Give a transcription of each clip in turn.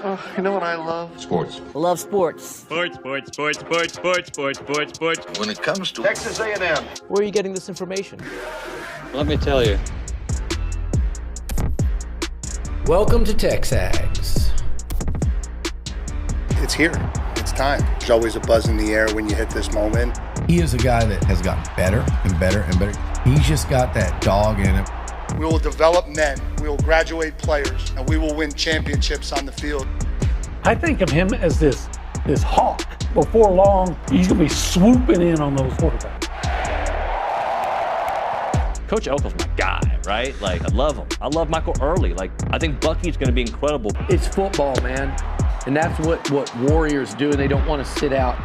Oh, you know what I love? Sports. Love sports. Sports. When It comes to Texas A&M. Where are you getting this information? Let me tell you. Welcome to TexAgs. It's here. It's time. There's always a buzz in the air when you hit this moment. He is a guy that has gotten better and better and better. He's just got that dog in him. We will develop men. We will graduate players, and we will win championships on the field. I think of him as this hawk. Before long, he's going to be swooping in on those quarterbacks. Coach Elko's my guy, right? Like, I love him. I love Michael Early. Like, I think Bucky's going to be incredible. It's football, man. And that's what Warriors do, and they don't want to sit out.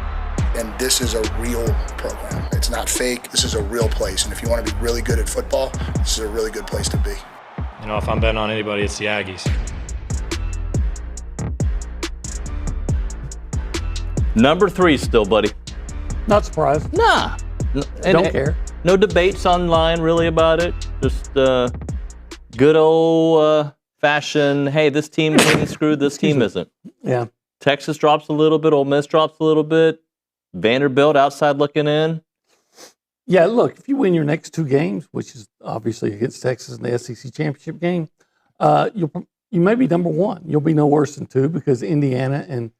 And this is a real program. It's not fake. This is a real place. And if you want to be really good at football, this is a really good place to be. You know, if I'm betting on anybody, it's the Aggies. Number 3 still, buddy. Not surprised. Nah. Don't care. No debates online really about it. Just good old fashioned, hey, this team's getting screwed, this team isn't. Yeah. Texas drops a little bit, Ole Miss drops a little bit. Vanderbilt outside looking in. Yeah, look, if you win your next 2 games, which is obviously against Texas in the SEC championship game, you may be number 1. You'll be no worse than 2 because Indiana and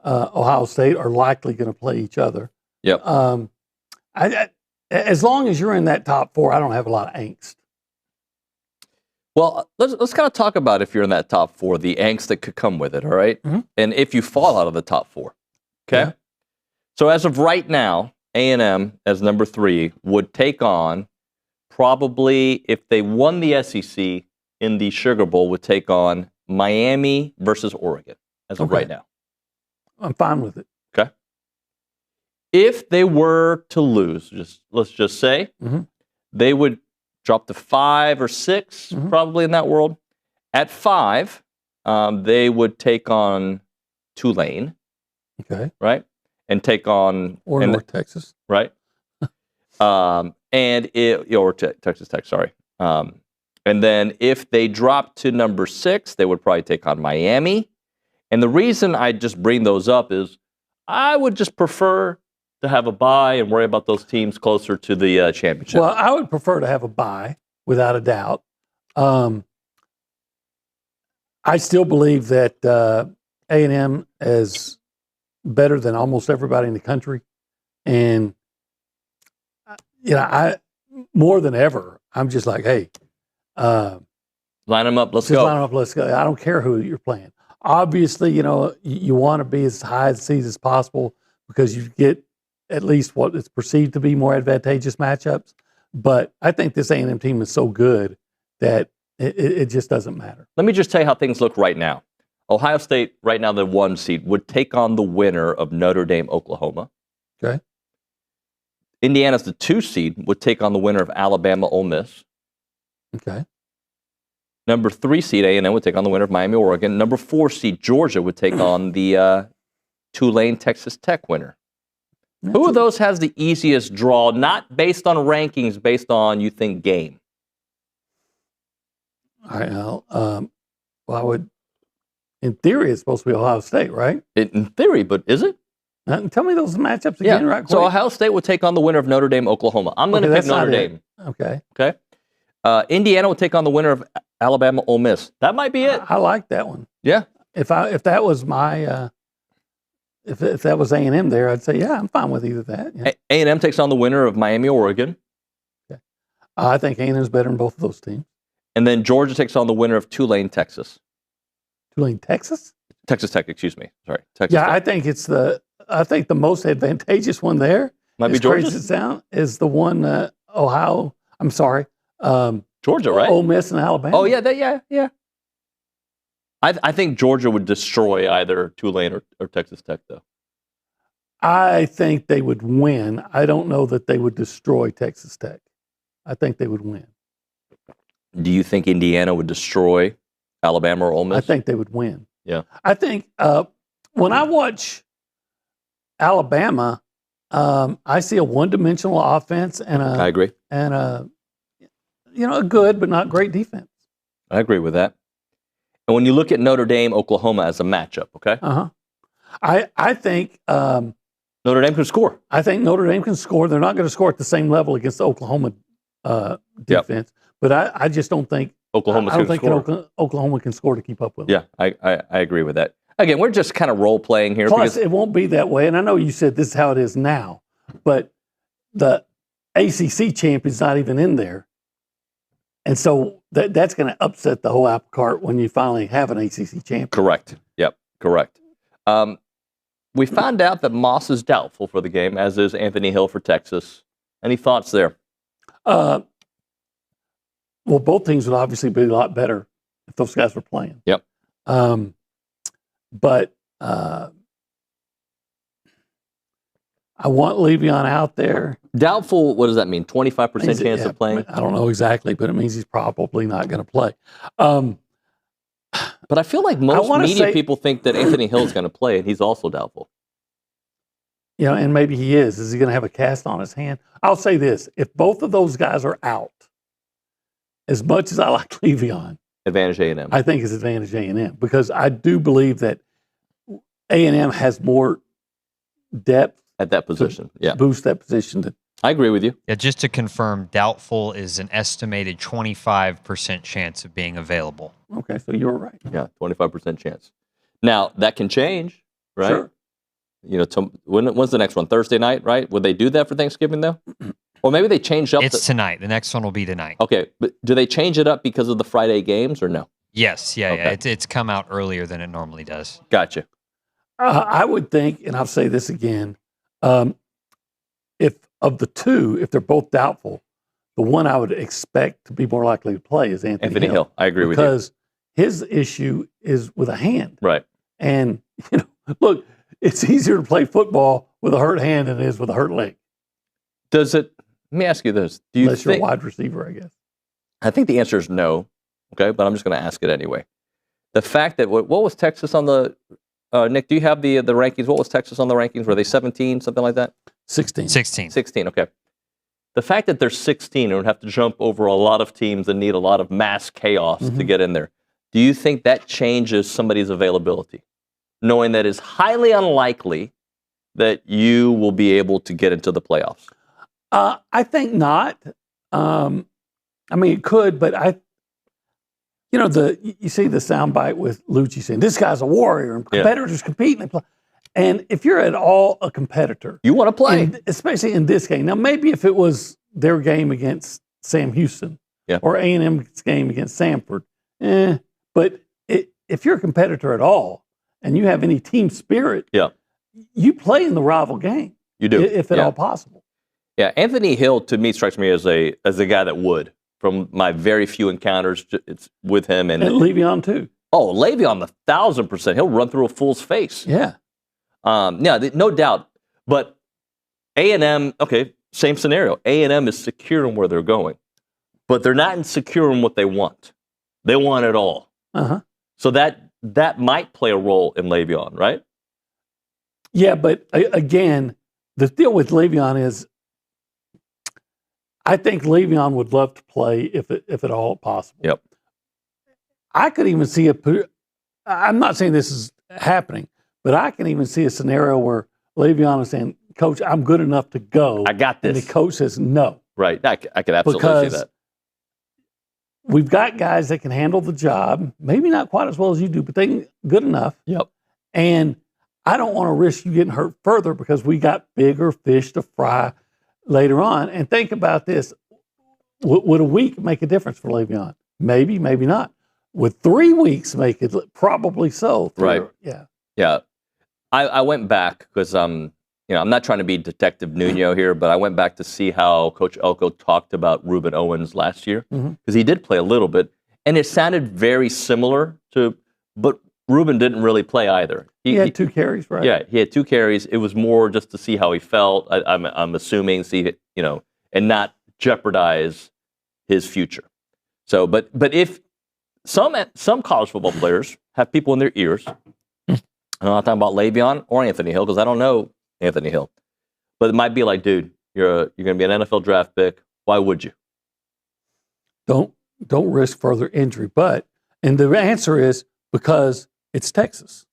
Ohio State are likely going to play each other. Yep. As long as you're in that top 4, I don't have a lot of angst. Well, let's kind of talk about if you're in that top 4, the angst that could come with it, all right? Mm-hmm. And if you fall out of the top 4, okay? Yeah. So as of right now, A&M as number 3 would take on probably, if they won the SEC in the Sugar Bowl, would take on Miami versus Oregon as of right now. I'm fine with it. Okay. If they were to lose, let's just say, they would drop to 5 or 6, probably in that world. At 5, they would take on Tulane. Okay. Right? And take on... Or North Texas. Right? Texas Tech, sorry. And then if they drop to number 6, they would probably take on Miami. And the reason I just bring those up is I would just prefer to have a bye and worry about those teams closer to the championship. Well, I would prefer to have a bye, without a doubt. I still believe that A&M is better than almost everybody in the country. And, I more than ever, I'm just like, hey. Line them up, let's go. Line them up, let's go. I don't care who you're playing. Obviously, you want to be as high as seed as possible because you get at least what is perceived to be more advantageous matchups. But I think this A&M team is so good that it just doesn't matter. Let me just tell you how things look right now. Ohio State, right now, the 1 seed, would take on the winner of Notre Dame, Oklahoma. Okay. Indiana's the 2 seed, would take on the winner of Alabama, Ole Miss. Okay. Number 3 seed, A&M, would take on the winner of Miami, Oregon. Number 4 seed, Georgia, would take on the Tulane, Texas Tech winner. Who of those has the easiest draw, not based on rankings, based on, you think, game? All right, Al. I would, in theory, it's supposed to be Ohio State, right? In theory, but is it? Tell me those matchups again, right quick. So Ohio State would take on the winner of Notre Dame, Oklahoma. I'm going to pick Notre Dame. Okay. Okay. Indiana would take on the winner of Alabama, Ole Miss. That might be it. I like that one. Yeah. If that was my... If that was A&M there, I'd say, yeah, I'm fine with either that. Yeah. A&M takes on the winner of Miami, Oregon. Okay. I think A&M's better than both of those teams. And then Georgia takes on the winner of Tulane, Texas. Tulane, Texas? Texas Tech, excuse me. Sorry. Texas yeah, Tech. I think the most advantageous one there, might be Georgia. Crazy as it sounds, is the one Ohio. I'm sorry, Georgia, right? Ole Miss and Alabama. Oh yeah. I think Georgia would destroy either Tulane or Texas Tech, though. I think they would win. I don't know that they would destroy Texas Tech. I think they would win. Do you think Indiana would destroy Alabama or Ole Miss? I think they would win. Yeah. I think when I watch Alabama, I see a one-dimensional offense and I agree. And a good but not great defense. I agree with that. And when you look at Notre Dame, Oklahoma as a matchup, okay? I think Notre Dame can score. I think Notre Dame can score. They're not going to score at the same level against the Oklahoma defense, but I just don't think Oklahoma's going to score. Oklahoma can score to keep up with them. Yeah, I agree with that. Again, we're just kind of role playing here. Plus, it won't be that way. And I know you said this is how it is now, but the ACC champion's not even in there. And so that's going to upset the whole apple cart when you finally have an ACC champion. Correct. Yep, correct. We found out that Moss is doubtful for the game, as is Anthony Hill for Texas. Any thoughts there? Well, both teams would obviously be a lot better if those guys were playing. Yep. But I want Le'Veon out there. Doubtful, what does that mean? 25% chance of playing? I don't know exactly, but it means he's probably not going to play. But I feel like most media people think that Anthony Hill is going to play, and he's also doubtful. And maybe he is. Is he going to have a cast on his hand? I'll say this. If both of those guys are out, as much as I like Le'Veon, advantage A&M. I think it's advantage A&M because I do believe that A&M has more depth at that position. Yeah, boost that position. I agree with you. Yeah, just to confirm, doubtful is an estimated 25% chance of being available. Okay, so you were right. Yeah, 25% chance. Now, that can change, right? Sure. When's the next one? Thursday night, right? Would they do that for Thanksgiving, though? Or maybe they changed up. It's tonight. The next one will be tonight. Okay, but do they change it up because of the Friday games or no? Yes, yeah. It's come out earlier than it normally does. Gotcha. I would think, and I'll say this again, if of the two, if they're both doubtful, the one I would expect to be more likely to play is Anthony Hill. I agree with you. Because his issue is with a hand. Right. And, look, it's easier to play football with a hurt hand than it is with a hurt leg. Does it? Let me ask you this. Do you Unless you're a wide receiver, I guess. I think the answer is no, okay? But I'm just going to ask it anyway. The fact that, what was Texas on the, Nick, do you have the rankings? What was Texas on the rankings? Were they 17, something like that? 16. 16, okay. The fact that they're 16 and would have to jump over a lot of teams and need a lot of mass chaos to get in there, do you think that changes somebody's availability? Knowing that it's highly unlikely that you will be able to get into the playoffs? I think not. I mean, it could, but you see the soundbite with Lucci saying, this guy's a warrior and competitors compete. And if you're at all a competitor, you want to play, especially in this game. Now, maybe if it was their game against Sam Houston or A&M's game against Samford, but if you're a competitor at all and you have any team spirit, you play in the rival game. You do, if at all possible. Yeah, Anthony Hill to me strikes me as a guy that would. From my very few encounters, it's with him and Le'Veon too. Oh, Le'Veon 1,000%. He'll run through a fool's face. Yeah. No doubt. But A&M, okay, same scenario. A&M is secure in where they're going, but they're not insecure in what they want. They want it all. So that might play a role in Le'Veon, right? Yeah, but again, the deal with Le'Veon is, I think Le'Veon would love to play if at all possible. Yep. I could even see I'm not saying this is happening, but I can even see a scenario where Le'Veon is saying, Coach, I'm good enough to go. I got this. And the coach says no. Right. I could absolutely see that. We've got guys that can handle the job, maybe not quite as well as you do, but they good enough. Yep. And I don't want to risk you getting hurt further because we got bigger fish to fry later on. And think about this. Would a week make a difference for Le'Veon? Maybe, maybe not. Would 3 weeks make it? Probably so. Right. Yeah. Yeah. I went back because I'm not trying to be Detective Nuño here, but I went back to see how Coach Elko talked about Reuben Owens last year because he did play a little bit, and it sounded very similar to, but Reuben didn't really play either. He had 2 carries, right? Yeah, he had 2 carries. It was more just to see how he felt. I'm assuming, and not jeopardize his future. So, but if some college football players have people in their ears, I'm not talking about Le'Veon or Anthony Hill because I don't know Anthony Hill, but it might be like, dude, you're going to be an NFL draft pick. Why would you? Don't risk further injury. And the answer is because it's Texas.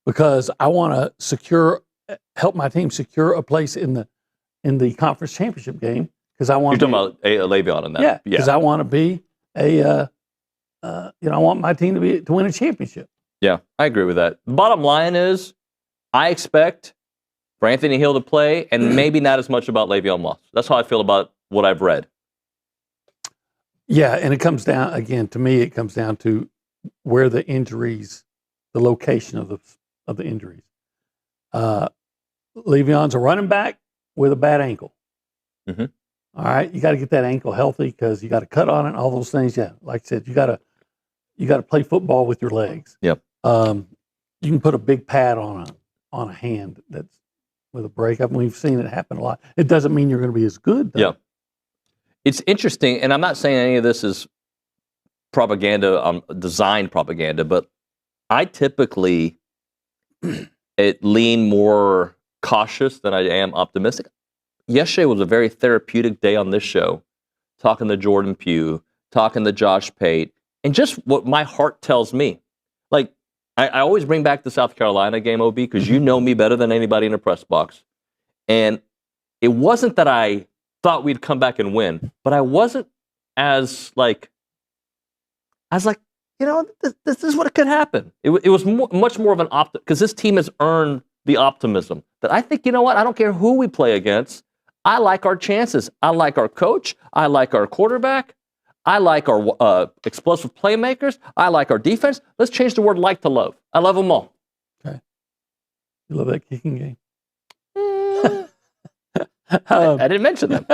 Because I want to help my team secure a place in the conference championship game. Because I want. You're talking about Le'Veon in that. Yeah. Because I want to be I want my team to win a championship. Yeah, I agree with that. The bottom line is, I expect for Anthony Hill to play, and maybe not as much about Le'Veon Moss. That's how I feel about what I've read. Yeah, and it comes down, again, to me, it comes down to where the injuries, the location of the injuries. Le'Veon's a running back with a bad ankle. Mm-hmm. All right, you got to get that ankle healthy because you got to cut on it and all those things. Yeah, like I said, you got to play football with your legs. Yep. You can put a big pad on a hand that's with a breakup, and we've seen it happen a lot. It doesn't mean you're going to be as good, though. Yeah. It's interesting, and I'm not saying any of this is propaganda, design propaganda, but I typically lean more cautious than I am optimistic. Yesterday was a very therapeutic day on this show, talking to Jordan Pugh, talking to Josh Pate, and just what my heart tells me. Like, I always bring back the South Carolina game, OB, because you know me better than anybody in the press box. And it wasn't that I thought we'd come back and win, but I wasn't as like, this is what could happen. It was much more of an because this team has earned the optimism that I think, you know what, I don't care who we play against. I like our chances. I like our coach. I like our quarterback. I like our explosive playmakers. I like our defense. Let's change the word like to love. I love them all. Okay. You love that kicking game? I didn't mention them.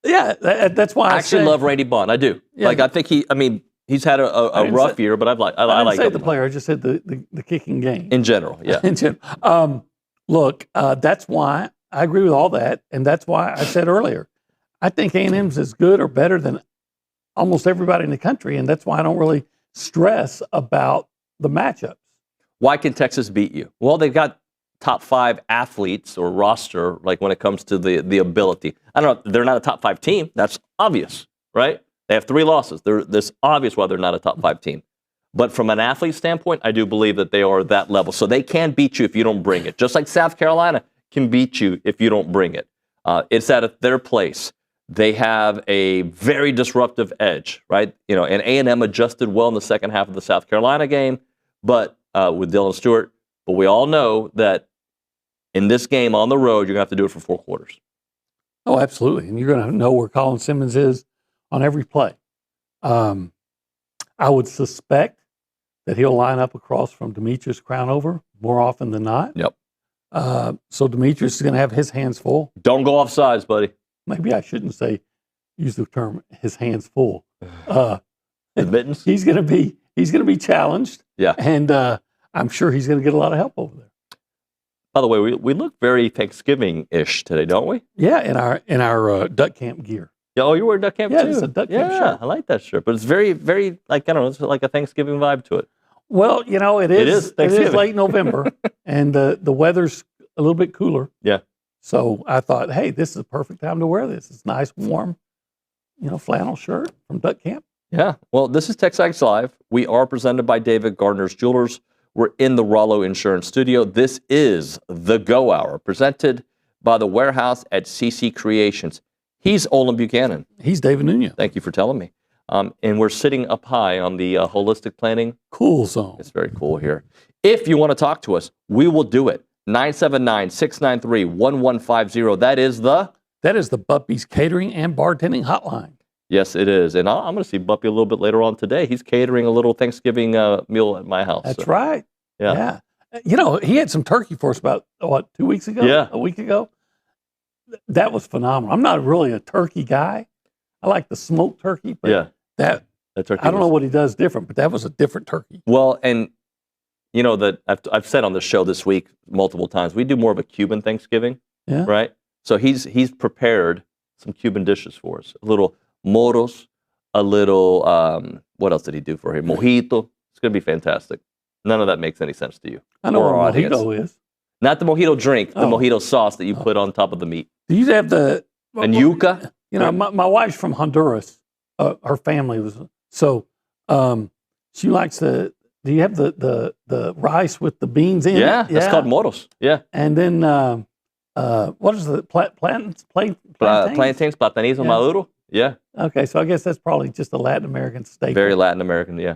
Yeah, that's why I actually love Randy Bond. I do. Yeah. Like, I think he's had a rough year, but I like the player. I just said the kicking game. In general, yeah. In general. Look, that's why I agree with all that, and that's why I said earlier, I think A&M's as good or better than almost everybody in the country, and that's why I don't really stress about the matchups. Why can Texas beat you? Well, they've got top 5 athletes or roster, like when it comes to the ability. I don't know, they're not a top 5 team. That's obvious, right? They have 3 losses. It's obvious why they're not a top 5 team. But from an athlete standpoint, I do believe that they are that level. So they can beat you if you don't bring it. Just like South Carolina can beat you if you don't bring it. It's at their place. They have a very disruptive edge, right? And A&M adjusted well in the second half of the South Carolina game, but with Dylan Stewart. But we all know that in this game on the road, you're going to have to do it for 4 quarters. Oh, absolutely. And you're going to know where Colin Simmons is on every play. I would suspect that he'll line up across from Demetrius Crownover more often than not. Yep. So Demetrius is going to have his hands full. Don't go off sides, buddy. Maybe I shouldn't use the term his hands full. Mittens? He's going to be challenged. Yeah. And I'm sure he's going to get a lot of help over there. By the way, we look very Thanksgiving-ish today, don't we? Yeah, in our duck camp gear. Yeah, oh, you wear duck camp too? Yeah, it's a duck camp shirt. Yeah, I like that shirt. But it's very, very, like, I don't know, it's like a Thanksgiving vibe to it. Well, it is late November, and the weather's a little bit cooler. Yeah. So I thought, hey, this is a perfect time to wear this. It's nice, warm, flannel shirt from duck camp. Yeah. Well, this is TexAgs Live. We are presented by David Gardner's Jewelers. We're in the Rollo Insurance Studio. This is the Go Hour, presented by the warehouse at CC Creations. He's Olin Buchanan. He's David Nuño. Thank you for telling me. And we're sitting up high on the holistic planning. Cool zone. It's very cool here. If you want to talk to us, we will do it. 979-693-1150. That is the Buppy's Catering and Bartending Hotline. Yes, it is. And I'm going to see Buppy a little bit later on today. He's catering a little Thanksgiving meal at my house. That's right. Yeah. He had some turkey for us about, 2 weeks ago? Yeah. A week ago? That was phenomenal. I'm not really a turkey guy. I like the smoked turkey, but that turkey I don't know what he does different, but that was a different turkey. Well, and that I've said on the show this week multiple times, we do more of a Cuban Thanksgiving, right? So he's prepared some Cuban dishes for us. A little moros, a little, what else did he do for him? Mojito. It's going to be fantastic. None of that makes any sense to you. I know what mojito is. Not the mojito drink, the mojito sauce that you put on top of the meat. Do you have and yuca? My wife's from Honduras. Her family was, so She likes the. Do you have the rice with the beans in it? Yeah, that's called moros. Yeah. And then what is the plantains? Plantains, platanismo maduro. Yeah. Okay, so I guess that's probably just a Latin American staple. Very Latin American, yeah.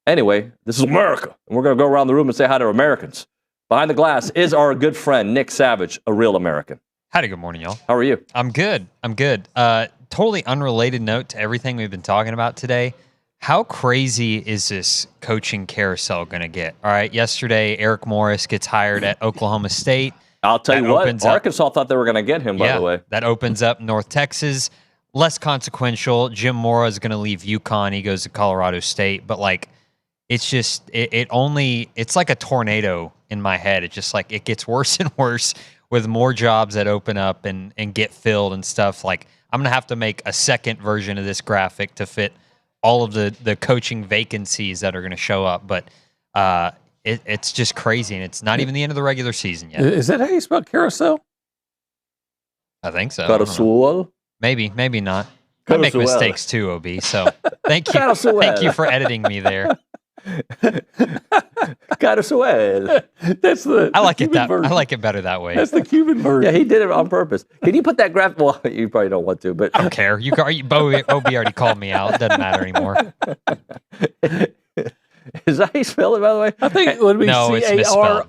Anyway, this is America, and we're going to go around the room and say hi to Americans. Behind the glass is our good friend, Nick Savage, a real American. Howdy, good morning, y'all. How are you? I'm good. Totally unrelated note to everything we've been talking about today. How crazy is this coaching carousel going to get? All right, yesterday, Eric Morris gets hired at Oklahoma State. I'll tell you what, Arkansas thought they were going to get him, by the way. That opens up North Texas. Less consequential. Jim Mora is going to leave UConn. He goes to Colorado State. But, like, it's just, it's like a tornado in my head. It's just like it gets worse and worse with more jobs that open up and get filled and stuff. Like, I'm going to have to make a second version of this graphic to fit all of the coaching vacancies that are going to show up. But it's just crazy, and it's not even the end of the regular season yet. Is that how you spell carousel? I think so. Carousel? Maybe not. I make mistakes too, OB. So thank you. Thank you for editing me there. Carousel. That's the. I like it version. I like it better that way. That's the Cuban version. Yeah, he did it on purpose. Can you put that graph? Well, you probably don't want to, but I don't care. OB already called me out. It doesn't matter anymore. Is that how you spell it, by the way? I think it would be Carousel.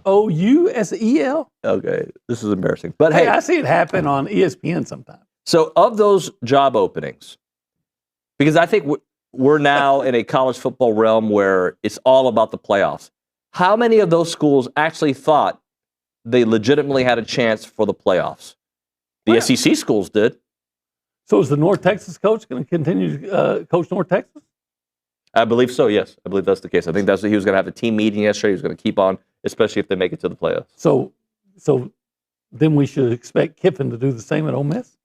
Okay, this is embarrassing. But hey, I see it happen on ESPN sometimes. So of those job openings, because I think we're now in a college football realm where it's all about the playoffs. How many of those schools actually thought they legitimately had a chance for the playoffs? The SEC schools did. So is the North Texas coach going to continue to coach North Texas? I believe so, yes. I believe that's the case. I think he was going to have a team meeting yesterday. He was going to keep on, especially if they make it to the playoffs. So then we should expect Kiffin to do the same at Ole Miss?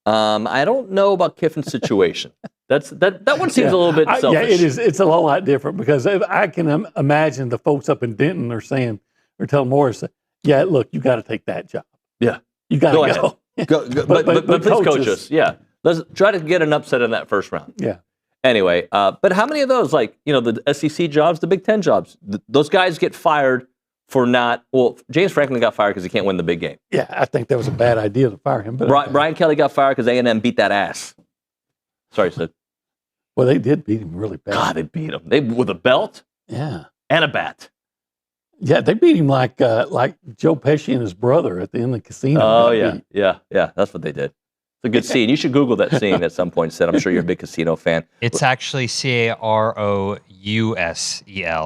I don't know about Kiffin's situation. That one seems a little bit selfish. Yeah, it is. It's a lot different because I can imagine the folks up in Denton are telling Morris, yeah, look, you got to take that job. Yeah. You got to go. Go. But please coach us. Yeah. Let's try to get an upset in that first round. Yeah. Anyway, but how many of those, like, the SEC jobs, the Big Ten jobs, those guys get fired for James Franklin got fired because he can't win the big game. Yeah, I think that was a bad idea to fire him. But Brian Kelly got fired because A&M beat that ass. Sorry, Sid. Well, they did beat him really bad. God, they beat him. With a belt? Yeah. And a bat. Yeah, they beat him like Joe Pesci and his brother at the end of the casino. Oh, yeah. Yeah, that's what they did. It's a good scene. You should Google that scene at some point, Sid. I'm sure you're a big casino fan. It's actually Carousel.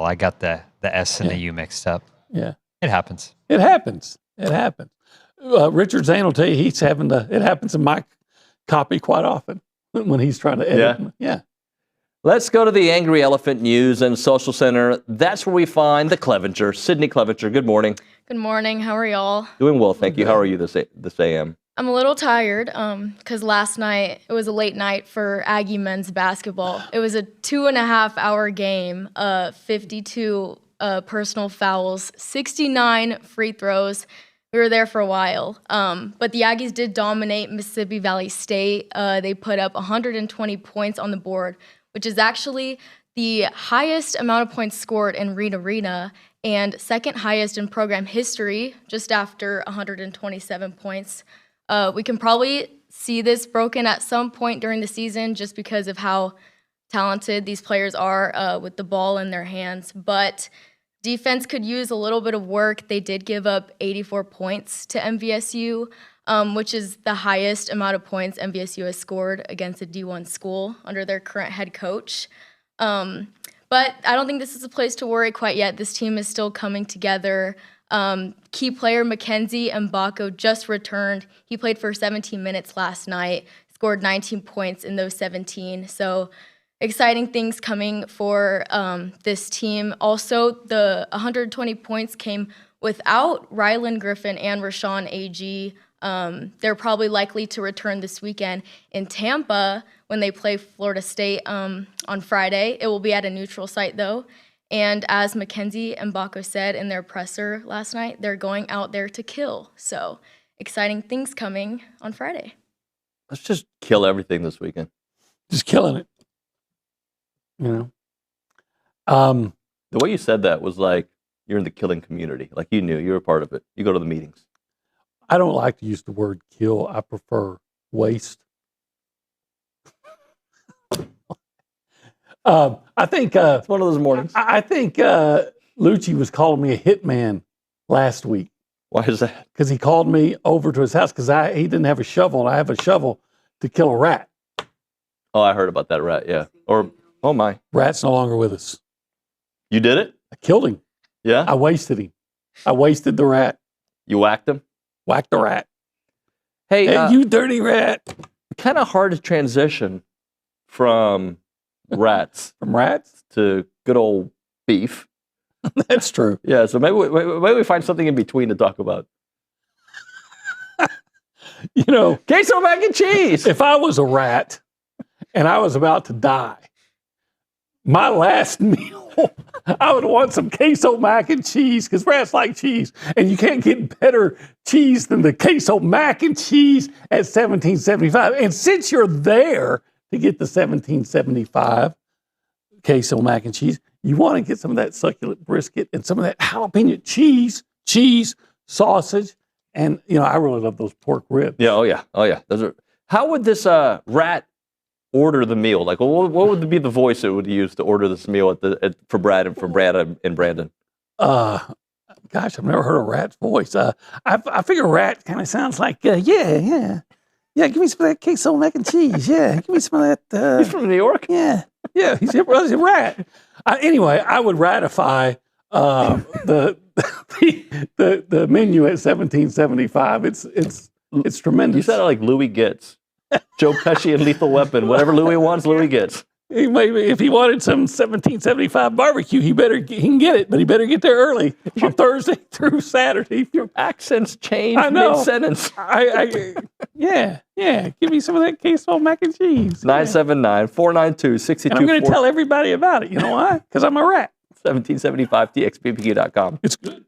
I got the S and the U mixed up. Yeah. It happens. Richard Zane will tell you it happens in my copy quite often when he's trying to edit. Yeah. Let's go to the Angry Elephant News and Social Center. That's where we find the Clevenger. Sydney Clevenger, good morning. Good morning. How are y'all? Doing well, thank you. How are you this AM? I'm a little tired because last night it was a late night for Aggie men's basketball. It was a 2.5-hour game, 52 personal fouls, 69 free throws. We were there for a while. But the Aggies did dominate Mississippi Valley State. They put up 120 points on the board, which is actually the highest amount of points scored in Reed Arena and second highest in program history, just after 127 points. We can probably see this broken at some point during the season just because of how talented these players are with the ball in their hands. But defense could use a little bit of work. They did give up 84 points to MVSU, which is the highest amount of points MVSU has scored against a D1 school under their current head coach. But I don't think this is a place to worry quite yet. This team is still coming together. Key player Mackenzie Mbako just returned. He played for 17 minutes last night, scored 19 points in those 17. So exciting things coming for this team. Also, the 120 points came without Rylan Griffin and Rashawn Agee. They're probably likely to return this weekend in Tampa when they play Florida State on Friday. It will be at a neutral site, though. And as Mackenzie Mbako said in their presser last night, they're going out there to kill. So exciting things coming on Friday. Let's just kill everything this weekend. Just killing it. You know, Um, The way you said that was like you're in the killing community. Like you knew you were a part of it. You go to the meetings. I don't like to use the word kill. I prefer waste. I think It's one of those mornings. I think Lucci was calling me a hitman last week Why is that? because he called me over to his house because he didn't have a shovel and I have a shovel to kill a rat. Oh, I heard about that rat. Yeah. Or oh my, Rat's no longer with us. you did it? I killed him. Yeah. I wasted him. I wasted the rat. You whacked him. Whacked the rat. Hey, Hey, you dirty rat. kind of hard to transition from rats From rats? to good old beef. That's true. Yeah. So maybe we find something in between to talk about. You know, Queso mac and cheese. if I was a rat and I was about to die, my last meal, I would want some queso mac and cheese because rats like cheese. And you can't get better cheese than the queso mac and cheese at $17.75. And since you're there to get the $17.75 queso mac and cheese, you want to get some of that succulent brisket and some of that jalapeno cheese, sausage. And, you know, I really love those pork ribs. Yeah. Oh yeah. Oh yeah. Those are. How would this rat order the meal? Like, what would be the voice it would use to order this meal for Brad and Brandon? Gosh, I've never heard a rat's voice. I figure rat kind of sounds like, yeah, give me some of that queso mac and cheese. Yeah, give me some of that. He's from New York. Yeah, he's a rat. Anyway, I would ratify the menu at $17.75. It's tremendous. You said it like Louis gets. Joe Pesci and Lethal Weapon. Whatever Louis wants, Louis gets. Maybe if he wanted some $17.75 barbecue, he can get it, but he better get there early on Thursday through Saturday. Your accents change I know. mid-sentence. Yeah. Give me some of that queso mac and cheese. 979-492-6240. And I'm going to tell everybody about it. You know why? Because I'm a rat. 1775txppq.com. It's good.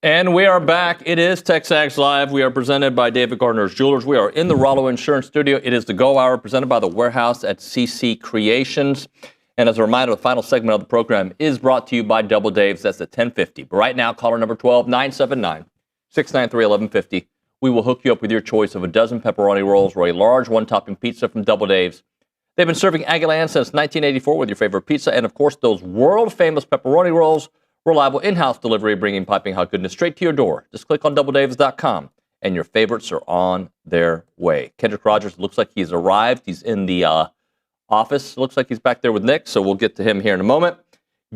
And we are back. It is TexAgs Live. We are presented by David Gardner's Jewelers. We are in the Rollo Insurance Studio. It is the Go Hour presented by The Warehouse at CC Creations. And as a reminder, the final segment of the program is brought to you by Double Dave's. That's at 10:50. But right now, caller number 12, 979-693-1150. We will hook you up with your choice of a dozen pepperoni rolls or a large one-topping pizza from Double Dave's. They've been serving Aggieland since 1984 with your favorite pizza and, of course, those world-famous pepperoni rolls. Reliable in-house delivery, bringing piping hot goodness straight to your door. Just click on doubledaves.com, and your favorites are on their way. Kendrick Rogers looks like he's arrived. He's in the office. Looks like he's back there with Nick, so we'll get to him here in a moment.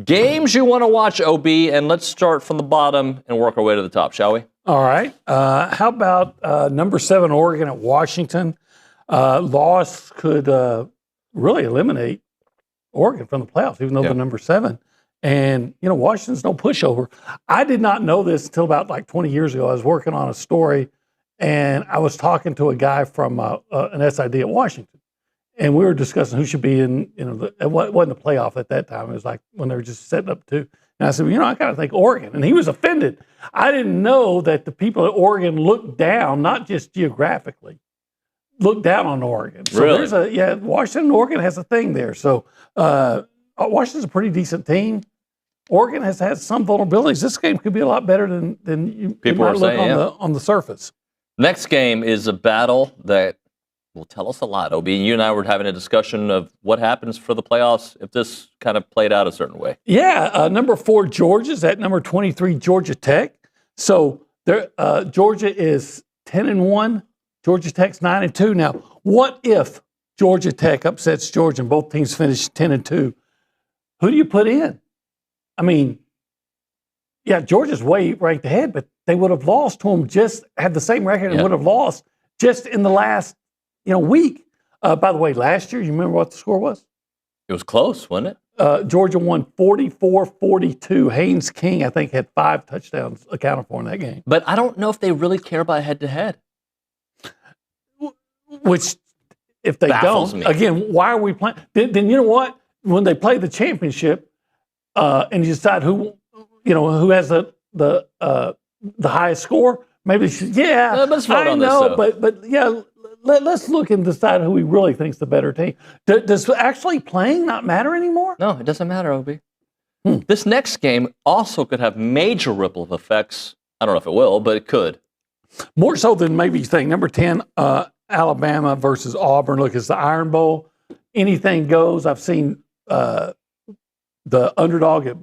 Games you want to watch, OB, and let's start from the bottom and work our way to the top, shall we? All right. How about number 7 Oregon at Washington? Loss could really eliminate Oregon from the playoffs, even though they're number 7. And, Washington's no pushover. I did not know this until about 20 years ago. I was working on a story, and I was talking to a guy from an SID at Washington. And we were discussing who should be in, it wasn't a playoff at that time. It was like when they were just setting up 2. And I said, I kind of think Oregon. And he was offended. I didn't know that the people at Oregon looked down, not just geographically, looked down on Oregon. So really? Washington and Oregon has a thing there. So Washington's a pretty decent team. Oregon has had some vulnerabilities. This game could be a lot better than you might look on the surface. Next game is a battle that will tell us a lot, OB. You and I were having a discussion of what happens for the playoffs if this kind of played out a certain way. Yeah, number 4, Georgia's at number 23, Georgia Tech. So Georgia is 10-1. Georgia Tech's 9-2. Now, what if Georgia Tech upsets Georgia and both teams finish 10-2? Who do you put in? I mean, Georgia's way ranked ahead, but they would have lost to them, just had the same record and would have lost just in the last, week. By the way, last year, you remember what the score was? It was close, wasn't it? Georgia won 44-42. Haynes King, I think, had 5 touchdowns accounted for in that game. But I don't know if they really care about head-to-head. Which, if they don't, again, why are we playing? Then you know what? When they play the championship, and you decide who has the highest score, maybe let's vote on this. Let's look and decide who we really think's the better team. Does actually playing not matter anymore? No, it doesn't matter, OB. This next game also could have major ripple effects. I don't know if it will, but it could. More so than maybe you think. Number 10, Alabama versus Auburn. Look, it's the Iron Bowl. Anything goes. I've seen the underdog at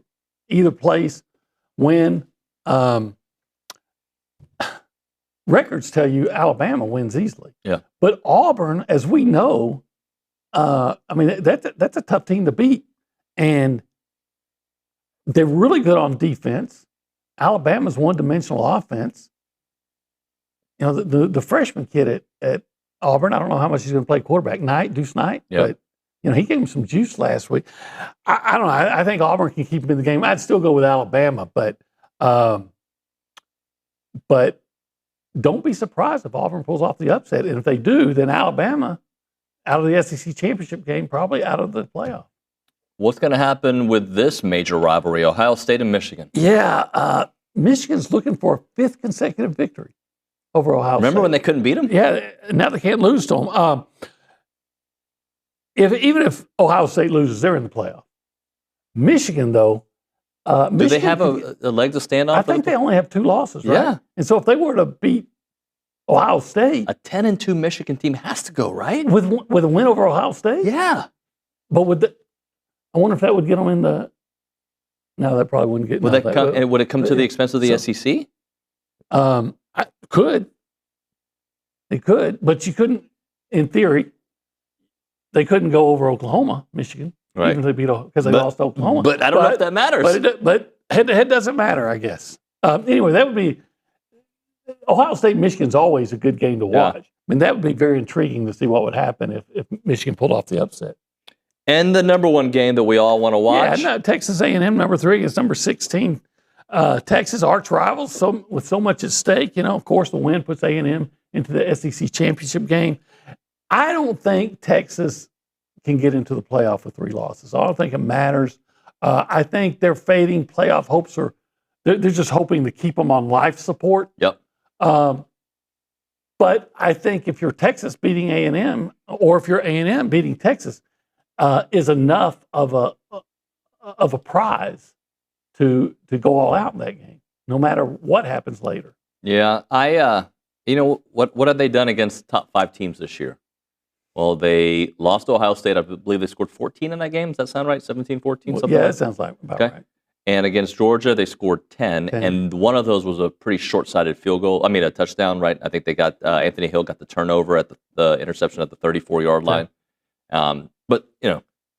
either place win. Records tell you Alabama wins easily. Yeah. But Auburn, as we know, that's a tough team to beat. And they're really good on defense. Alabama's one-dimensional offense. The freshman kid at Auburn, I don't know how much he's going to play quarterback. Deuce Knight. Yeah. But, he gave him some juice last week. I don't know. I think Auburn can keep him in the game. I'd still go with Alabama, but don't be surprised if Auburn pulls off the upset. And if they do, then Alabama, out of the SEC championship game, probably out of the playoff. What's going to happen with this major rivalry, Ohio State and Michigan? Yeah, Michigan's looking for a 5th consecutive victory over Ohio State. Remember when they couldn't beat them? Yeah, now they can't lose to them. Even if Ohio State loses, they're in the playoff. Michigan, though, do they have a leg to stand on? I think they only have 2 losses, right? Yeah. And so if they were to beat Ohio State, a 10-2 Michigan team has to go, right? With a win over Ohio State? Yeah. But I wonder if that would get them in the. No, that probably wouldn't get. Would it come to the expense of the SEC? Could. It could, but you couldn't. In theory, they couldn't go over Oklahoma, Michigan, right? Even if they beat because they lost Oklahoma. But I don't know if that matters. But head-to-head doesn't matter, I guess. Anyway, that would be Ohio State. Michigan's always a good game to watch. I mean, that would be very intriguing to see what would happen if Michigan pulled off the upset. And the number 1 game that we all want to watch. Yeah, Texas A&M number 3 against number 16. Texas arch rivals, with so much at stake. Of course, the win puts A&M into the SEC championship game. I don't think Texas can get into the playoff with 3 losses. I don't think it matters. I think their fading playoff hopes are they're just hoping to keep them on life support. Yep. But I think if you're Texas beating A&M, or if you're A&M beating Texas, is enough of a prize to go all out in that game, no matter what happens later. Yeah, what have they done against top 5 teams this year? Well, they lost to Ohio State. I believe they scored 14 in that game. Does that sound right? 17, 14, something Yeah, like that sounds like about okay. right. And against Georgia, they scored 10, and one of those was a pretty short-sighted field goal. I mean, a touchdown, right? I think they got Anthony Hill got the turnover at the interception at the 34-yard line. But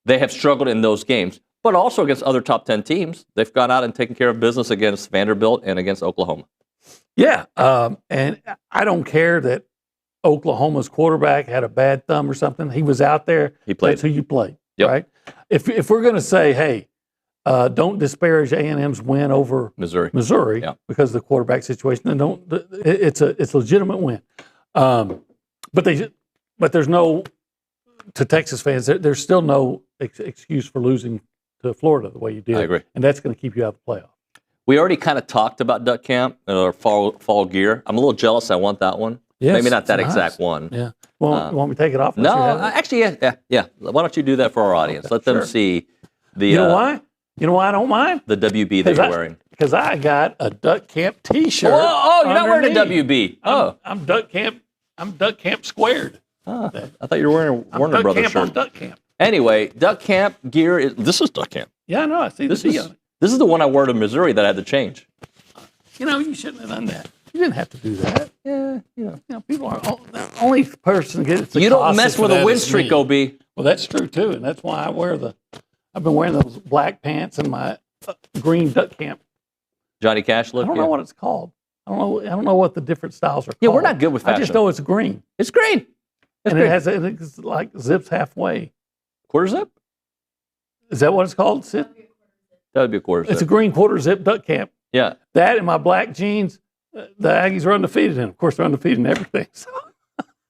they have struggled in those games, but also against other top 10 teams. They've gone out and taken care of business against Vanderbilt and against Oklahoma. Yeah, and I don't care that Oklahoma's quarterback had a bad thumb or something. He was out there. He played. That's who you played, Yep. right? If we're going to say, hey, don't disparage A&M's win over Missouri yeah. because of the quarterback situation, then it's a legitimate win. But there's no, to Texas fans, there's still no excuse for losing to Florida the way you did. I agree. And that's going to keep you out of the playoff. We already kind of talked about Duck Camp and our fall gear. I'm a little jealous. I want that one. Yes, maybe not that nice. exact one. Yeah. Well, you want me to take it off? No, actually, yeah. Why don't you do that for our audience? Okay, Let them sure. see the. You know why? You know why I don't mind? The WB that you're wearing. Because I got a Duck Camp T-shirt. Oh, you're not wearing a underneath. WB. I'm Duck Camp. I'm Duck Camp squared. I thought you were wearing a Warner Duck Brothers Camp shirt. on Duck Camp. Anyway, Duck Camp gear. This is Duck Camp. Yeah, I know. I see This the D is on it. this is the one I wore to Missouri that I had to change. You shouldn't have done that. You didn't have to do that. Yeah, People are the only person gets. You don't mess with a win streak, OB. Well, that's true too, and that's why I've been wearing those black pants and my green Duck Camp. Johnny Cash look. I don't know what it's called. I don't know what the different styles are called. Yeah, we're not good with fashion. I just know it's green. It's green. And it's like zips halfway. Quarter zip? Is that what it's called? That would be a quarter zip. It's a green quarter zip Duck Camp. Yeah. That and my black jeans, the Aggies are undefeated in. Of course, they're undefeated in everything. So.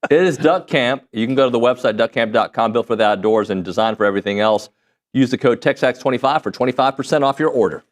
It is Duck Camp. You can go to the website, duckcamp.com, built for the outdoors and designed for everything else. Use the code TexAgs25 for 25% off your order.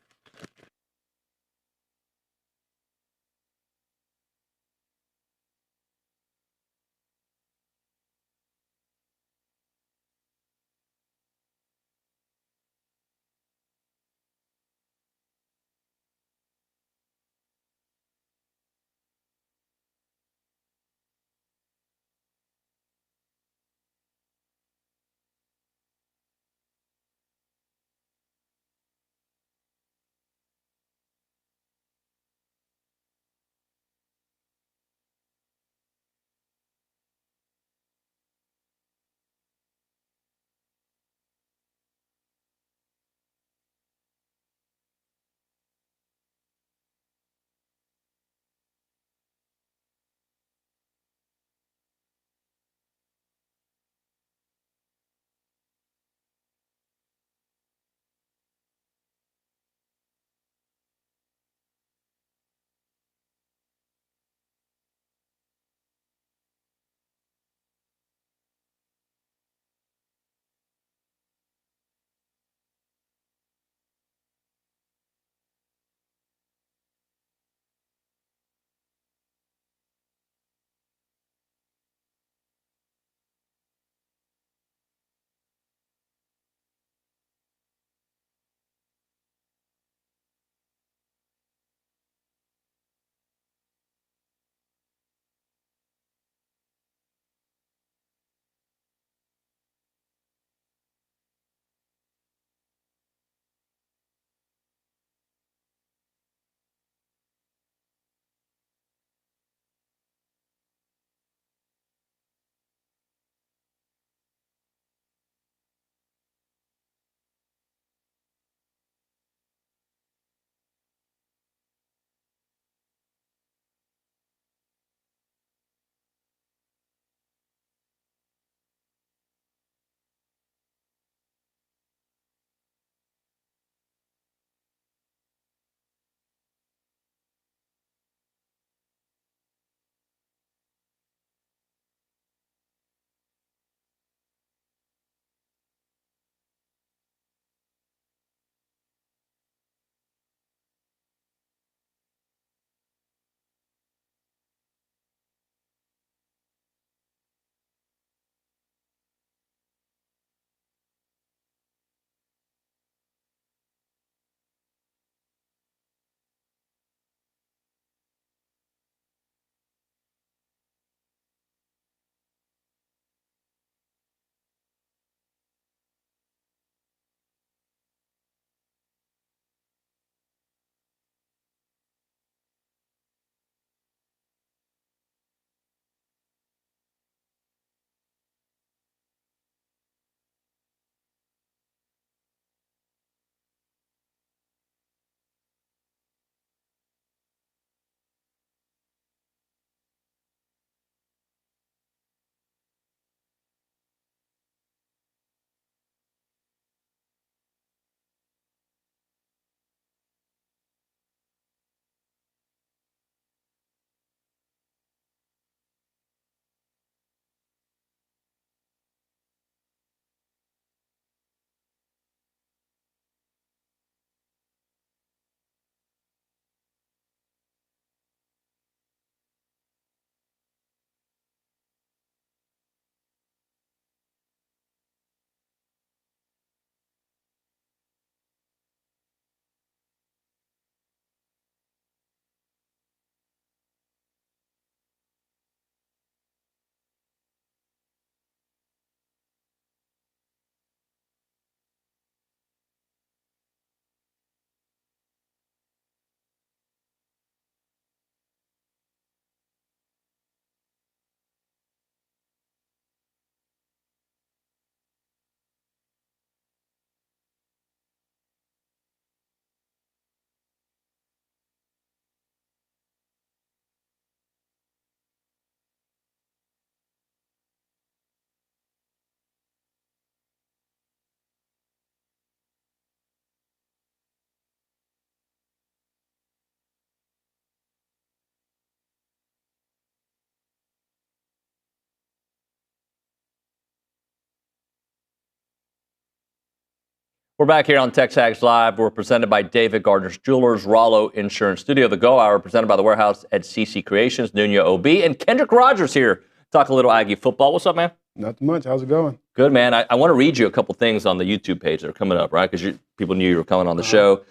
We're back here on TexAgs Live. We're presented by David Gardner's Jewelers, Rollo Insurance Studio. The Go Hour presented by The Warehouse at CC Creations, Nuño OB, and Kendrick Rogers here. Talk a little Aggie football. What's up, man? Not much. How's it going? Good, man. I want to read you a couple things on the YouTube page that are coming up, right? Because people knew you were coming on the show.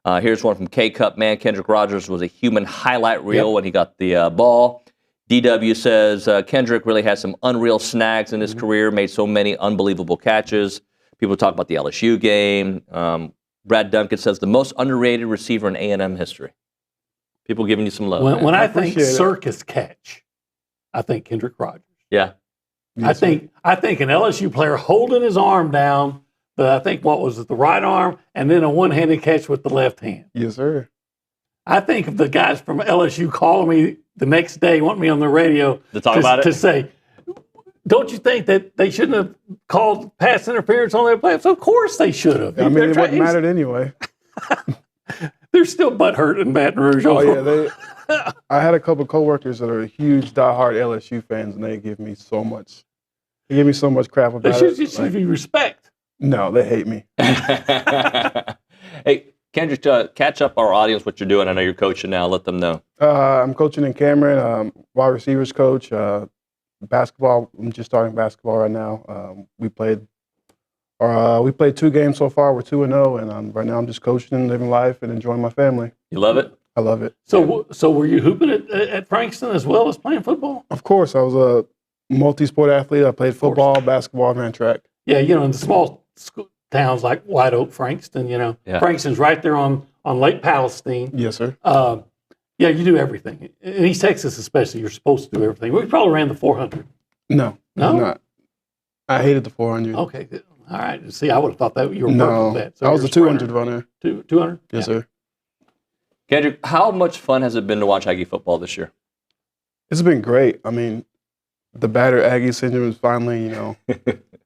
Here's one from K-Cup, man. Kendrick Rogers was a human highlight reel when he got the ball. DW says, Kendrick really has some unreal snags in his career, made so many unbelievable catches. People talk about the LSU game. Brad Duncan says, the most underrated receiver in A&M history. People giving you some love. When I think circus catch, I think Kendrick Rogers. Yeah. I think an LSU player holding his arm down, but I think what was it, the right arm, and then a one-handed catch with the left hand. Yes, sir. I think of the guys from LSU calling me the next day, want me on the radio to say, don't you think that they shouldn't have called pass interference on their plays? Of course they should have. I mean, it wouldn't matter anyway. They're still butthurt in Baton Rouge. Oh, yeah. I had a couple coworkers that are huge, diehard LSU fans, and they give me so much. They give me so much crap about it. They should give you respect. No, they hate me. Hey, Kendrick, catch up our audience what you're doing. I know you're coaching now. Let them know. I'm coaching in Cameron, wide receivers coach. Basketball, I'm just starting basketball right now. We played 2 games so far. We're 2-0, and right now I'm just coaching and living life and enjoying my family. You love it? I love it. So were you hooping at Frankston as well as playing football? Of course. I was a multi-sport athlete. I played football, basketball, ran track. Yeah, in the small towns like White Oak, Frankston, Frankston's right there on Lake Palestine. Yes, sir. Yeah, you do everything. In East Texas especially, you're supposed to do everything. We probably ran the 400. No, not. I hated the 400. Okay, all right. See, I would have thought that you were perfect with that. So I was a 200 runner. 200? Yes, sir. Kendrick, how much fun has it been to watch Aggie football this year? It's been great. I mean, the battered Aggie syndrome is finally,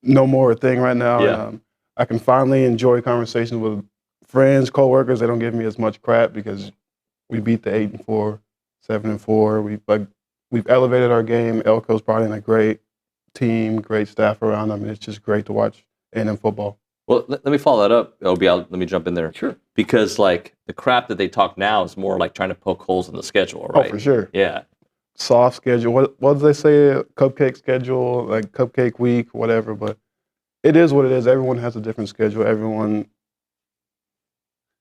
no more a thing right now. Yeah. I can finally enjoy conversations with friends, coworkers. They don't give me as much crap because we beat the 8-4, 7-4. We've elevated our game. Elko's brought in a great team, great staff around them. It's just great to watch A&M football. Well, let me follow that up, OB. Let me jump in there. Sure. Because the crap that they talk now is more like trying to poke holes in the schedule, right? Oh, for sure. Yeah. Soft schedule. What did they say? Cupcake schedule, like cupcake week, whatever. But it is what it is. Everyone has a different schedule. Everyone.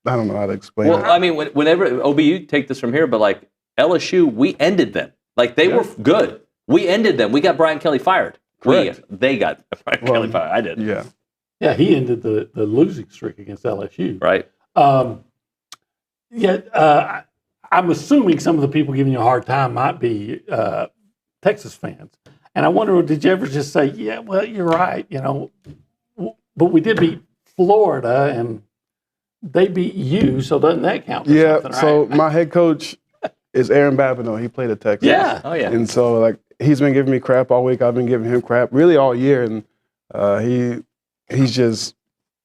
I don't know how to explain it. Well, I mean, whenever, OB, you take this from here, but LSU, we ended them. They were good. We ended them. We got Brian Kelly fired. They got Brian Kelly fired. I did. Yeah. Yeah, he ended the losing streak against LSU. Right. I'm assuming some of the people giving you a hard time might be Texas fans. And I wonder, did you ever just say, yeah, well, you're right, but we did beat Florida and they beat you, so doesn't that count for something, right? So my head coach is Aaron Babineau. He played at Texas. Yeah. Oh, yeah. And so, he's been giving me crap all week. I've been giving him crap really all year. And he's just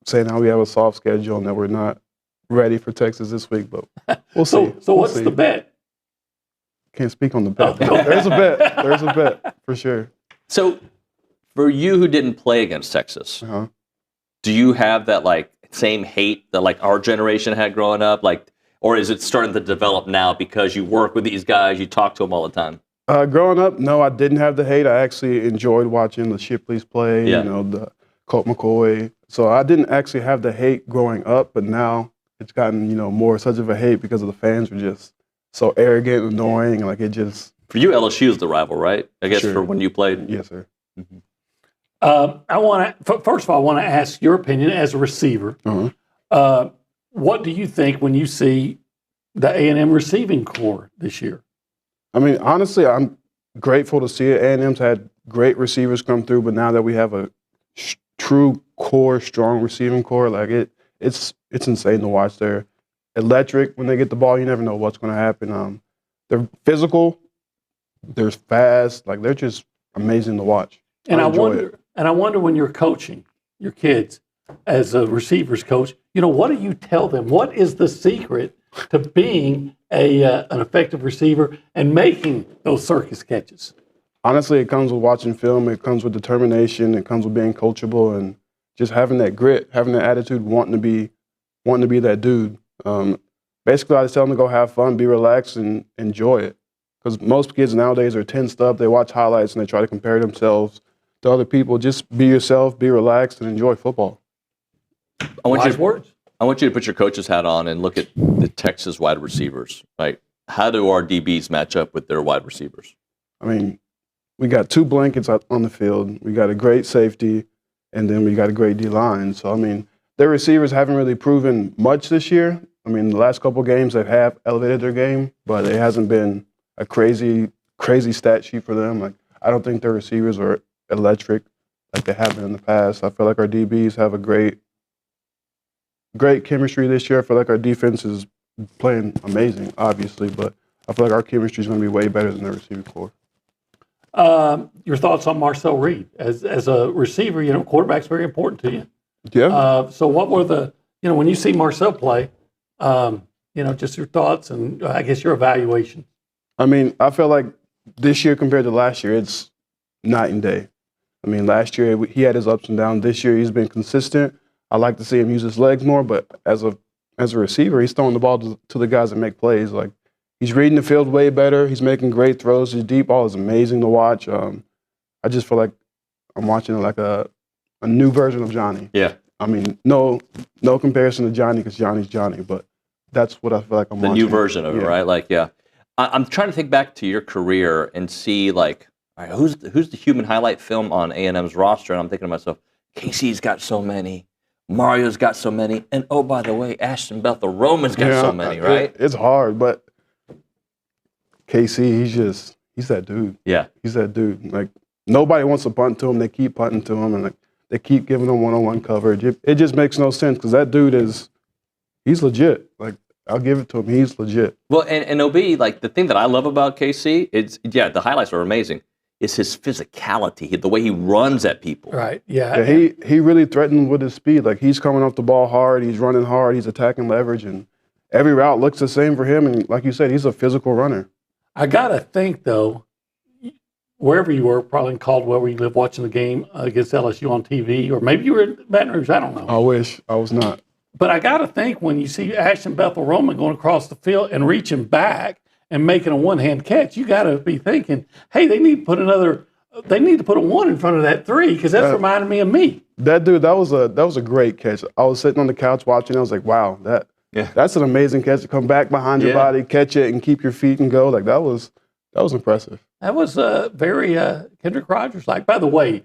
saying how we have a soft schedule and that we're not ready for Texas this week. But we'll see. So what's the bet? Can't speak on the bet. There's a bet. There's a bet for sure. So for you who didn't play against Texas, do you have that same hate that our generation had growing up? Or is it starting to develop now because you work with these guys, you talk to them all the time? Growing up, no, I didn't have the hate. I actually enjoyed watching the Shipleys play, the Colt McCoy. So I didn't actually have the hate growing up, but now it's gotten, more such of a hate because of the fans were just so arrogant and annoying. It just... For you, LSU is the rival, right? I guess sure. for when you played. Yes, sir. Mm-hmm. I want to, first of all, I want to ask your opinion as a receiver. What do you think when you see the A&M receiving core this year? I mean, honestly, I'm grateful to see it. A&M's had great receivers come through, but now that we have a true core, strong receiving core, it's insane to watch. They're electric when they get the ball. You never know what's going to happen. They're physical, they're fast, they're just amazing to watch. And I wonder when you're coaching your kids as a receivers coach, what do you tell them? What is the secret to being an effective receiver and making those circus catches? Honestly, it comes with watching film. It comes with determination. It comes with being coachable and just having that grit, having that attitude, wanting to be that dude. Basically, I just tell them to go have fun, be relaxed, and enjoy it. Because most kids nowadays are tensed up. They watch highlights and they try to compare themselves to other people. Just be yourself, be relaxed, and enjoy football. I want you to put your coach's hat on and look at the Texas wide receivers. Like, how do our DBs match up with their wide receivers? I mean, we got 2 blankets out on the field. We got a great safety, and then we got a great D-line. So, I mean, their receivers haven't really proven much this year. I mean, the last couple games they have elevated their game, but it hasn't been a crazy stat sheet for them. Like, I don't think their receivers are electric like they have been in the past. I feel like our DBs have a great chemistry this year. I feel like our defense is playing amazing, obviously, but I feel like our chemistry is going to be way better than their receiving core. Your thoughts on Marcel Reed as a receiver? Quarterback's very important to you. Yeah. So what were when you see Marcel play, just your thoughts and I guess your evaluation. I mean, I feel like this year compared to last year, it's night and day. I mean, last year he had his ups and downs. This year he's been consistent. I like to see him use his legs more, but as a receiver, he's throwing the ball to the guys that make plays. Like, he's reading the field way better. He's making great throws. His deep ball is amazing to watch. I just feel like I'm watching like a new version of Johnny. Yeah. I mean, no comparison to Johnny because Johnny's Johnny, but that's what I feel like I'm watching. The new version of it, right? Like, yeah. I'm trying to think back to your career and see, like, all right, who's the human highlight film on A&M's roster? And I'm thinking to myself, Casey's got so many. Mario's got so many. And, oh, by the way, Ashton Bethel Roman's got so many, right? It's hard, but KC, he's that dude. Yeah. He's that dude. Like, nobody wants to punt to him. They keep punting to him, and like they keep giving him one-on-one coverage. It just makes no sense because that dude he's legit. Like, I'll give it to him. He's legit. Well, and OB, like, the thing that I love about KC, the highlights are amazing, is his physicality, the way he runs at people. Right, yeah. He really threatened with his speed. Like, he's coming off the ball hard. He's running hard. He's attacking leverage, and every route looks the same for him. And like you said, he's a physical runner. I got to think, though, wherever you were, probably in Caldwell where you live, watching the game against LSU on TV, or maybe you were in Baton Rouge, I don't know. I wish I was not. But I got to think when you see Ashton Bethel Roman going across the field and reaching back and making a one-hand catch, you got to be thinking, hey, they need to put a 1 in front of that 3 because that's reminding me of me. That dude, that was a great catch. I was sitting on the couch watching. I was like, wow, that's an amazing catch to come back behind your body, catch it, and keep your feet and go. Like, that was impressive. That was very Kendrick Rogers-like. By the way,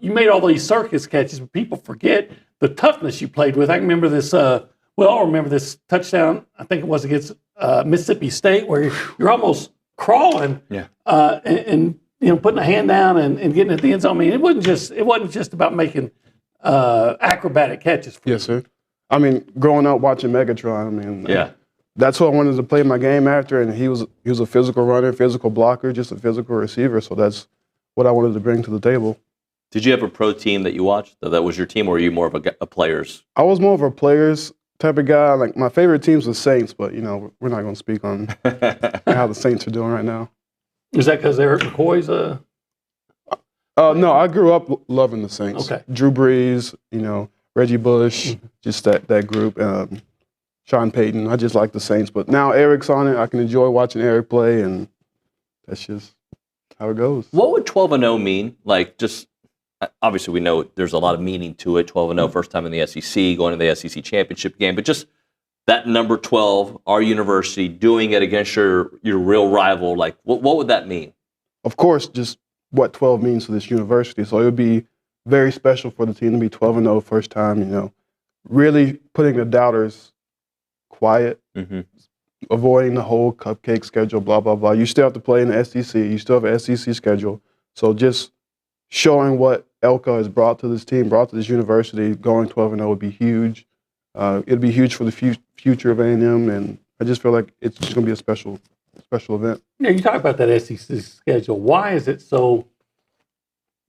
you made all these circus catches, but people forget the toughness you played with. I remember this. We all remember this touchdown. I think it was against Mississippi State, where you're almost crawling, and putting a hand down and getting at the end zone. I mean, it wasn't just about making acrobatic catches. Yes, sir. I mean, growing up watching Megatron, I mean, that's who I wanted to play my game after, and he was a physical runner, physical blocker, just a physical receiver. So that's what I wanted to bring to the table. Did you have a pro team that you watched? That was your team, or were you more of a players? I was more of a players type of guy. Like, my favorite teams was Saints, but we're not going to speak on how the Saints are doing right now. Is that because Eric McCoy's No, I grew up loving the Saints. Okay. Drew Brees, Reggie Bush, just that group. Sean Payton. I just like the Saints, but now Eric's on it. I can enjoy watching Eric play, and that's just how it goes. What would 12-0 mean? Like, just obviously we know there's a lot of meaning to it. 12-0, first time in the SEC, going to the SEC championship game, but just that number 12, our university, doing it against your real rival. Like, what would that mean? Of course, just what 12 means to this university. So it would be very special for the team to be 12-0 first time. Really putting the doubters quiet, avoiding the whole cupcake schedule, blah, blah, blah. You still have to play in the SEC. You still have an SEC schedule. So just showing what Elka has brought to this team, brought to this university, going 12-0 would be huge. It'd be huge for the future of A&M, and I just feel like it's just going to be a special event. Yeah, you talk about that SEC schedule. Why is it so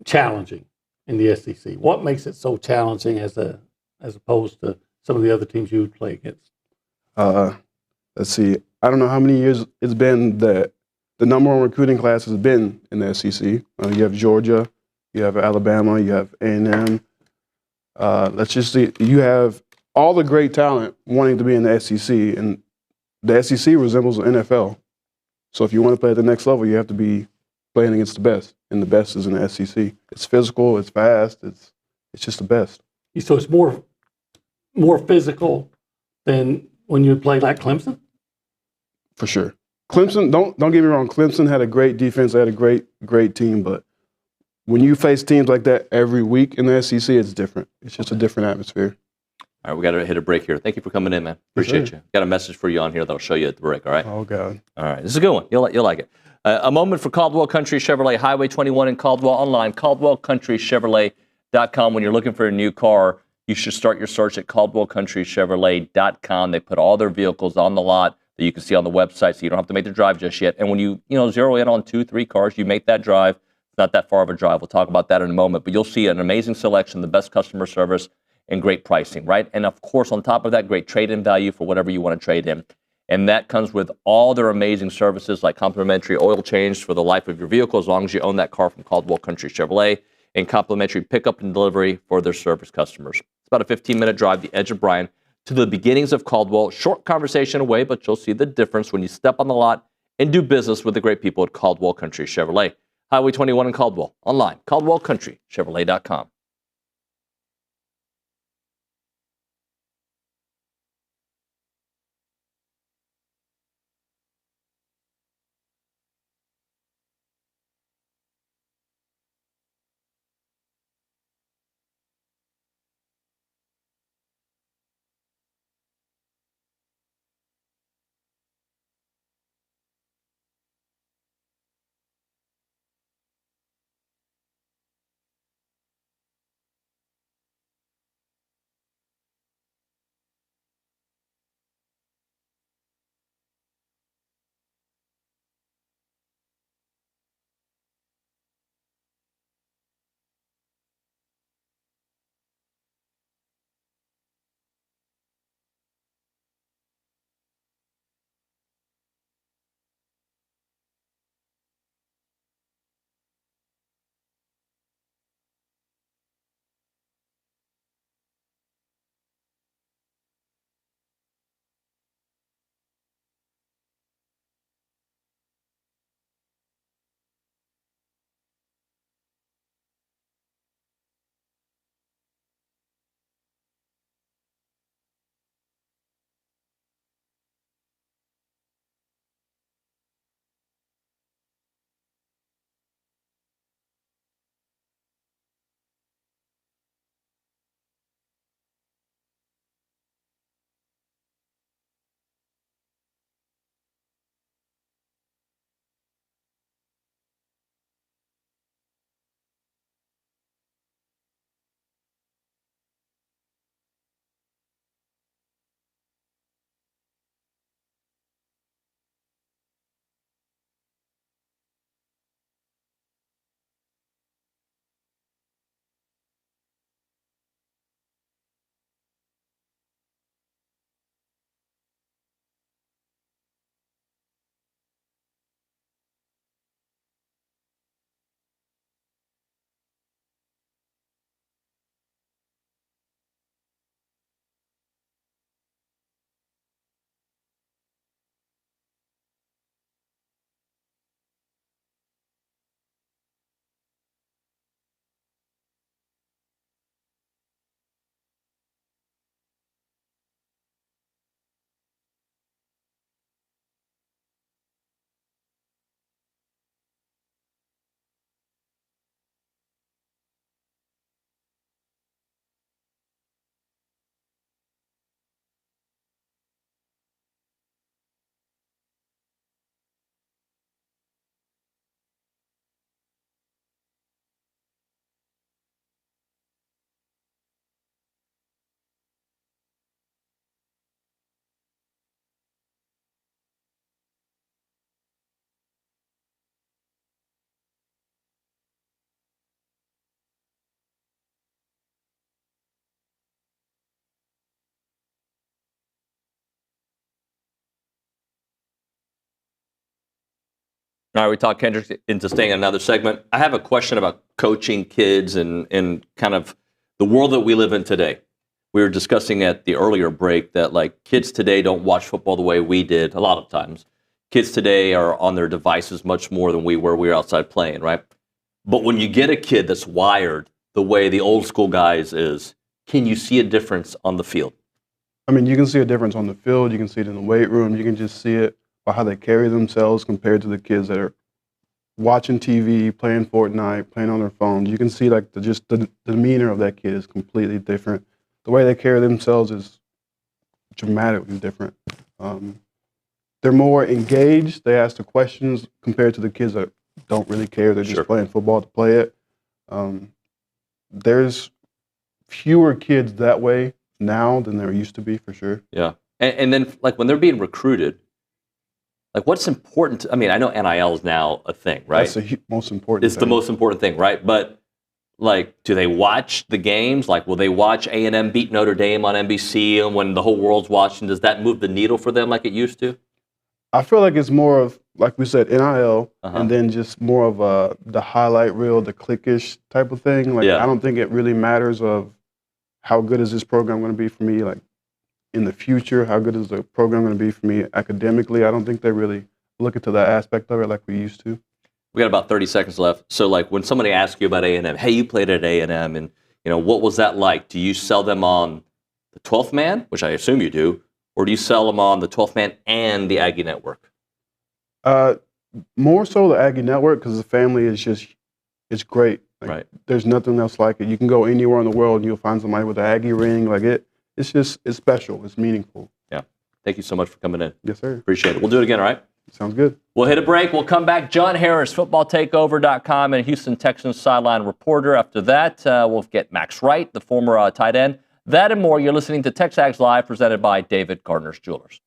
challenging in the SEC? What makes it so challenging as opposed to some of the other teams you would play against? Let's see. I don't know how many years it's been that the number one recruiting class has been in the SEC. You have Georgia, you have Alabama, you have A&M. Let's just see. You have all the great talent wanting to be in the SEC, and the SEC resembles the NFL. So if you want to play at the next level, you have to be playing against the best, and the best is in the SEC. It's physical, it's fast, it's just the best. So it's more physical than when you play like Clemson? For sure. Clemson, don't get me wrong, Clemson had a great defense, they had a great team, but when you face teams like that every week in the SEC, it's different. It's just a different atmosphere. All right, we got to hit a break here. Thank you for coming in, man. Appreciate you. Got a message for you on here that'll show you at the break, all right? Oh, God. All right, this is a good one. You'll like it. A moment for Caldwell Country Chevrolet, Highway 21 in Caldwell, online, CaldwellCountryChevrolet.com. When you're looking for a new car, you should start your search at CaldwellCountryChevrolet.com. They put all their vehicles on the lot that you can see on the website, so you don't have to make the drive just yet. And when you zero in on 2-3 cars, you make that drive. It's not that far of a drive. We'll talk about that in a moment. But you'll see an amazing selection, the best customer service, and great pricing, right? And of course, on top of that, great trade-in value for whatever you want to trade in. And that comes with all their amazing services like complimentary oil change for the life of your vehicle as long as you own that car from Caldwell Country Chevrolet, and complimentary pickup and delivery for their service customers. It's about a 15-minute drive, the edge of Bryan, to the beginnings of Caldwell. Short conversation away, but you'll see the difference when you step on the lot and do business with the great people at Caldwell Country Chevrolet. Highway 21 in Caldwell, online, CaldwellCountryChevrolet.com. All right, we talked Kendrick into staying in another segment. I have a question about coaching kids and kind of the world that we live in today. We were discussing at the earlier break that like kids today don't watch football the way we did a lot of times. Kids today are on their devices much more than we were. We were outside playing, right? But when you get a kid that's wired the way the old school guys is, can you see a difference on the field? I mean, you can see a difference on the field. You can see it in the weight room. You can just see it by how they carry themselves compared to the kids that are watching TV, playing Fortnite, playing on their phones. You can see like the demeanor of that kid is completely different. The way they carry themselves is dramatically different. They're more engaged. They ask the questions compared to the kids that don't really care. They're just playing football to play it. There's fewer kids that way now than there used to be, for sure. Yeah. And then like when they're being recruited, like what's important? I mean, I know NIL is now a thing, right? That's the most important It's thing. the most important thing, right? But like, do they watch the games? Like, will they watch A&M beat Notre Dame on NBC and when the whole world's watching? Does that move the needle for them like it used to? I feel like it's more of, like we said, NIL, and then just more of the highlight reel, the cliquish type of thing. Like, I don't think it really matters of how good is this program going to be for me, like, in the future, how good is the program going to be for me academically. I don't think they really look into that aspect of it like we used to. We got about 30 seconds left. So, like, when somebody asks you about A&M, hey, you played at A&M, and, you know, what was that like? Do you sell them on the 12th man, which I assume you do, or do you sell them on the 12th man and the Aggie Network? More so the Aggie Network, because the family is just, it's great. Like, right. There's nothing else like it. You can go anywhere in the world and you'll find somebody with an Aggie ring. Like, it's just, it's special. It's meaningful. Yeah. Thank you so much for coming in. Yes, sir. Appreciate it. We'll do it again, all right? Sounds good. We'll hit a break. We'll come back. John Harris, footballtakeover.com and Houston Texans sideline reporter. After that, we'll get Max Wright, the former tight end. That and more. You're listening to TexAgs Live, presented by David Gardner's Jewelers.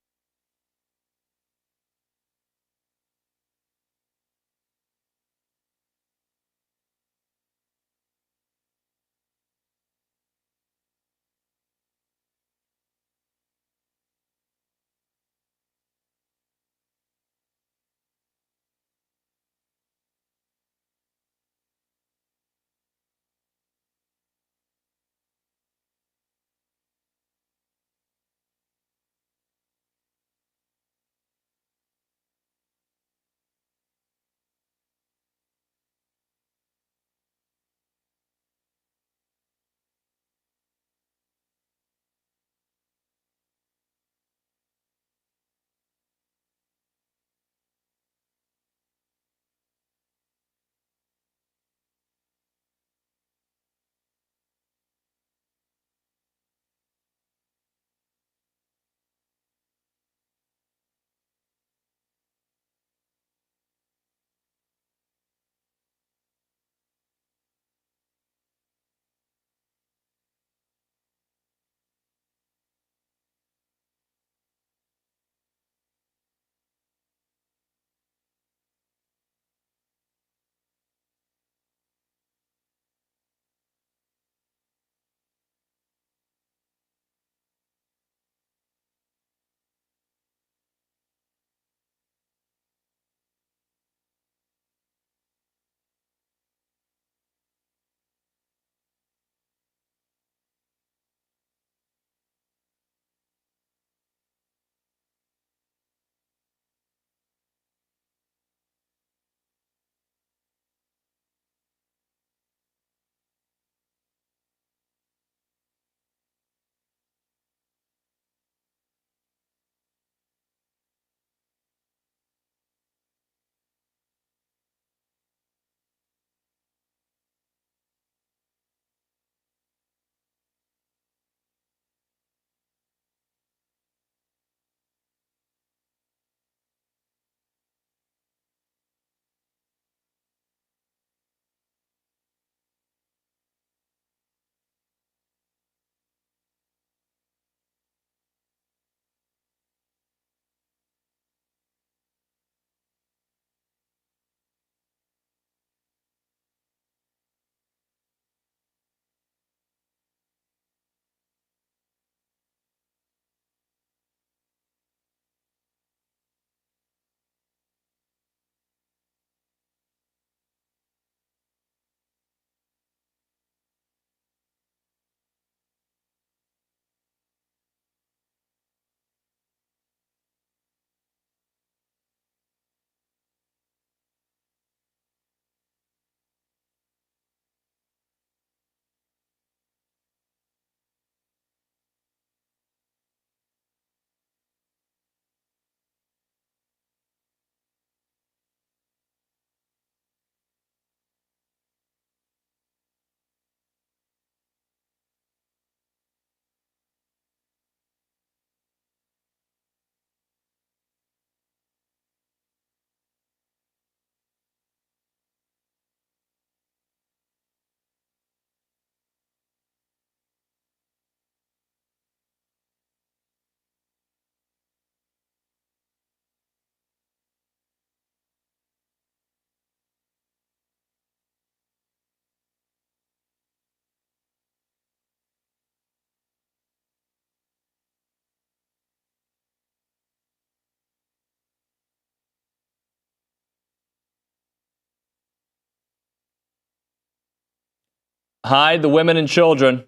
hide the women and children.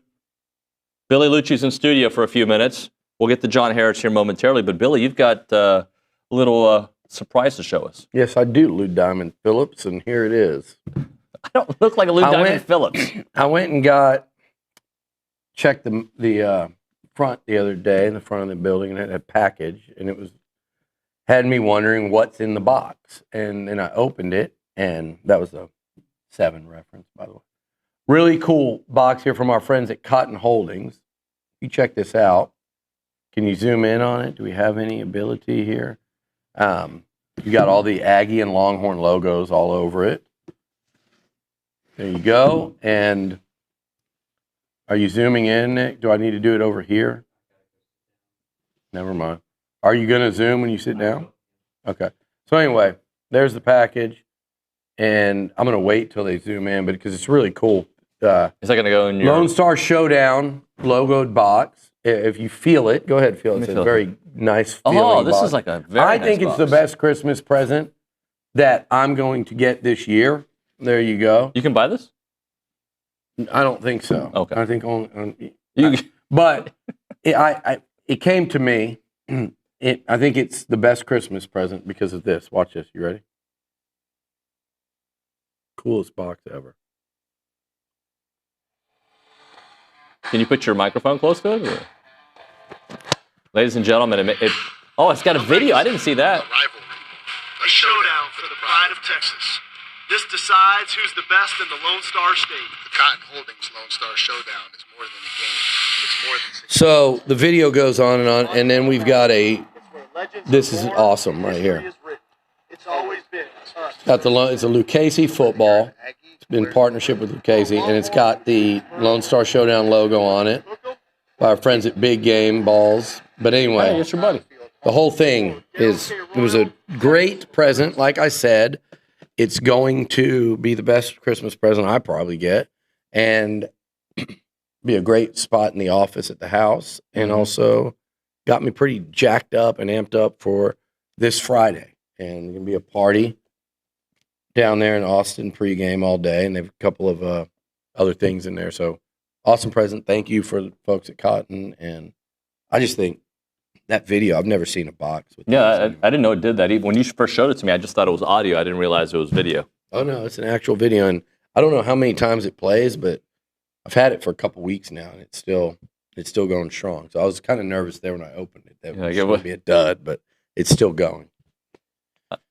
Billy Lucci's in studio for a few minutes. We'll get to John Harris here momentarily. But, Billy, you've got a little surprise to show us. Yes, I do, Lou Diamond Phillips, and here it is. I don't look like a Lou Diamond Phillips. I went and checked the front the other day, in the front of the building, and it had a package, and it had me wondering what's in the box. And then I opened it, and that was a 7 reference, by the way. Really cool box here from our friends at Cotton Holdings. You check this out. Can you zoom in on it? Do we have any ability here? You got all the Aggie and Longhorn logos all over it. There you go. And are you zooming in, Nick? Do I need to do it over here? Never mind. Are you going to zoom when you sit down? Okay. So anyway, there's the package. And I'm going to wait till they zoom in, but because it's really cool. Is that going to go in your... Lone Star Showdown logoed box. If you feel it, go ahead and feel it. It's a very nice feeling box. This is like a very I nice think it's box. the best Christmas present that I'm going to get this year. There you go. You can buy this? I don't think so. Okay. I think but it came to me. I think it's the best Christmas present because of this. Watch this. You ready? Coolest box ever. Can you put your microphone close to it? Or? Ladies and gentlemen, it's got a video. I didn't see that. A showdown for the pride of Texas. This decides who's the best in the Lone Star State. The Cotton Holdings Lone Star Showdown is more than a game. It's more than 6. So the video goes on, and then we've got this is awesome right here. It's always been It's a Lucchese football. It's been in partnership with Lucchese, and it's got the Lone Star Showdown logo on it by our friends at Big Game Balls. But anyway, Hey, it's your buddy. the whole thing it was a great present. Like I said, it's going to be the best Christmas present I probably get, and be a great spot in the office at the house, and also got me pretty jacked up and amped up for this Friday. And there's going to be a party down there in Austin pregame all day, and they have a couple of other things in there. So awesome present. Thank you for the folks at Cotton. And I just think that video, I've never seen a box with I didn't know it did that. Even when you first showed it to me, I just thought it was audio. I didn't realize it was video. Oh, no, it's an actual video. And I don't know how many times it plays, but I've had it for a couple weeks now, and it's still going strong. So I was kind of nervous there when I opened it. That was going to be a dud, but it's still going.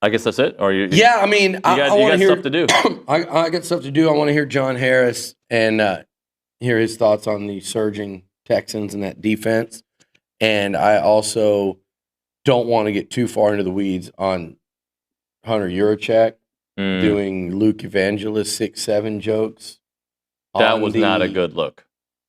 I guess that's it? Or I want to hear stuff to do. I got stuff to do. I want to hear John Harris and hear his thoughts on the surging Texans and that defense. And I also don't want to get too far into the weeds on Hunter Yurachek doing Luke Evangelist 6'7" jokes. That was not a good look.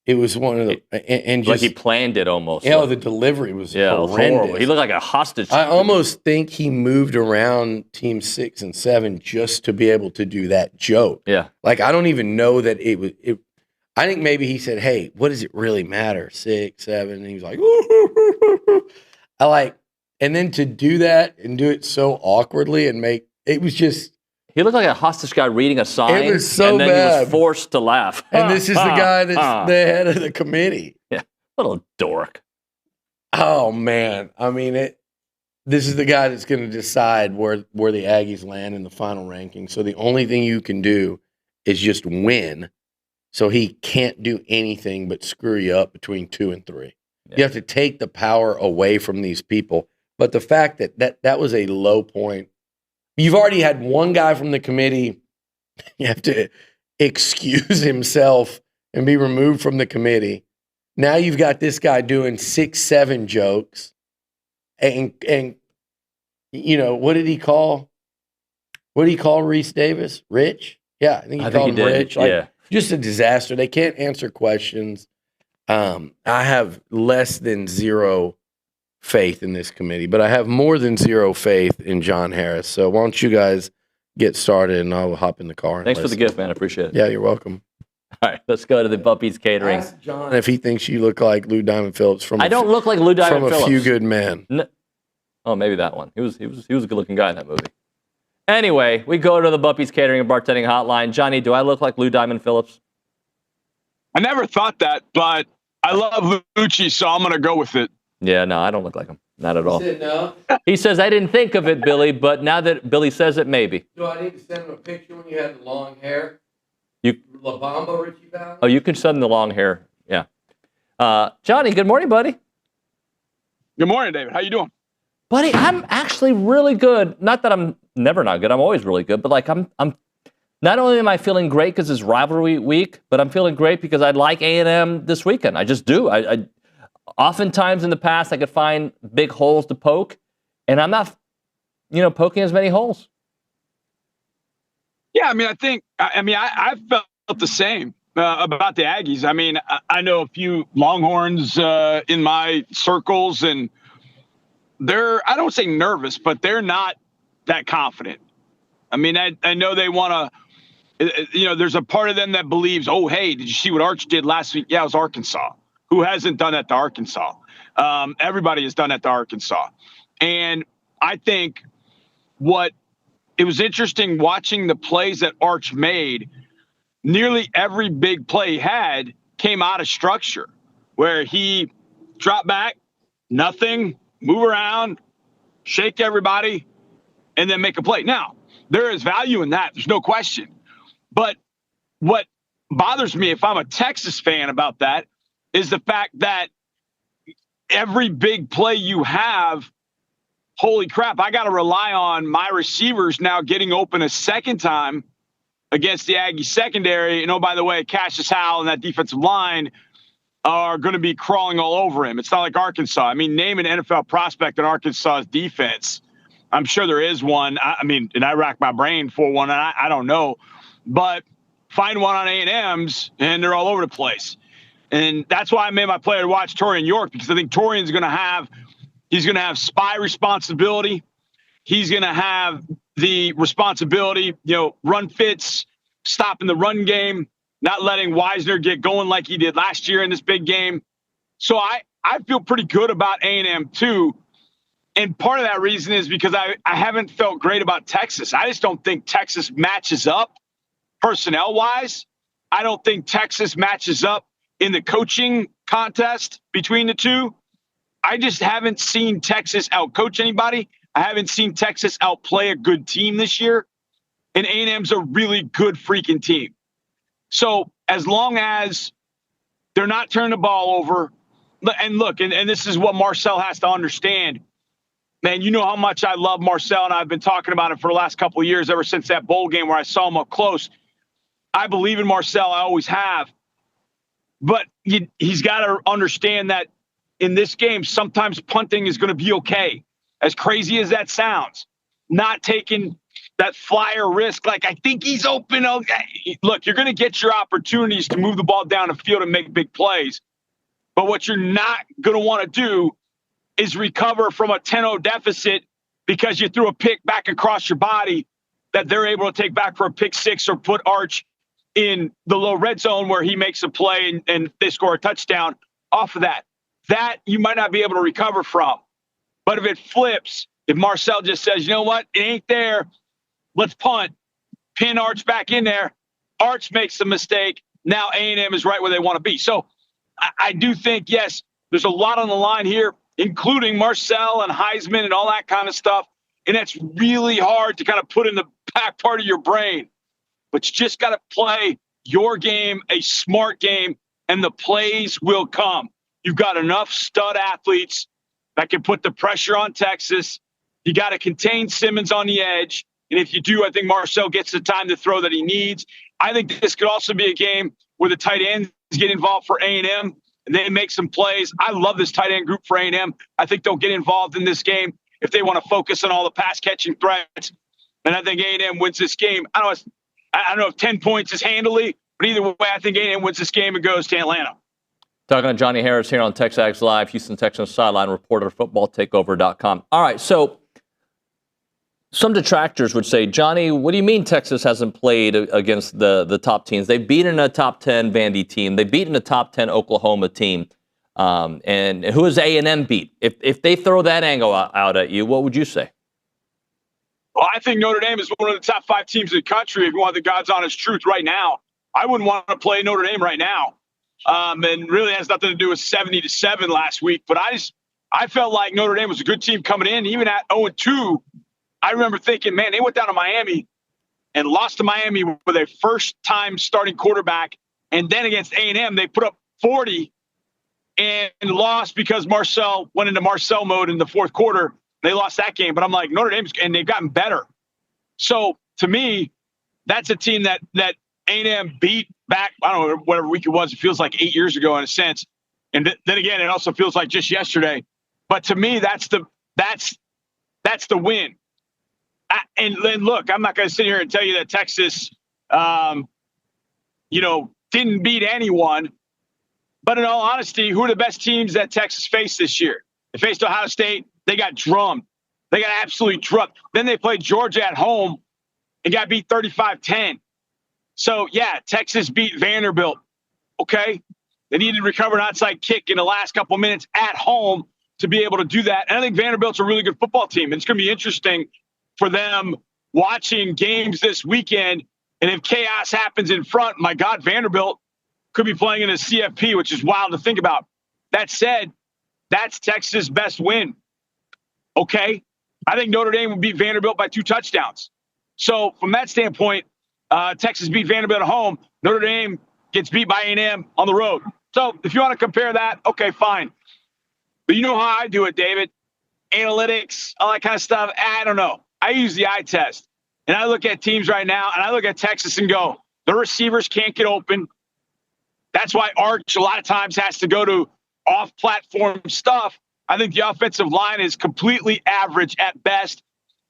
It was one of the and just like he planned it almost. Yeah, the delivery was horrendous. Horrible. He looked like a hostage. I almost think he moved around team 6 and 7 just to be able to do that joke. Yeah, like I don't even know that it was. I think maybe he said, "Hey, what does it really matter? 6, 7?" And he was like, I like, and then to do that and do it so awkwardly and make it was just. He looked like a hostage guy reading a sign. It was so and then bad. He was forced to laugh. And this is the guy that's the head of the committee. Yeah, little dork. Oh man, I mean this is the guy that's going to decide where the Aggies land in the final ranking. So the only thing you can do is just win. So he can't do anything but screw you up between 2 and 3. Yeah. You have to take the power away from these people. But the fact that was a low point. You've already had one guy from the committee. You have to excuse himself and be removed from the committee. Now you've got this guy doing 6, 7 jokes. And you know, what did he call Reese Davis? Rich? Yeah, I think he called him Rich. Like, just a disaster. They can't answer questions. I have less than zero faith in this committee, but I have more than zero faith in John Harris. So why don't you guys get started, and I'll hop in the car. Thanks for the gift, man. I appreciate it. Yeah, you're welcome. All right, let's go to the Buppy's Catering. Ask John if he thinks you look like Lou Diamond Phillips from. I don't look like Lou Diamond from Phillips. A Few Good Men. No. Oh, maybe that one. He was a good-looking guy in that movie. Anyway, we go to the Buppy's Catering and Bartending Hotline. Johnny, do I look like Lou Diamond Phillips? I never thought that, but I love Lucci, so I'm going to go with it. Yeah, no, I don't look like him. Not at all. He said no. He says, I didn't think of it, Billy, but now that Billy says it, maybe. Do I need to send him a picture when you had the long hair? You La Bamba Richie Valens? Oh, you can send the long hair. Yeah. Johnny, good morning, buddy. Good morning, David. How you doing? Buddy, I'm actually really good. Not that I'm never not good. I'm always really good. But like I'm not only am I feeling great because it's rivalry week, but I'm feeling great because I like A&M this weekend. I just do. I oftentimes in the past I could find big holes to poke, and I'm not, poking as many holes. Yeah, I mean, I felt the same about the Aggies. I mean, I know a few Longhorns in my circles, and I don't say nervous, but they're not that confident. I mean, I know they want to, there's a part of them that believes, oh, hey, did you see what Arch did last week? Yeah, it was Arkansas. Who hasn't done that to Arkansas? Everybody has done that to Arkansas. And I think it was interesting watching the plays that Arch made. Nearly every big play he had came out of structure, where he dropped back, nothing, move around, shake everybody, and then make a play. Now, there is value in that. There's no question. But what bothers me, if I'm a Texas fan about that, is the fact that every big play you have, holy crap, I got to rely on my receivers now getting open a second time against the Aggie secondary. And oh, by the way, Cassius Howell and that defensive line are going to be crawling all over him. It's not like Arkansas. I mean, name an NFL prospect in Arkansas's defense. I'm sure there is one. And I rack my brain for one, and I don't know. But find one on A&M's, and they're all over the place. And that's why I made my player to watch Torian York, because I think Torian's going to have spy responsibility. He's going to have the responsibility, run fits, stopping the run game, not letting Wisner get going like he did last year in this big game. So I feel pretty good about A&M too. And part of that reason is because I haven't felt great about Texas. I just don't think Texas matches up personnel-wise. I don't think Texas matches up in the coaching contest between the two. I just haven't seen Texas outcoach anybody. I haven't seen Texas outplay a good team this year. And A&M's a really good freaking team. So as long as they're not turning the ball over, and look, and this is what Marcel has to understand. Man, you know how much I love Marcel, and I've been talking about it for the last couple of years, ever since that bowl game where I saw him up close. I believe in Marcel. I always have. But he's got to understand that in this game, sometimes punting is going to be okay. As crazy as that sounds, not taking that flyer risk. Like, I think he's open. Okay. Look, you're going to get your opportunities to move the ball down the field and make big plays. But what you're not going to want to do is recover from a 10-0 deficit because you threw a pick back across your body that they're able to take back for a pick six, or put Arch in the low red zone where he makes a play and they score a touchdown off of that. That you might not be able to recover from. But if it flips, if Marcel just says, you know what, it ain't there, let's punt, pin Arch back in there, Arch makes the mistake, now A&M is right where they want to be. So I do think, yes, there's a lot on the line here, including Marcel and Heisman and all that kind of stuff. And that's really hard to kind of put in the back part of your brain. But you just got to play your game, a smart game, and the plays will come. You've got enough stud athletes that can put the pressure on Texas. You got to contain Simmons on the edge. And if you do, I think Marcel gets the time to throw that he needs. I think this could also be a game where the tight ends get involved for A&M and they make some plays. I love this tight end group for A&M. I think they'll get involved in this game if they want to focus on all the pass catching threats. And I think A&M wins this game. I don't know if 10 points is handily, but either way, I think A&M wins this game and goes to Atlanta. Talking to Johnny Harris here on TexAgs Live, Houston Texans sideline reporter, footballtakeover.com. All right, so some detractors would say, Johnny, what do you mean Texas hasn't played against the top teams? They've beaten a top 10 Vandy team. They've beaten a top 10 Oklahoma team. And who has A&M beat? If they throw that angle out at you, what would you say? Well, I think Notre Dame is one of the top 5 teams in the country if you want the God's honest truth right now. I wouldn't want to play Notre Dame right now. and really has nothing to do with 70-7 last week. But I felt like Notre Dame was a good team coming in. Even at 0-2, I remember thinking, man, they went down to Miami and lost to Miami with a first-time starting quarterback. And then against A&M, they put up 40 and lost because Marcel went into Marcel mode in the fourth quarter. They lost that game. But I'm like, Notre Dame's – and they've gotten better. So, to me, that's a team that A&M beat back, I don't know, whatever week it was. It feels like 8 years ago in a sense. And then again, it also feels like just yesterday. But to me, that's the win. And look, I'm not going to sit here and tell you that Texas, didn't beat anyone. But in all honesty, who are the best teams that Texas faced this year? They faced Ohio State. They got drummed. They got absolutely drummed. Then they played Georgia at home and got beat 35-10. So, yeah, Texas beat Vanderbilt. Okay? They needed to recover an onside kick in the last couple minutes at home to be able to do that. And I think Vanderbilt's a really good football team. And it's going to be interesting for them watching games this weekend. And if chaos happens in front, my God, Vanderbilt could be playing in a CFP, which is wild to think about. That said, that's Texas' best win. Okay? I think Notre Dame will beat Vanderbilt by 2 touchdowns. So from that standpoint, Texas beat Vanderbilt at home. Notre Dame gets beat by A&M on the road. So if you want to compare that, okay, fine. But you know how I do it, David. Analytics, all that kind of stuff. I don't know. I use the eye test. And I look at teams right now, and I look at Texas and go, the receivers can't get open. That's why Arch a lot of times has to go to off-platform stuff. I think the offensive line is completely average at best.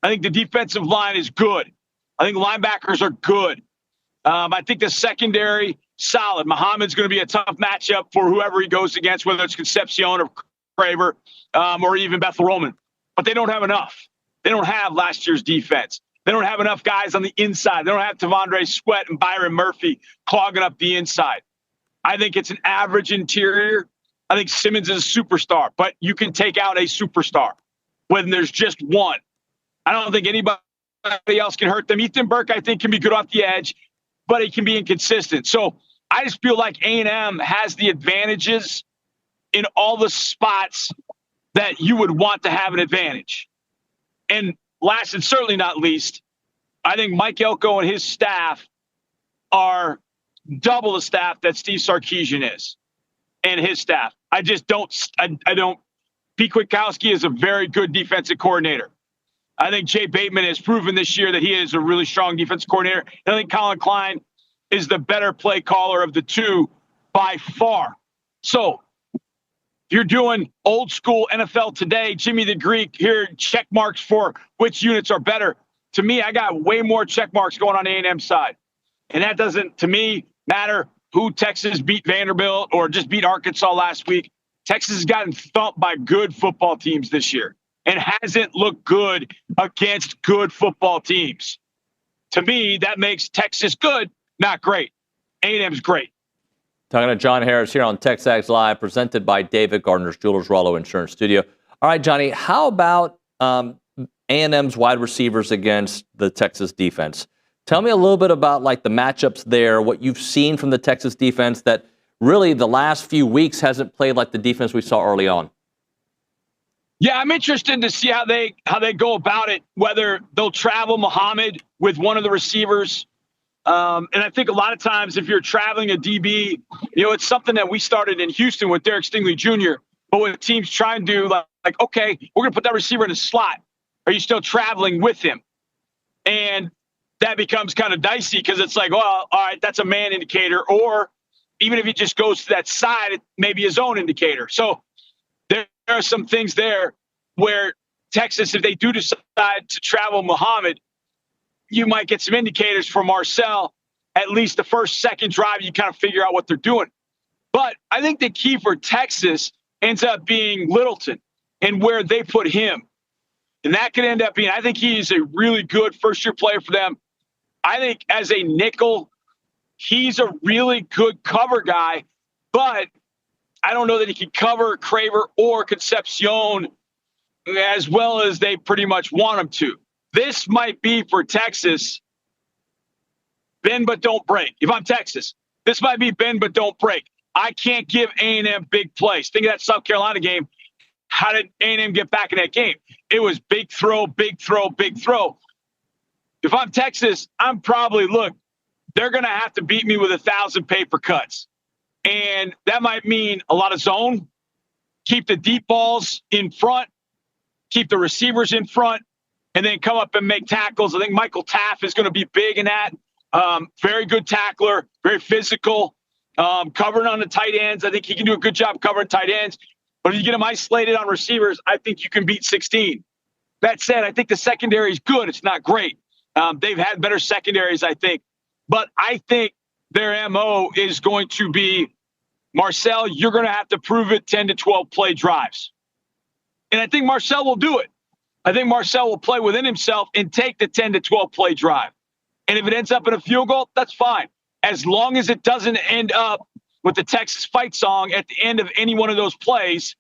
I think the defensive line is good. I think linebackers are good. I think the secondary, solid. Muhammad's going to be a tough matchup for whoever he goes against, whether it's Concepcion or Craver or even Bethel Roman. But they don't have enough. They don't have last year's defense. They don't have enough guys on the inside. They don't have Tavondre Sweat and Byron Murphy clogging up the inside. I think it's an average interior. I think Simmons is a superstar, but you can take out a superstar when there's just one. I don't think anybody else can hurt them. Ethan Burke, I think, can be good off the edge, but he can be inconsistent. So I just feel like A&M has the advantages in all the spots that you would want to have an advantage. And last and certainly not least, I think Mike Elko and his staff are double the staff that Steve Sarkisian is and his staff. I just don't. Pete Kwiatkowski is a very good defensive coordinator. I think Jay Bateman has proven this year that he is a really strong defensive coordinator. And I think Colin Klein is the better play caller of the two by far. So if you're doing old school NFL today, Jimmy the Greek, here check marks for which units are better. To me, I got way more check marks going on A&M side. And that doesn't, to me, matter who Texas beat Vanderbilt or just beat Arkansas last week. Texas has gotten thumped by good football teams this year and hasn't looked good against good football teams. To me, that makes Texas good, not great. A&M's great. Talking to John Harris here on TexAgs Live, presented by David Gardner's Jewelers Rollo Insurance Studio. All right, Johnny, how about A&M's wide receivers against the Texas defense? Tell me a little bit about like the matchups there, what you've seen from the Texas defense that really the last few weeks hasn't played like the defense we saw early on. Yeah, I'm interested to see how they go about it, whether they'll travel Muhammad with one of the receivers. And I think a lot of times if you're traveling a DB, it's something that we started in Houston with Derek Stingley Jr. But what teams try and do, like, okay, we're going to put that receiver in a slot. Are you still traveling with him? And that becomes kind of dicey because it's like, well, all right, that's a man indicator. Or even if he just goes to that side, it may be his own indicator. So there are some things there where Texas, if they do decide to travel Muhammad, you might get some indicators for Marcel. At least the first, second drive, you kind of figure out what they're doing. But I think the key for Texas ends up being Littleton and where they put him. And that could end up being, I think he's a really good first-year player for them. I think as a nickel, he's a really good cover guy, but I don't know that he can cover Craver or Concepcion as well as they pretty much want him to. This might be for Texas, bend but don't break. If I'm Texas, this might be bend but don't break. I can't give A&M big plays. Think of that South Carolina game. How did A&M get back in that game? It was big throw, big throw, big throw. If I'm Texas, I'm probably, they're going to have to beat me with 1,000 paper cuts. And that might mean a lot of zone, keep the deep balls in front, keep the receivers in front, and then come up and make tackles. I think Michael Taff is going to be big in that. Very good tackler, very physical, covering on the tight ends. I think he can do a good job covering tight ends. But if you get him isolated on receivers, I think you can beat 16. That said, I think the secondary is good. It's not great. They've had better secondaries, I think. But I think their MO is going to be, Marcel, you're going to have to prove it 10 to 12 play drives. And I think Marcel will do it. I think Marcel will play within himself and take the 10 to 12 play drive. And if it ends up in a field goal, that's fine. As long as it doesn't end up with the Texas fight song at the end of any one of those plays,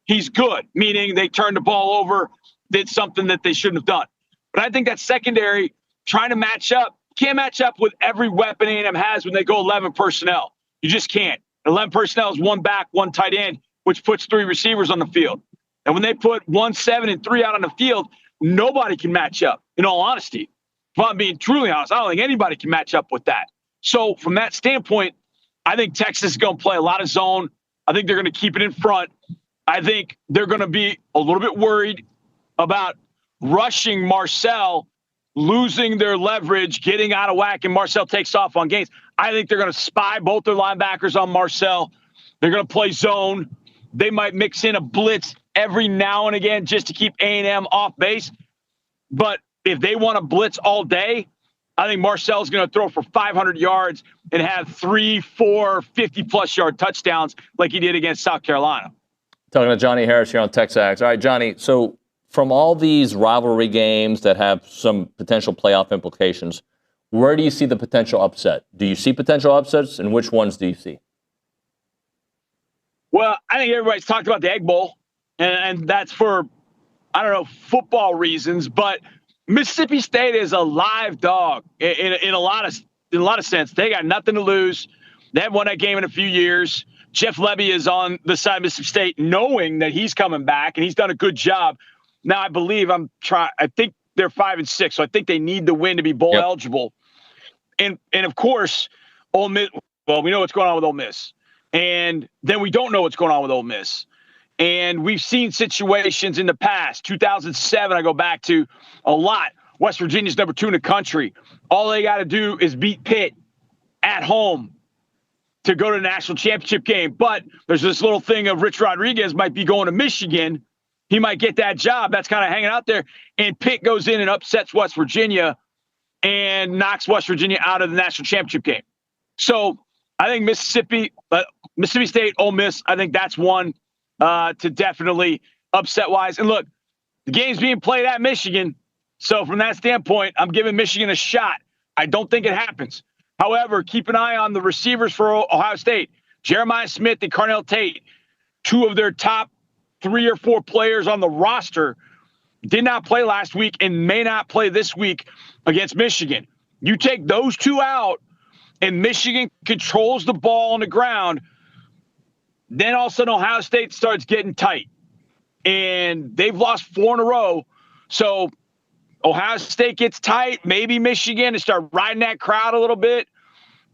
he's good, meaning they turned the ball over, did something that they shouldn't have done. But I think that secondary, trying to match up, can't match up with every weapon A&M has when they go 11 personnel. You just can't. 11 personnel is one back, one tight end, which puts 3 receivers on the field. And when they put 1, 7, and 3 out on the field, nobody can match up, in all honesty. If I'm being truly honest, I don't think anybody can match up with that. So from that standpoint, I think Texas is going to play a lot of zone. I think they're going to keep it in front. I think they're going to be a little bit worried about rushing Marcel, losing their leverage, getting out of whack, and Marcel takes off on gains. I think they're going to spy both their linebackers on Marcel. They're going to play zone. They might mix in a blitz every now and again just to keep A&M off base. But if they want to blitz all day, I think Marcel's going to throw for 500 yards and have 3, 4, 50-plus yard touchdowns like he did against South Carolina. Talking to Johnny Harris here on TexAgs. All right, Johnny, so from all these rivalry games that have some potential playoff implications, where do you see the potential upset? Do you see potential upsets, and which ones do you see? Well, I think everybody's talked about the Egg Bowl, and that's for, I don't know, football reasons, but Mississippi State is a live dog in a lot of sense. They got nothing to lose. They haven't won that game in a few years. Jeff Lebby is on the side of Mississippi State knowing that he's coming back, and he's done a good job. Now, I believe I think they're 5-6, so I think they need the win to be bowl eligible. And of course, Ole Miss, well, we know what's going on with Ole Miss. And then we don't know what's going on with Ole Miss. And we've seen situations in the past. 2007, I go back to a lot. West Virginia's number 2 in the country. All they got to do is beat Pitt at home to go to the national championship game. But there's this little thing of Rich Rodriguez might be going to Michigan. He might get that job. That's kind of hanging out there. And Pitt goes in and upsets West Virginia and knocks West Virginia out of the national championship game. So I think Mississippi State, Ole Miss, I think that's one to definitely upset-wise. And look, the game's being played at Michigan. So from that standpoint, I'm giving Michigan a shot. I don't think it happens. However, keep an eye on the receivers for Ohio State. Jeremiah Smith and Carnell Tate, 2 of their top 3 or 4 players on the roster, did not play last week and may not play this week against Michigan. You take those 2 out, and Michigan controls the ball on the ground, then all of a sudden Ohio State starts getting tight. And they've lost 4 in a row. So Ohio State gets tight, maybe Michigan, and start riding that crowd a little bit.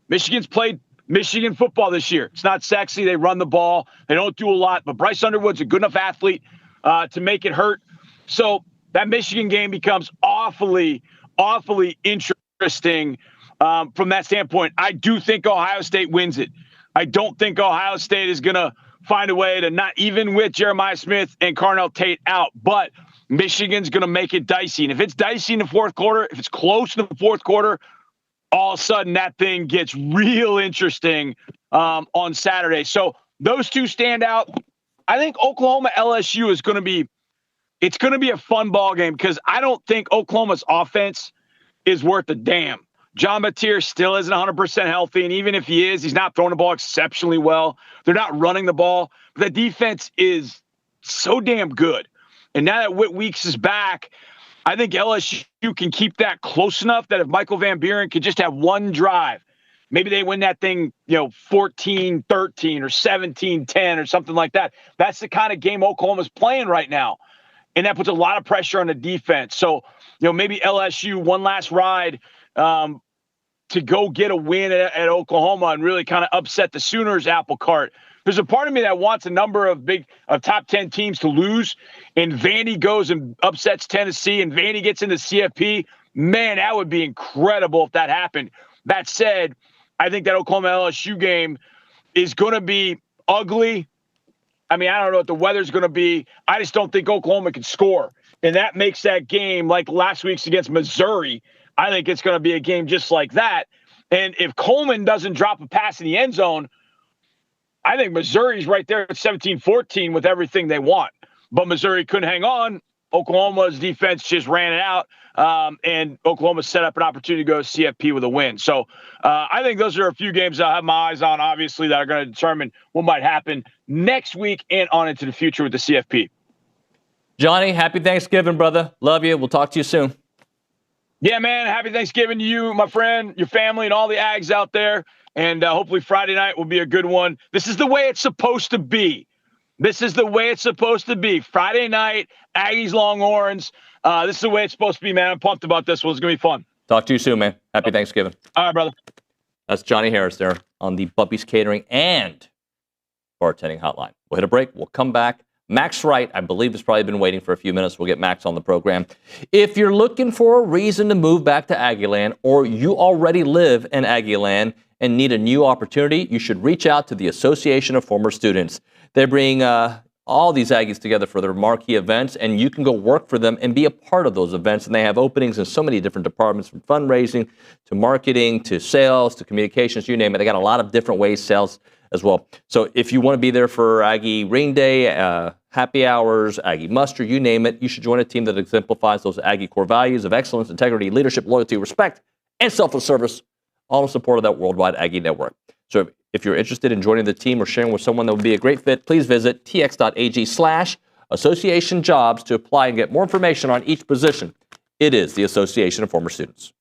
Michigan's played Michigan football this year. It's not sexy. They run the ball. They don't do a lot. But Bryce Underwood's a good enough athlete to make it hurt. So that Michigan game becomes awfully, awfully interesting from that standpoint. I do think Ohio State wins it. I don't think Ohio State is going to find a way to not even with Jeremiah Smith and Carnell Tate out, but Michigan's going to make it dicey. And if it's dicey in the fourth quarter, if it's close in the fourth quarter, all of a sudden that thing gets real interesting on Saturday. So those 2 stand out. I think Oklahoma LSU is going to be, it's going to be a fun ball game because I don't think Oklahoma's offense is worth a damn. John Mateer still isn't 100% healthy, and even if he is, he's not throwing the ball exceptionally well. They're not running the ball. But the defense is so damn good. And now that Whit Weeks is back, I think LSU can keep that close enough that if Michael Van Buren could just have one drive, Maybe they win that thing, 14-13 or 17-10 or something like that. That's the kind of game Oklahoma's playing right now. And that puts a lot of pressure on the defense. So, maybe LSU, one last ride to go get a win at Oklahoma and really kind of upset the Sooners apple cart. There's a part of me that wants a number of top 10 teams to lose, and Vandy goes and upsets Tennessee, and Vandy gets into CFP. Man, that would be incredible if that happened. That said, I think that Oklahoma LSU game is going to be ugly. I mean, I don't know what the weather's going to be. I just don't think Oklahoma can score. And that makes that game like last week's against Missouri. I think it's going to be a game just like that. And if Coleman doesn't drop a pass in the end zone, I think Missouri's right there at 17-14 with everything they want. But Missouri couldn't hang on. Oklahoma's defense just ran it out, and Oklahoma set up an opportunity to go to CFP with a win. So I think those are a few games I have my eyes on, obviously, that are going to determine what might happen next week and on into the future with the CFP. Johnny, happy Thanksgiving, brother. Love you. We'll talk to you soon. Yeah, man. Happy Thanksgiving to you, my friend, your family, and all the Ags out there. And hopefully Friday night will be a good one. This is the way it's supposed to be. This is the way it's supposed to be. Friday night, Aggies Longhorns. This is the way it's supposed to be, man. I'm pumped about this one. It's going to be fun. Talk to you soon, man. Happy Thanksgiving. All right, brother. That's Johnny Harris there on the Bumpy's Catering and Bartending Hotline. We'll hit a break. We'll come back. Max Wright, I believe, has probably been waiting for a few minutes. We'll get Max on the program. If you're looking for a reason to move back to Aggieland, or you already live in Aggieland and need a new opportunity, you should reach out to the Association of Former Students. They bring all these Aggies together for their marquee events, and you can go work for them and be a part of those events. And they have openings in so many different departments, from fundraising to marketing to sales to communications, you name it. They got a lot of different ways, sales as well. So if you want to be there for Aggie Ring Day, happy hours, Aggie muster, you name it, you should join a team that exemplifies those Aggie core values of excellence, integrity, leadership, loyalty, respect, and selfless service, all in support of that worldwide Aggie network. So if you're interested in joining the team or sharing with someone that would be a great fit, please visit tx.ag/association jobs to apply and get more information on each position. It is the Association of Former Students.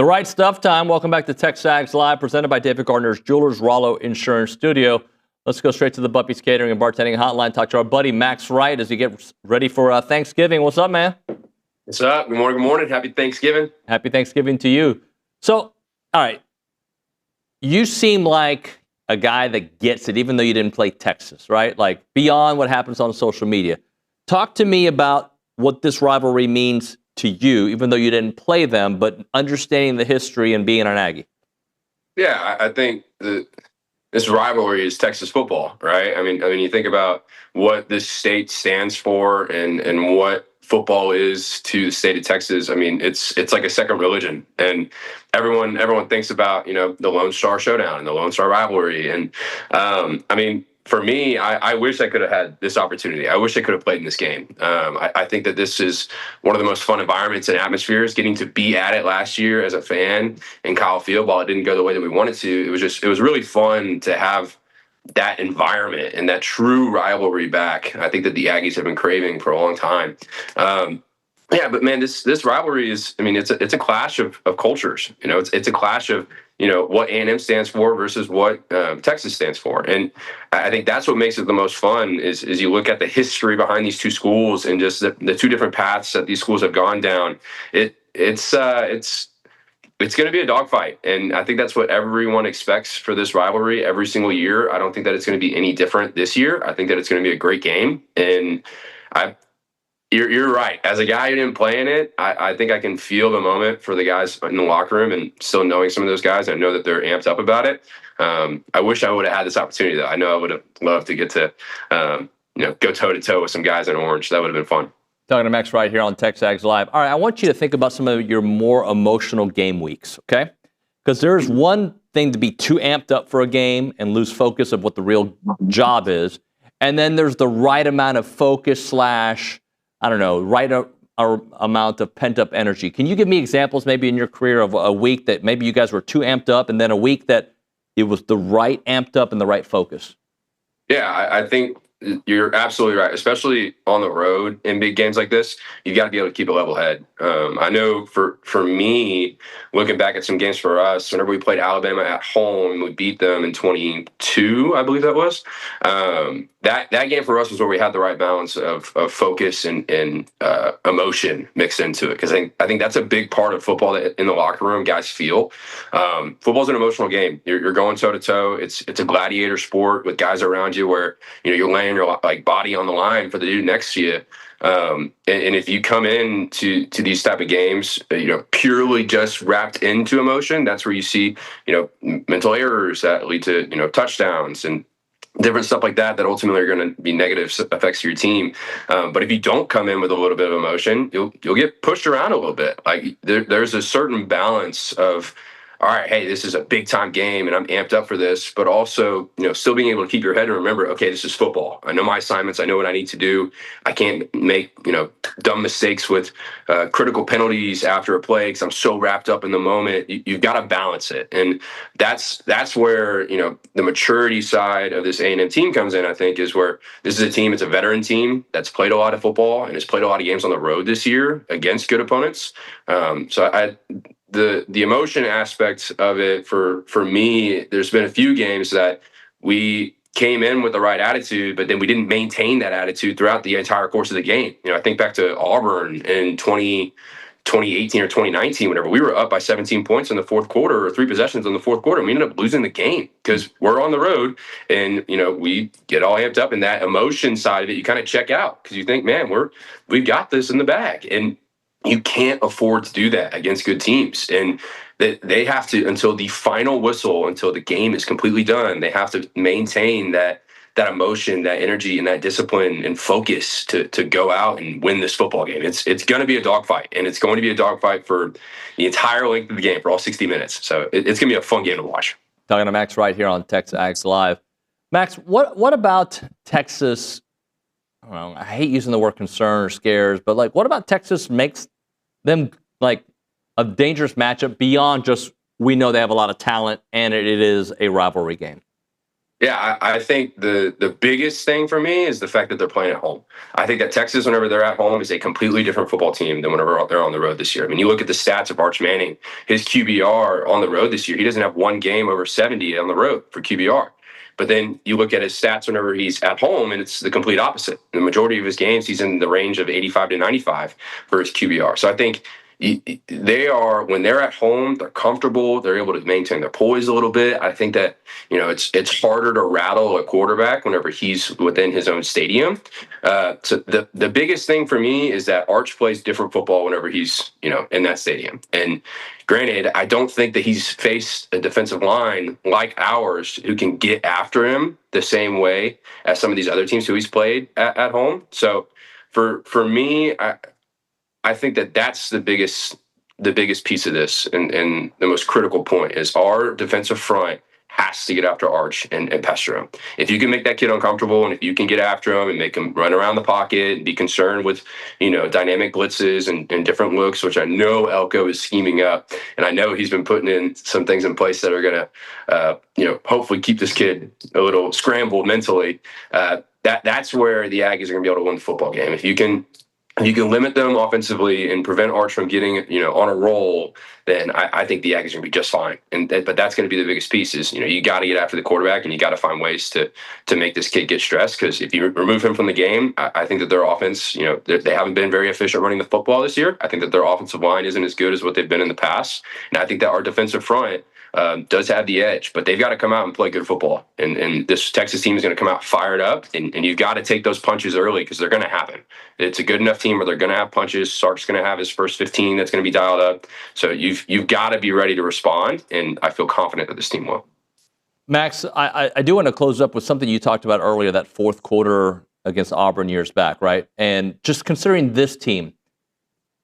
The right stuff time. Welcome back to TexAgs Live, presented by David Gardner's Jewelers Rollo Insurance Studio. Let's go straight to the Buppy's Catering and Bartending Hotline. Talk to our buddy Max Wright as he gets ready for Thanksgiving. What's up, man? What's up? Good morning. Good morning. Happy Thanksgiving. Happy Thanksgiving to you. So, all right, you seem like a guy that gets it, even though you didn't play Texas, right? Like beyond what happens on social media. Talk to me about what this rivalry means to you, even though you didn't play them, but understanding the history and being an Aggie. Yeah, I think this rivalry is Texas football, right? I mean, you think about what this state stands for and what football is to the state of Texas. I mean, it's like a second religion, and everyone thinks about the Lone Star Showdown and the Lone Star rivalry, and I mean. For me, I wish I could have had this opportunity. I wish I could have played in this game. I think that this is one of the most fun environments and atmospheres. Getting to be at it last year as a fan in Kyle Field, while it didn't go the way that we wanted to, it was really fun to have that environment and that true rivalry back. I think that the Aggies have been craving for a long time. Yeah, but man, this rivalry is. I mean, it's a clash of cultures. It's a clash of what A&M stands for versus what Texas stands for. And I think that's what makes it the most fun is you look at the history behind these two schools and just the two different paths that these schools have gone down. It's going to be a dogfight. And I think that's what everyone expects for this rivalry every single year. I don't think that it's going to be any different this year. I think that it's going to be a great game. And You're right. As a guy who didn't play in it, I think I can feel the moment for the guys in the locker room, and still knowing some of those guys, I know that they're amped up about it. I wish I would have had this opportunity, though. I know I would have loved to get to, go toe-to-toe with some guys in orange. That would have been fun. Talking to Max Wright here on TexAgs Live. All right, I want you to think about some of your more emotional game weeks, okay? Because there's one thing to be too amped up for a game and lose focus of what the real job is, and then there's the right amount of focus / right amount of pent-up energy. Can you give me examples maybe in your career of a week that maybe you guys were too amped up and then a week that it was the right amped up and the right focus? Yeah, I think you're absolutely right, especially on the road in big games like this. You got to be able to keep a level head. I know for me, looking back at some games for us, whenever we played Alabama at home, we beat them in 22, I believe that was. That game for us was where we had the right balance of focus and emotion mixed into it. Because I think that's a big part of football that in the locker room guys feel. Football's an emotional game. You're going toe to toe. It's a gladiator sport with guys around you where you're laying your body on the line for the dude next to you. And if you come in to these type of games, purely just wrapped into emotion, that's where you see, mental errors that lead to, touchdowns and different stuff like that ultimately are going to be negative effects to your team. But if you don't come in with a little bit of emotion, you'll get pushed around a little bit. Like there's a certain balance of, all right, hey, this is a big time game and I'm amped up for this, but also, still being able to keep your head and remember, okay, this is football. I know my assignments. I know what I need to do. I can't make, dumb mistakes with critical penalties after a play because I'm so wrapped up in the moment. You've got to balance it. And that's where, the maturity side of this A&M team comes in, I think, is where this is a team, it's a veteran team that's played a lot of football and has played a lot of games on the road this year against good opponents. The emotion aspect of it for me, there's been a few games that we came in with the right attitude, but then we didn't maintain that attitude throughout the entire course of the game. I think back to Auburn in 2018 or 2019, whenever we were up by 17 points in the fourth quarter or 3 possessions in the fourth quarter, and we ended up losing the game because we're on the road and, we get all amped up, and that emotion side of it, you kind of check out because you think, man, we've got this in the bag. And you can't afford to do that against good teams. And they have to, until the final whistle, until the game is completely done, they have to maintain that emotion, that energy, and that discipline and focus to go out and win this football game. It's going to be a dogfight, and it's going to be a dogfight for the entire length of the game, for all 60 minutes. So it's going to be a fun game to watch. Talking to Max Wright here on TexAgs Live. Max, what about Texas? I hate using the word concern or scares, but what about Texas makes them a dangerous matchup beyond just we know they have a lot of talent and it is a rivalry game? Yeah, I think the biggest thing for me is the fact that they're playing at home. I think that Texas, whenever they're at home, is a completely different football team than whenever they're on the road this year. I mean, you look at the stats of Arch Manning, his QBR on the road this year, he doesn't have one game over 70 on the road for QBR. But then you look at his stats whenever he's at home, and it's the complete opposite. The majority of his games, he's in the range of 85 to 95 for his QBR. So I think they are, when they're at home, they're comfortable. They're able to maintain their poise a little bit. I think that, it's harder to rattle a quarterback whenever he's within his own stadium. So the biggest thing for me is that Arch plays different football whenever he's, in that stadium. And granted, I don't think that he's faced a defensive line like ours who can get after him the same way as some of these other teams who he's played at home. So for me, I think that that's the biggest piece of this, and the most critical point is our defensive front has to get after Arch and pester him. If you can make that kid uncomfortable, and if you can get after him and make him run around the pocket and be concerned with, dynamic blitzes and different looks, which I know Elko is scheming up, and I know he's been putting in some things in place that are going to, hopefully keep this kid a little scrambled mentally. That's where the Aggies are going to be able to win the football game. If you can limit them offensively and prevent Arch from getting, on a roll, then I think the Aggies are going to be just fine. But that's going to be the biggest piece is, you got to get after the quarterback and you got to find ways to make this kid get stressed. Because if you remove him from the game, I think that their offense, they haven't been very efficient running the football this year. I think that their offensive line isn't as good as what they've been in the past. And I think that our defensive front does have the edge, but they've got to come out and play good football. And this Texas team is going to come out fired up, and you've got to take those punches early because they're going to happen. It's a good enough team where they're going to have punches. Sark's going to have his first 15 that's going to be dialed up. So you've got to be ready to respond, and I feel confident that this team will. Max, I do want to close up with something you talked about earlier, that fourth quarter against Auburn years back, right? And just considering this team,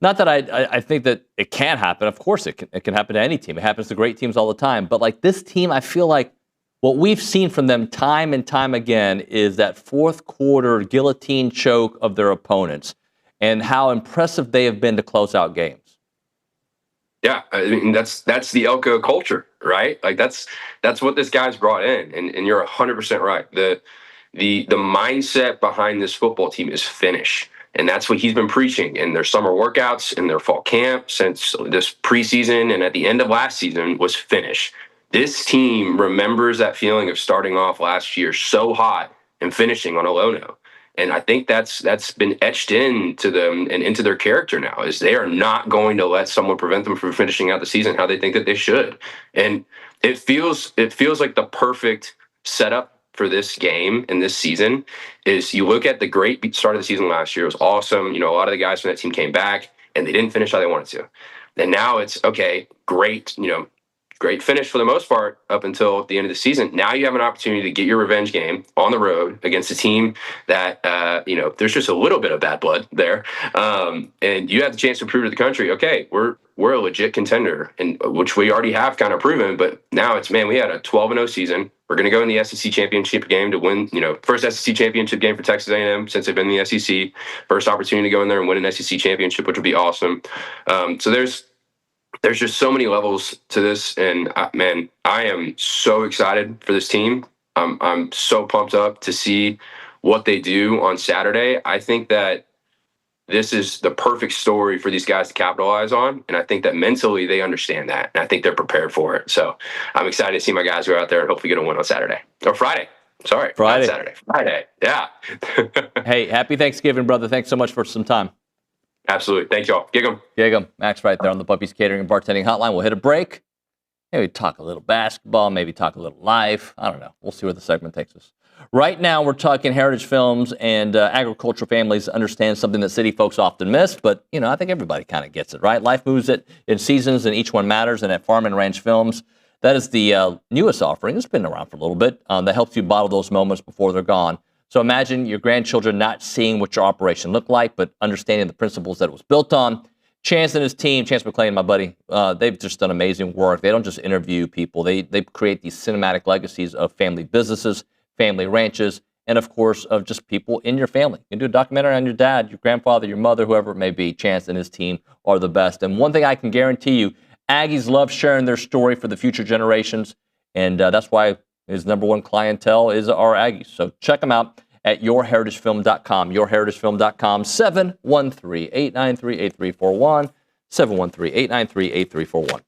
not that I think that it can happen. Of course, it can happen to any team. It happens to great teams all the time. But like this team, I feel like what we've seen from them time and time again is that fourth quarter guillotine choke of their opponents and how impressive they have been to close out games. Yeah, I mean that's the Elko culture, right? Like that's what this guy's brought in, and you're 100% right. The mindset behind this football team is finish. And that's what he's been preaching in their summer workouts, in their fall camp, since this preseason and at the end of last season was finish. This team remembers that feeling of starting off last year so hot and finishing on a low note. And I think that's been etched into them and into their character now, is they are not going to let someone prevent them from finishing out the season how they think that they should. And it feels like the perfect setup for this game and this season is you look at the great start of the season last year. It was awesome. A lot of the guys from that team came back and they didn't finish how they wanted to. And now it's okay, great, great finish for the most part up until the end of the season. Now you have an opportunity to get your revenge game on the road against a team that, there's just a little bit of bad blood there. And you have the chance to prove to the country, okay, we're a legit contender, and which we already have kind of proven. But now it's, man, we had a 12-0 season. We're going to go in the SEC championship game to win, first SEC championship game for Texas A&M since they've been in the SEC. First opportunity to go in there and win an SEC championship, which would be awesome. So there's just so many levels to this, and I am so excited for this team. I'm so pumped up to see what they do on Saturday. I think that this is the perfect story for these guys to capitalize on, and I think that mentally they understand that, and I think they're prepared for it. So I'm excited to see my guys go out there and hopefully get a win on Saturday. Or Friday. Sorry. Friday. Not Saturday. Friday. Yeah. Hey, happy Thanksgiving, brother. Thanks so much for some time. Absolutely. Thank y'all. Gig 'em. Gig 'em. Max right there on the Puppies Catering and Bartending Hotline. We'll hit a break. Maybe talk a little basketball, maybe talk a little life. I don't know. We'll see where the segment takes us. Right now, we're talking heritage films and agricultural families understand something that city folks often miss, but, I think everybody kind of gets it, right? Life moves it in seasons, and each one matters, and at Farm and Ranch Films, that is the newest offering. It's been around for a little bit. That helps you bottle those moments before they're gone. So imagine your grandchildren not seeing what your operation looked like, but understanding the principles that it was built on. Chance and his team, Chance McClain, my buddy, they've just done amazing work. They don't just interview people. They create these cinematic legacies of family businesses, family ranches, and of course, of just people in your family. You can do a documentary on your dad, your grandfather, your mother, whoever it may be. Chance and his team are the best. And one thing I can guarantee you, Aggies love sharing their story for the future generations. And that's why His number one clientele is our Aggies. So check him out at yourheritagefilm.com. Yourheritagefilm.com, 713-893-8341. 713-893-8341.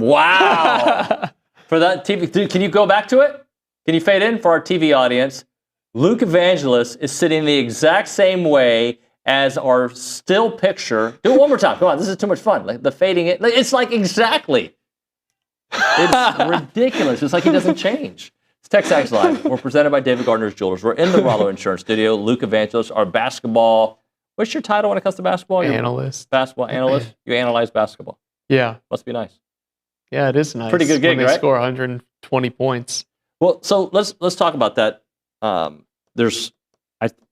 Wow. For that TV, can you go back to it? Can you fade in for our TV audience? Luke Evangelist is sitting the exact same way as our still picture. Do it one more time. Come on, this is too much fun. Like the fading it. It's like exactly. It's ridiculous. It's like he doesn't change. It's TexAgs Live. We're presented by David Gardner's Jewelers. We're in the Rollo Insurance Studio. Luke Evangelist, our basketball. What's your title when it comes to basketball? Analyst. Basketball analyst. You analyze basketball. Yeah. Must be nice. Yeah, it is nice. Pretty good gig, when they right? score 120 points. Well, so let's talk about that. There's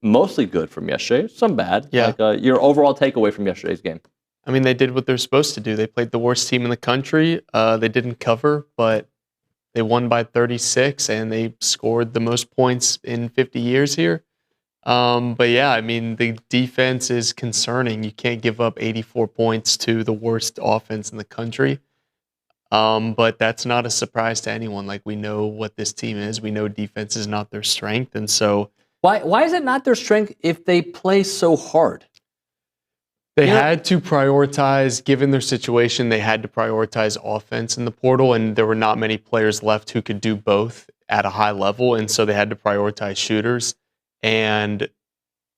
mostly good from yesterday, some bad. Yeah. Like, your overall takeaway from yesterday's game. I mean, they did what they're supposed to do. They played the worst team in the country. They didn't cover, but they won by 36, and they scored the most points in 50 years here. But yeah, I mean, the defense is concerning. You can't give up 84 points to the worst offense in the country. But that's not a surprise to anyone. Like, we know what this team is. We know defense is not their strength. And so why is it not their strength if they play so hard? They had to prioritize, given their situation, they had to prioritize offense in the portal, and there were not many players left who could do both at a high level, and so they had to prioritize shooters, and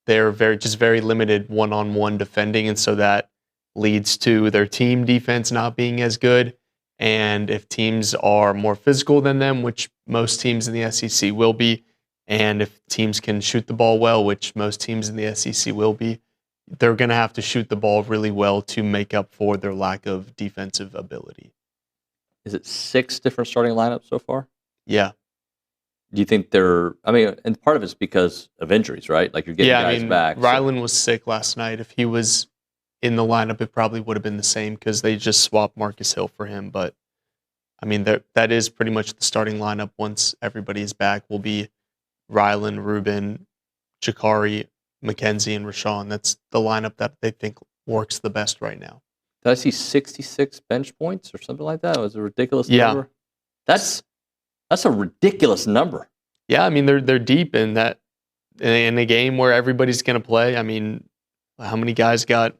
they're very limited one-on-one defending, and so that leads to their team defense not being as good, and if teams are more physical than them, which most teams in the SEC will be, and if teams can shoot the ball well, which most teams in the SEC will be, they're going to have to shoot the ball really well to make up for their lack of defensive ability. Is it 6 different starting lineups so far? Yeah. Do you think and part of it's because of injuries, right? Like you're getting guys back. Rylan was sick last night. If he was in the lineup, it probably would have been the same because they just swapped Marcus Hill for him. But, I mean, that is pretty much the starting lineup once everybody is back will be Rylan, Ruben, Jakari, Mackenzie, and Rashawn. That's the lineup that they think works the best right now. Did I see 66 bench points or something like that? It was a ridiculous number. That's a ridiculous number. Yeah, I mean they're deep in that in a game where everybody's going to play. I mean, how many guys got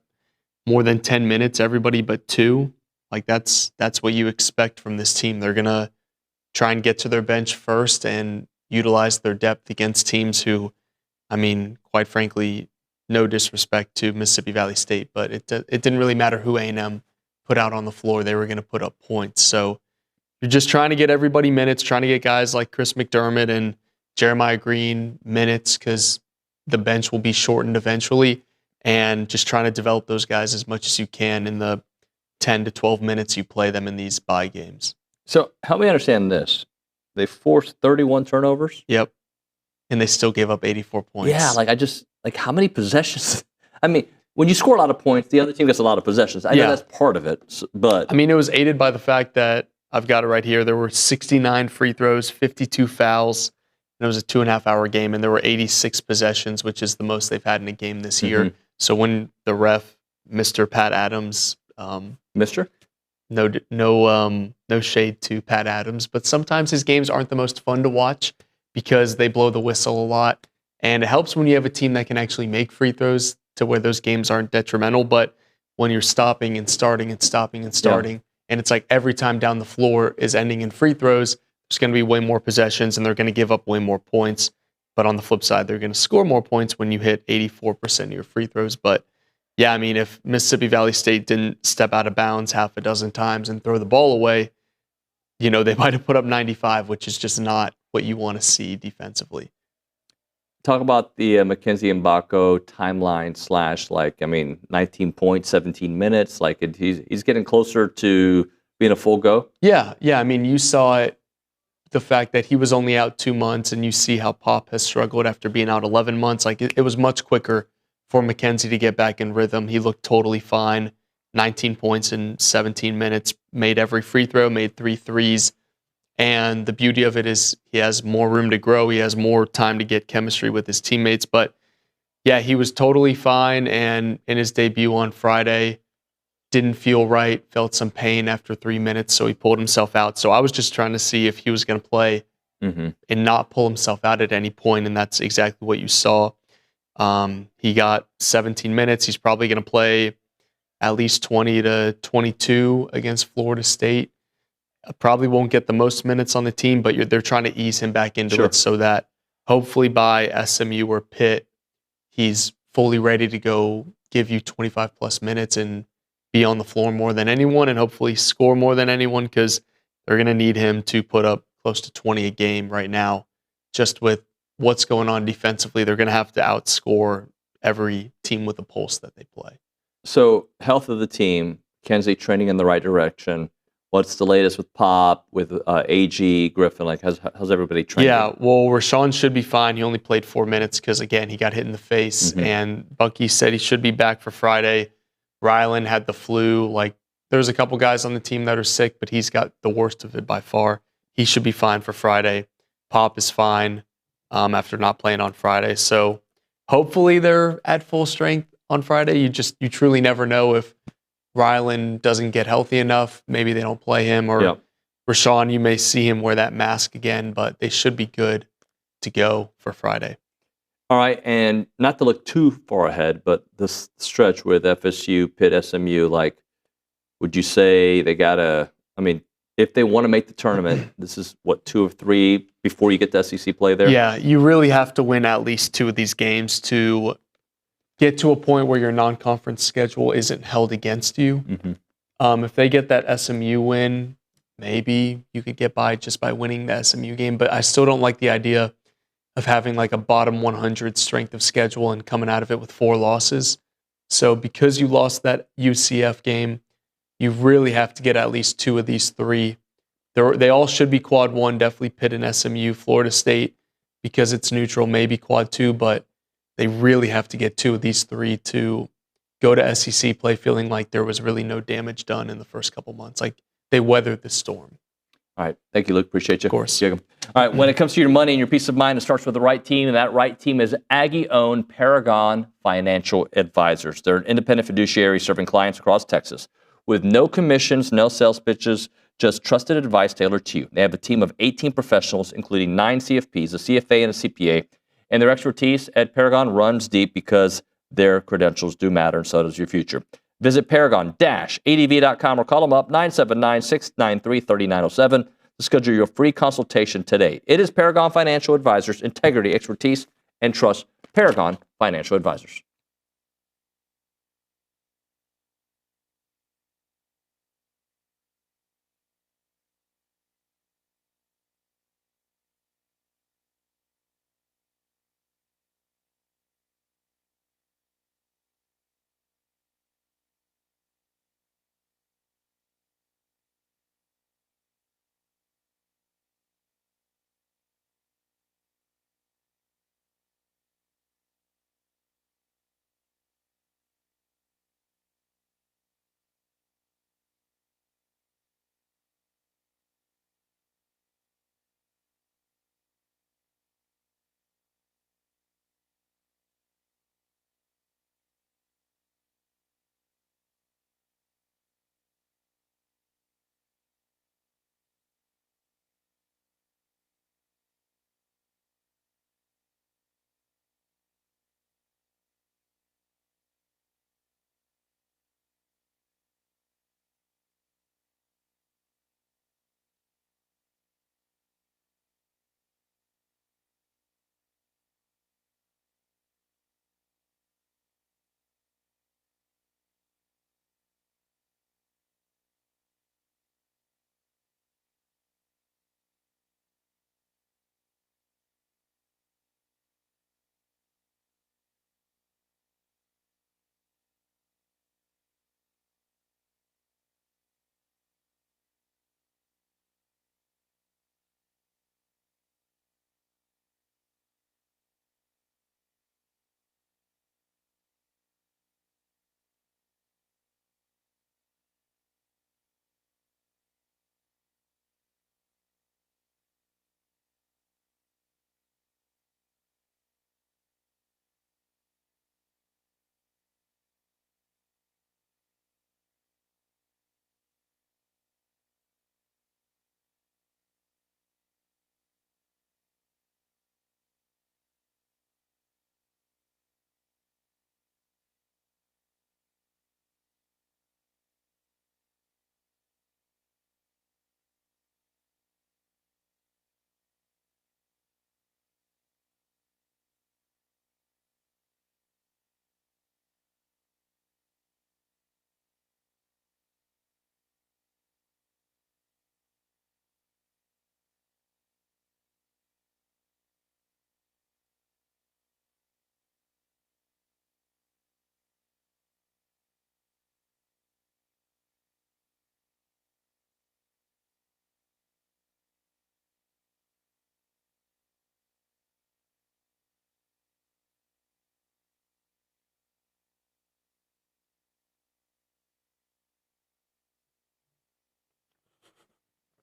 more than 10 minutes? Everybody but 2. Like that's what you expect from this team. They're going to try and get to their bench first and utilize their depth against teams who, I mean, quite frankly, no disrespect to Mississippi Valley State, but it didn't really matter who A&M put out on the floor. They were going to put up points. So you're just trying to get everybody minutes, trying to get guys like Chris McDermott and Jeremiah Green minutes because the bench will be shortened eventually, and just trying to develop those guys as much as you can in the 10 to 12 minutes you play them in these bye games. So help me understand this. They forced 31 turnovers? Yep. And they still gave up 84 points. Yeah, how many possessions? I mean, when you score a lot of points, the other team gets a lot of possessions. I know that's part of it, but I mean, it was aided by the fact that I've got it right here. There were 69 free throws, 52 fouls, and it was a 2.5-hour game, and there were 86 possessions, which is the most they've had in a game this year. So when the ref, Mr. Pat Adams, Mr. No shade to Pat Adams, but sometimes his games aren't the most fun to watch because they blow the whistle a lot. And it helps when you have a team that can actually make free throws to where those games aren't detrimental. But when you're stopping and starting and stopping and starting, and it's like every time down the floor is ending in free throws, there's going to be way more possessions and they're going to give up way more points. But on the flip side, they're going to score more points when you hit 84% of your free throws. But yeah, I mean, if Mississippi Valley State didn't step out of bounds half a dozen times and throw the ball away, they might have put up 95, which is just not what you want to see defensively. Talk about the Mackenzie Mbako timeline / 19 points, 17 minutes. He's getting closer to being a full go. Yeah. I mean, you saw it, the fact that he was only out 2 months, and you see how Pop has struggled after being out 11 months. It was much quicker for Mackenzie to get back in rhythm. He looked totally fine. 19 points in 17 minutes, made every free throw, made 3 threes. And the beauty of it is he has more room to grow. He has more time to get chemistry with his teammates. But yeah, he was totally fine. And in his debut on Friday, didn't feel right, felt some pain after 3 minutes. So he pulled himself out. So I was just trying to see if he was going to play and not pull himself out at any point. And that's exactly what you saw. He got 17 minutes. He's probably going to play at least 20 to 22 against Florida State. Probably won't get the most minutes on the team, but they're trying to ease him back into Sure. it so that hopefully by SMU or Pitt, he's fully ready to go give you 25 plus minutes and be on the floor more than anyone and hopefully score more than anyone because they're going to need him to put up close to 20 a game right now. Just with what's going on defensively, they're going to have to outscore every team with a pulse that they play. So, health of the team, Kenzie trending in the right direction. What's the latest with Pop, with Aggie, Griffin? Like, how's everybody trending? Yeah, well, Rashawn should be fine. He only played 4 minutes because, again, he got hit in the face. And Bucky said he should be back for Friday. Rylan had the flu. Like, there's a couple guys on the team that are sick, but he's got the worst of it by far. He should be fine for Friday. Pop is fine after not playing on Friday. So hopefully they're at full strength on Friday. You truly never know if Rylan doesn't get healthy enough. Maybe they don't play him. Or Rashawn, you may see him wear that mask again, but they should be good to go for Friday. All right, and not to look too far ahead, but this stretch with FSU, Pitt, SMU, like, would you say they got to, I mean, if they want to make the tournament, this is what, 2 of 3 before you get to SEC play there? Yeah, you really have to win at least 2 of these games to get to a point where your non-conference schedule isn't held against you. If they get that SMU win, maybe you could get by just by winning the SMU game, but I still don't like the idea of having like a bottom 100 strength of schedule and coming out of it with 4 losses. So because you lost that UCF game, you really have to get at least 2 of these 3. They all should be quad 1, definitely Pitt and SMU. Florida State, because it's neutral, maybe quad 2, but they really have to get 2 of these 3 to go to SEC play feeling like there was really no damage done in the first couple months. Like they weathered the storm. All right. Thank you, Luke. Appreciate you. Of course. Jacob. All right. When it comes to your money and your peace of mind, it starts with the right team, and that right team is Aggie-owned Paragon Financial Advisors. They're an independent fiduciary serving clients across Texas with no commissions, no sales pitches, just trusted advice tailored to you. They have a team of 18 professionals, including 9 CFPs, a CFA, and a CPA, and their expertise at Paragon runs deep because their credentials do matter, and so does your future. Visit paragon-adv.com or call them up 979-693-3907 to schedule your free consultation today. It is Paragon Financial Advisors, integrity, expertise, and trust. Paragon Financial Advisors.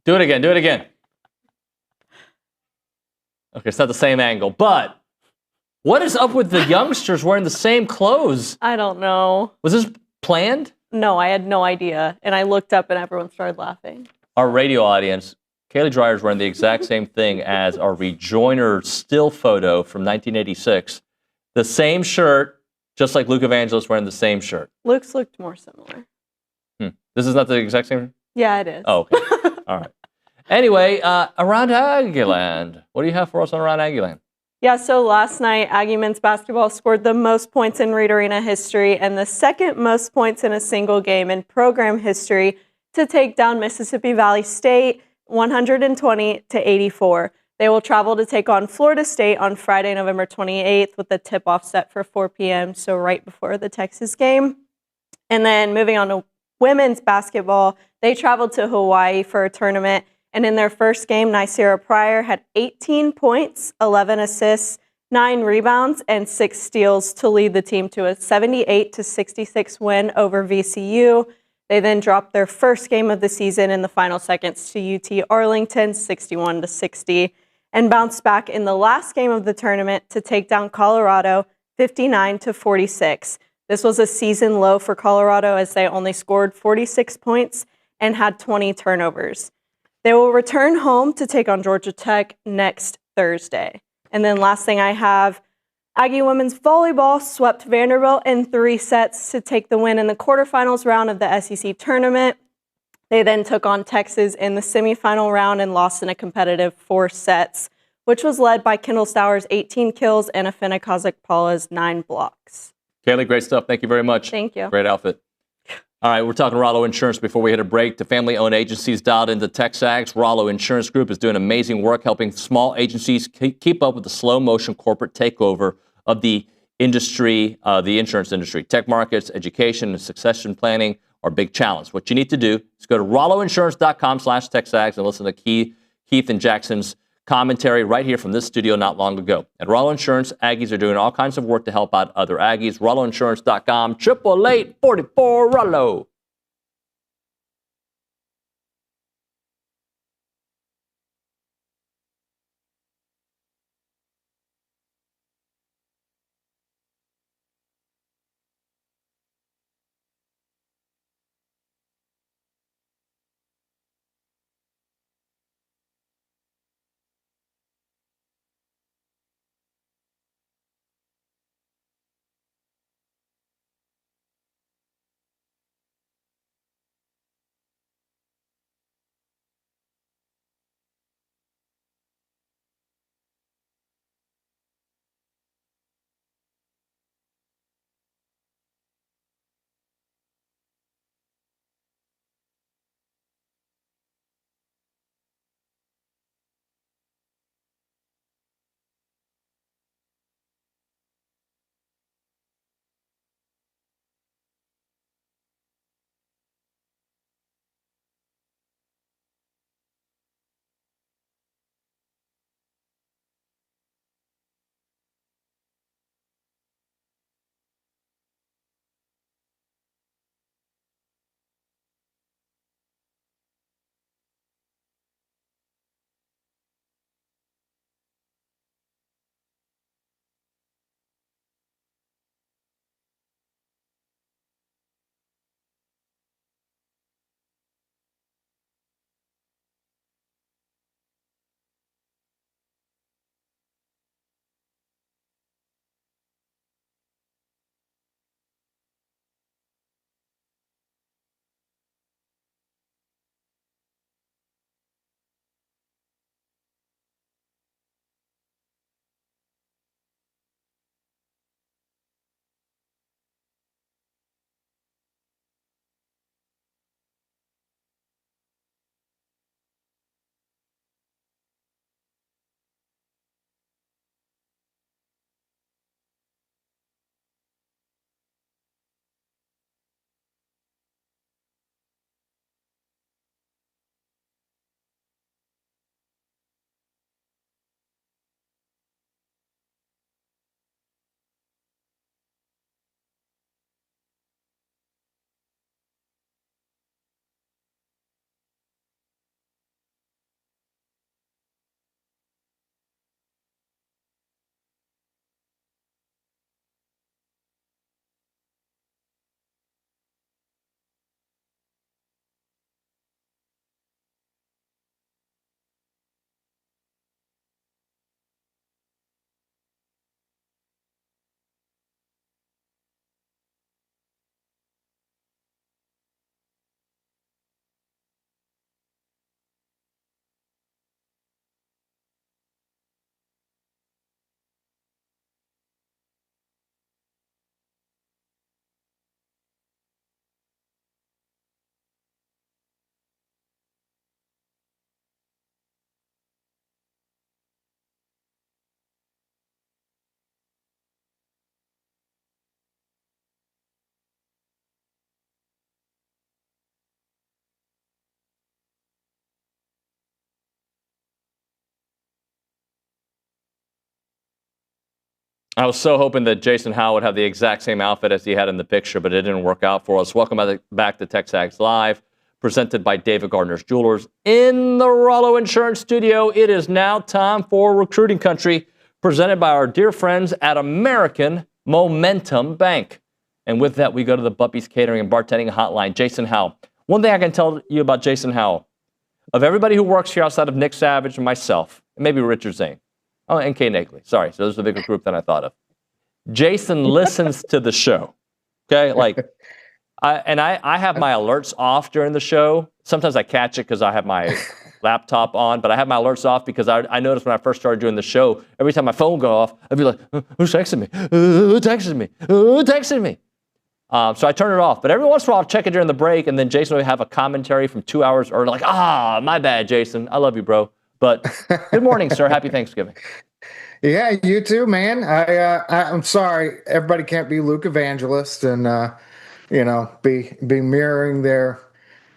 Do it again. Okay, it's not the same angle, but what is up with the youngsters wearing the same clothes? I don't know. Was this planned? No, I had no idea. And I looked up and everyone started laughing. Our radio audience, Kaylee Dreyer is wearing the exact same thing as our rejoiner still photo from 1986. The same shirt, just like Luke Evangelist wearing the same shirt. Luke's looked more similar. This is not the exact same? Yeah, it is. Oh, okay. All right. Anyway, Around Aggieland. What do you have for us on Around Aggieland? Yeah, so last night, Aggie men's basketball scored the most points in Reed Arena history and the second most points in a single game in program history to take down Mississippi Valley State 120-84. They will travel to take on Florida State on Friday, November 28th with the tip-off set for 4 p.m., so right before the Texas game. And then moving on to women's basketball, they traveled to Hawaii for a tournament. And in their first game, Nicera Pryor had 18 points, 11 assists, 9 rebounds, and 6 steals to lead the team to a 78-66 win over VCU. They then dropped their first game of the season in the final seconds to UT Arlington, 61-60, and bounced back in the last game of the tournament to take down Colorado, 59-46. This was a season low for Colorado as they only scored 46 points and had 20 turnovers. They will return home to take on Georgia Tech next Thursday. And then last thing I have, Aggie women's volleyball swept Vanderbilt in 3 sets to take the win in the quarterfinals round of the SEC tournament. They then took on Texas in the semifinal round and lost in a competitive 4 sets, which was led by Kendall Stowers' 18 kills and Afena Kazakpala's 9 blocks. Kaylee, great stuff. Thank you very much. Thank you. Great outfit. All right, we're talking Rollo Insurance before we hit a break. The family-owned agencies dialed into TexAgs. Rollo Insurance Group is doing amazing work helping small agencies keep up with the slow-motion corporate takeover of the industry, the insurance industry. Tech markets, education, and succession planning are a big challenge. What you need to do is go to rolloinsurance.com/TexAgs and listen to Keith and Jackson's commentary right here from this studio not long ago. At Rollo Insurance, Aggies are doing all kinds of work to help out other Aggies. RolloInsurance.com, 888-44-ROLLO. I was so hoping that Jason Howell would have the exact same outfit as he had in the picture, but it didn't work out for us. Welcome back to TexAgs Live, presented by David Gardner's Jewelers. In the Rollo Insurance Studio, it is now time for Recruiting Country, presented by our dear friends at American Momentum Bank. And with that, we go to the Buppies Catering and Bartending Hotline. Jason Howell. One thing I can tell you about Jason Howell, of everybody who works here outside of Nick Savage and myself, and maybe Richard Zane, and Kay Nagley. Sorry, so there's a bigger group than I thought of. Jason listens to the show. Okay, like, I have my alerts off during the show. Sometimes I catch it because I have my laptop on, but I have my alerts off because I noticed when I first started doing the show, every time my phone would go off, I'd be like, who's texting me? Who texted me? Who texted me? So I turn it off. But every once in a while, I'll check it during the break, and then Jason will have a commentary from 2 hours early, like, my bad, Jason. I love you, bro. But good morning, sir. Happy Thanksgiving. Yeah, you too, man. I'm sorry, everybody can't be Luke Evangelist and be mirroring their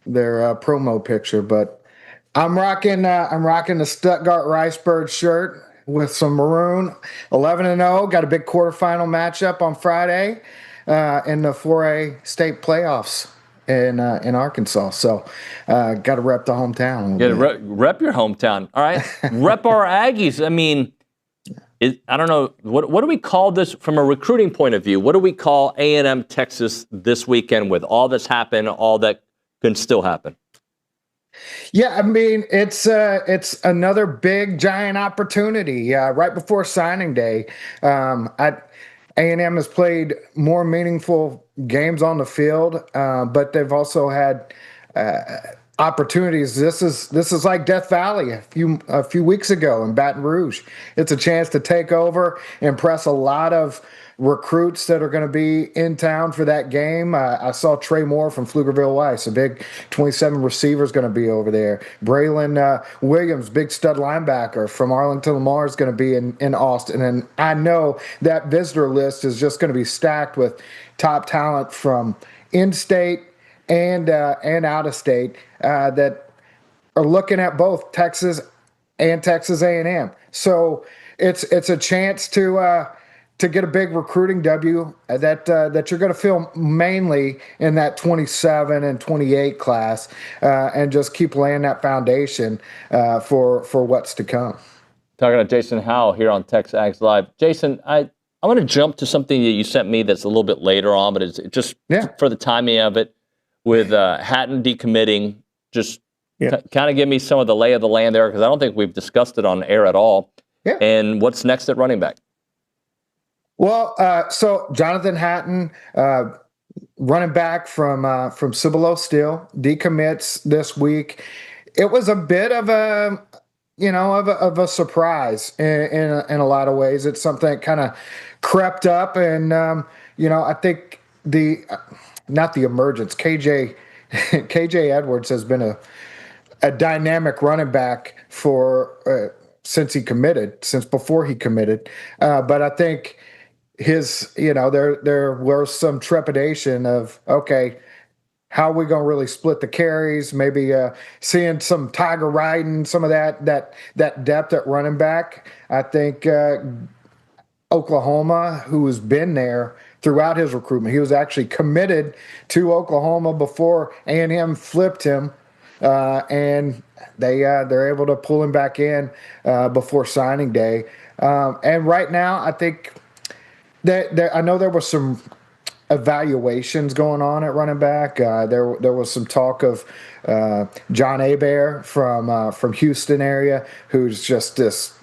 promo picture. But I'm rocking the Stuttgart Ricebird shirt with some maroon. 11-0. Got a big quarterfinal matchup on Friday in the 4A state playoffs in Arkansas. So got to rep the hometown. Rep your hometown. All right. Rep our Aggies. I mean, I don't know. What do we call this from a recruiting point of view? What do we call A&M Texas this weekend with all that's happened, all that can still happen? Yeah, I mean, it's another big, giant opportunity right before signing day. A&M has played more meaningful games on the field, but they've also had opportunities. This is like Death Valley a few weeks ago in Baton Rouge. It's a chance to take over, impress a lot of recruits that are going to be in town for that game. I saw Trey Moore from Pflugerville Weiss, a big 27 receiver, is going to be over there. Braylon Williams, big stud linebacker from Arlington Lamar, is going to be in Austin. And I know that visitor list is just going to be stacked with top talent from in-state and out of state that are looking at both Texas and Texas A&M. So it's a chance to get a big recruiting W that you're going to feel mainly in that 27 and 28 class, and just keep laying that foundation for what's to come. Talking to Jason Howell here on TexAgs Live. Jason, I want to jump to something that you sent me that's a little bit later on, but it's just for the timing of it, with Hatton decommitting. Just kind of give me some of the lay of the land there, because I don't think we've discussed it on air at all. Yeah. And what's next at running back? Well, so Jonathan Hatton, running back from Cibolo Steel, decommits this week. It was a bit of a surprise in a lot of ways. It's something that kind of crept up, and I think not the emergence. KJ Edwards has been a dynamic running back since before he committed. But I think there was some trepidation of, okay, how are we going to really split the carries? Maybe seeing some Tiger riding, some of that depth at running back. I think Oklahoma, who has been there throughout his recruitment, he was actually committed to Oklahoma before A&M flipped him, and they're able to pull him back in before signing day. And right now, I think I know there was some evaluations going on at running back. There was some talk of John Hebert from Houston area, who's just this,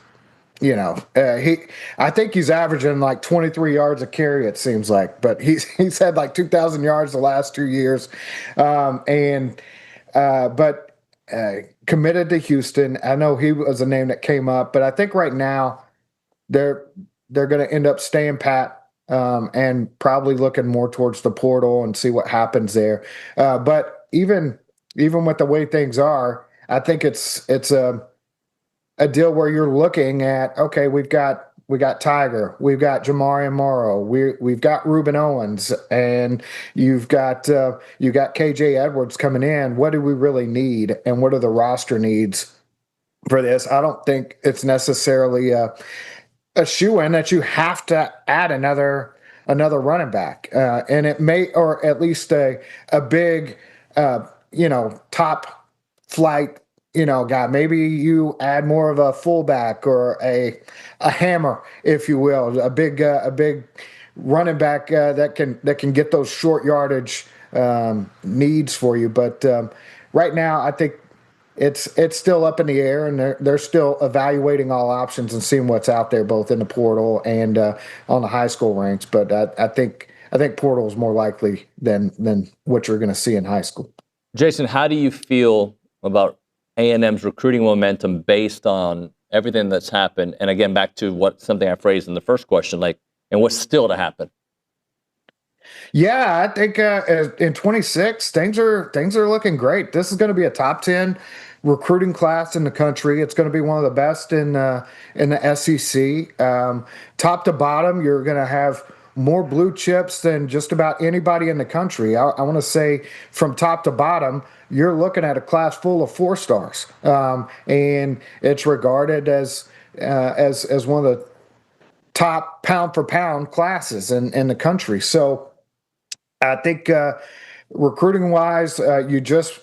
I think he's averaging like 23 yards a carry, it seems like, but he's had like 2,000 yards the last 2 years, but committed to Houston. I know he was a name that came up, but I think right now they're going to end up staying pat. And probably looking more towards the portal and see what happens there. But even with the way things are, I think it's a deal where you're looking at, okay, we got Tiger, we've got Jamarian Morrow, we've got Reuben Owens, and you've got KJ Edwards coming in. What do we really need, and what are the roster needs for this? I don't think it's necessarily a a shoo-in that you have to add another running back, and it may, or at least a big, top flight, guy. Maybe you add more of a fullback or a hammer, if you will, a big running back that can get those short yardage needs for you. But right now, I think it's still up in the air, and they're still evaluating all options and seeing what's out there, both in the portal and on the high school ranks. But I think portal is more likely than what you're going to see in high school. Jason, how do you feel about A&M's recruiting momentum based on everything that's happened? And again, back to something I phrased in the first question, and what's still to happen? Yeah, I think in 26 things are looking great. This is going to be a top 10 recruiting class in the country. It's going to be one of the best in the SEC. Top to bottom, you're going to have more blue chips than just about anybody in the country. I want to say from top to bottom, you're looking at a class full of 4 stars, and it's regarded as one of the top pound for pound classes in the country. So I think recruiting wise, you just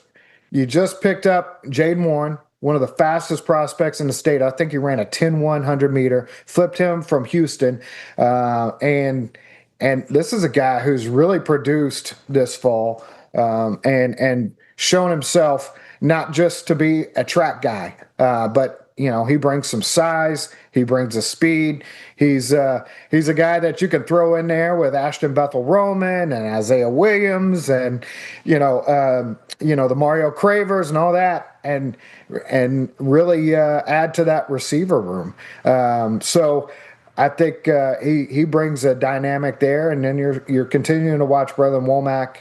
picked up Jaden Warren, one of the fastest prospects in the state. I think he ran a 10-100 meter, flipped him from Houston, and this is a guy who's really produced this fall, and shown himself not just to be a track guy, but he brings some size. He brings a speed. He's a guy that you can throw in there with Ashton Bethel-Roman and Isaiah Williams and the Mario Cravers and all that, and really add to that receiver room. So I think he brings a dynamic there, and then you're continuing to watch Braylon Womack.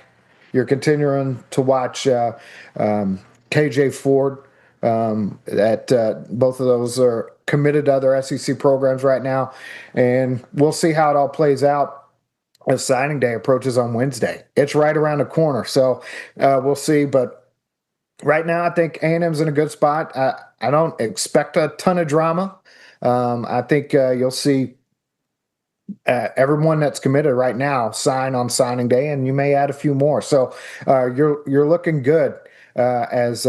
You're continuing to watch KJ Ford. That both of those are committed to other SEC programs right now, and we'll see how it all plays out as signing day approaches on Wednesday. It's right around the corner, so we'll see. But right now, I think A&M's in a good spot. I don't expect a ton of drama. I think you'll see everyone that's committed right now sign on signing day, and you may add a few more. So you're looking good as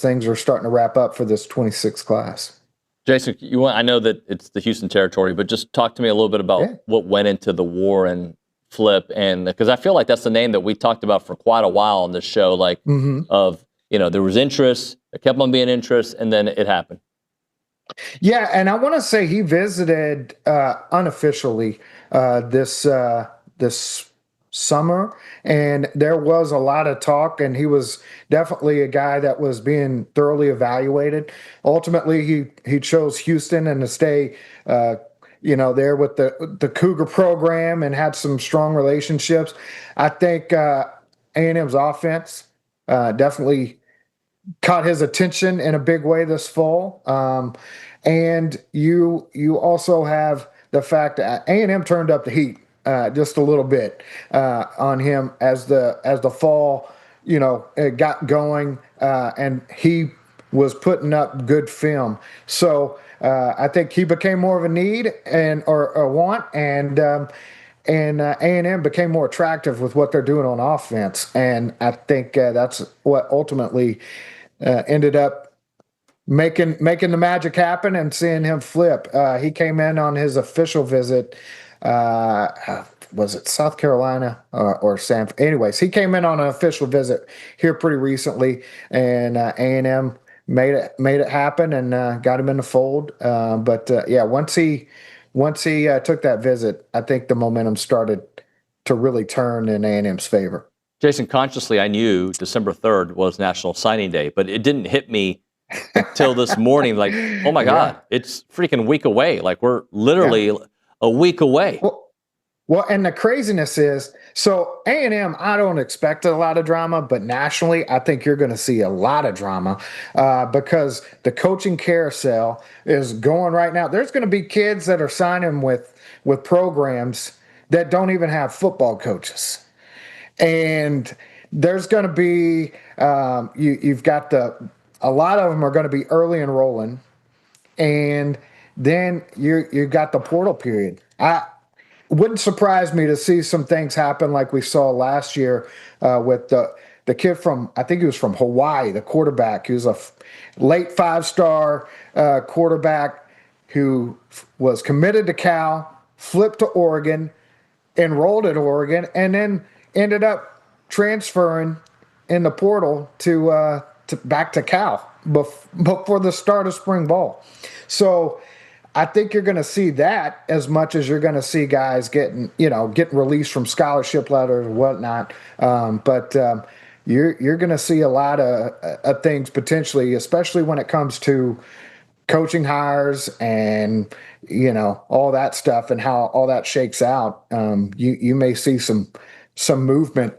things are starting to wrap up for this 26 class. Jason, I know that it's the Houston territory, but just talk to me a little bit about what went into the Warren flip, and because I feel like that's the name that we talked about for quite a while on this show, there was interest, there kept on being interest, and then it happened. Yeah, and I want to say he visited unofficially this summer, and there was a lot of talk, and he was definitely a guy that was being thoroughly evaluated. Ultimately, he chose Houston and to stay there with the Cougar program and had some strong relationships. I think A&M's offense definitely caught his attention in a big way this fall. And you also have the fact that A&M turned up the heat just a little bit on him as the fall, it got going, and he was putting up good film. So I think he became more of a need or a want, and A&M became more attractive with what they're doing on offense. And I think that's what ultimately ended up making the magic happen and seeing him flip. He came in on his official visit. Was it South Carolina or San? Anyways, he came in on an official visit here pretty recently, and A&M made it happen and got him in the fold. But once he took that visit, I think the momentum started to really turn in A&M's favor. Jason, consciously, I knew December 3rd was National Signing Day, but it didn't hit me until this morning. Like, oh my God, it's freaking a week away. Like, we're literally a week away. Well, and the craziness is, so A&M, I don't expect a lot of drama, but nationally, I think you're going to see a lot of drama because the coaching carousel is going right now. There's going to be kids that are signing with programs that don't even have football coaches. And there's going to be, you've got a lot of them are going to be early enrolling, and then you got the portal period. Wouldn't surprise me to see some things happen like we saw last year with the kid from, I think he was from Hawaii, the quarterback. He was a late 5-star quarterback who was committed to Cal, flipped to Oregon, enrolled at Oregon, and then ended up transferring in the portal to back to Cal before the start of spring ball. So I think you're going to see that as much as you're going to see guys getting released from scholarship letters and whatnot. But you're going to see a lot of things potentially, especially when it comes to coaching hires and all that stuff and how all that shakes out. You may see some movement,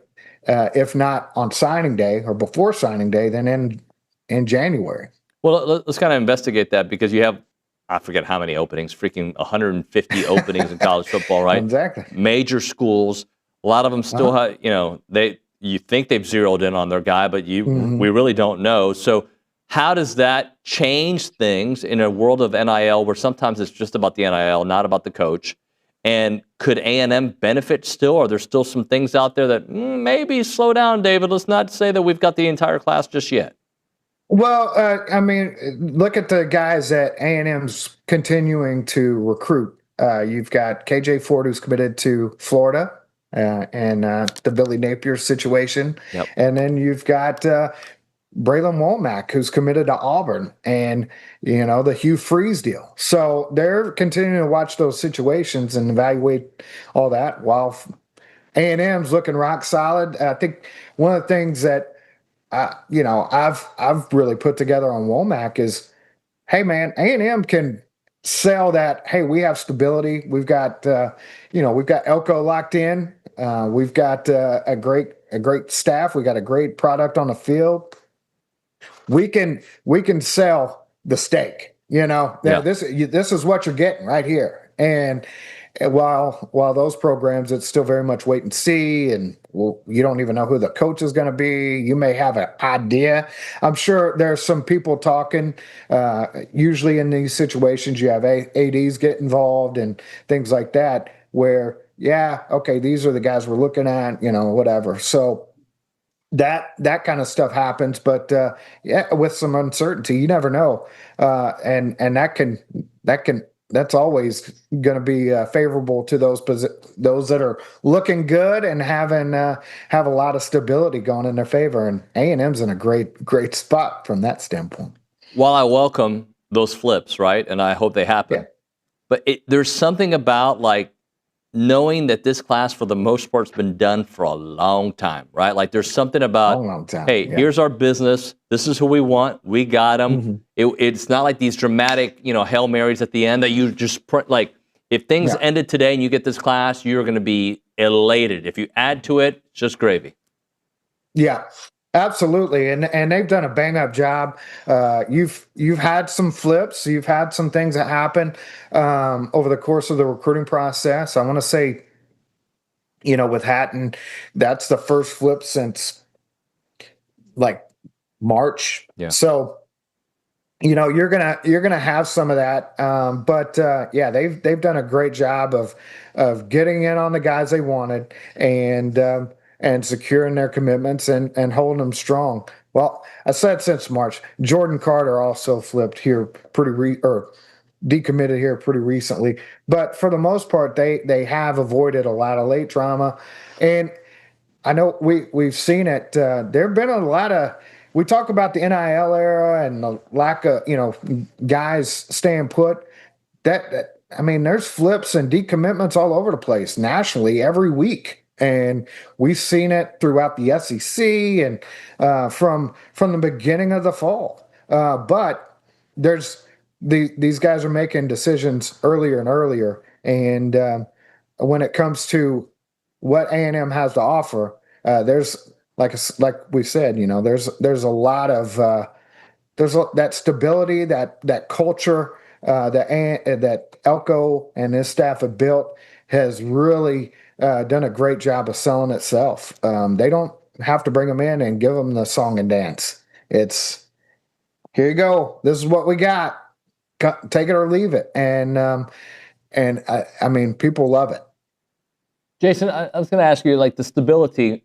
if not on signing day or before signing day, then in January. Well, let's kind of investigate that, because you have, I forget how many openings, freaking 150 openings in college football, right? Exactly. Major schools, a lot of them still have, you think they've zeroed in on their guy, but we really don't know. So how does that change things in a world of NIL where sometimes it's just about the NIL, not about the coach? And could A&M benefit still? Are there still some things out there that maybe slow down, David? Let's not say that we've got the entire class just yet. Well, look at the guys that A&M's continuing to recruit. You've got KJ Ford, who's committed to Florida, and the Billy Napier situation. Yep. And then you've got Braylon Womack, who's committed to Auburn, and the Hugh Freeze deal. So they're continuing to watch those situations and evaluate all that, while A&M's looking rock solid. I think one of the things that I've really put together on Womack is, hey man, A&M can sell that. Hey, we have stability. We've got we've got Elko locked in. We've got a great staff. We got a great product on the field. We can sell the steak. This is what you're getting right here. And while those programs, it's still very much wait and see, and you don't even know who the coach is going to be. You may have an idea. I'm sure there's some people talking. Usually in these situations, you have ADs get involved and things like that, where these are the guys we're looking at, whatever. So that kind of stuff happens, but with some uncertainty, you never know, and that's always going to be favorable to those that are looking good and have a lot of stability going in their favor. And A&M's in a great spot from that standpoint. While I welcome those flips, right, and I hope they happen, but there's something about knowing that this class, for the most part, has been done for a long time, right? Like there's something about, long time. Hey, here's our business. This is who we want. We got them. It's not like these dramatic, Hail Marys at the end that you just if things ended today and you get this class, you're going to be elated. If you add to it, it's just gravy. Yeah. Absolutely, and they've done a bang-up job. You've had some flips. You've had some things that happen over the course of the recruiting process. I want to say, with Hatton, that's the first flip since March. Yeah. So, you're gonna have some of that. But they've done a great job of getting in on the guys they wanted and securing their commitments and holding them strong. Well, I said since March. Jordan Carter also flipped here decommitted here pretty recently. But for the most part, they have avoided a lot of late drama. And I know we've seen it. There have been a lot of, we talk about the NIL era and the lack of, guys staying put. There's flips and decommitments all over the place nationally every week. And we've seen it throughout the SEC and from the beginning of the fall. But these guys are making decisions earlier and earlier. And when it comes to what A&M has to offer, there's like we said, there's a lot of that stability, that culture that Elko and his staff have built has really done a great job of selling itself. They don't have to bring them in and give them the song and dance. It's, here you go. This is what we got. take it or leave it. And I mean, people love it. Jason, I was going to ask you, like, the stability,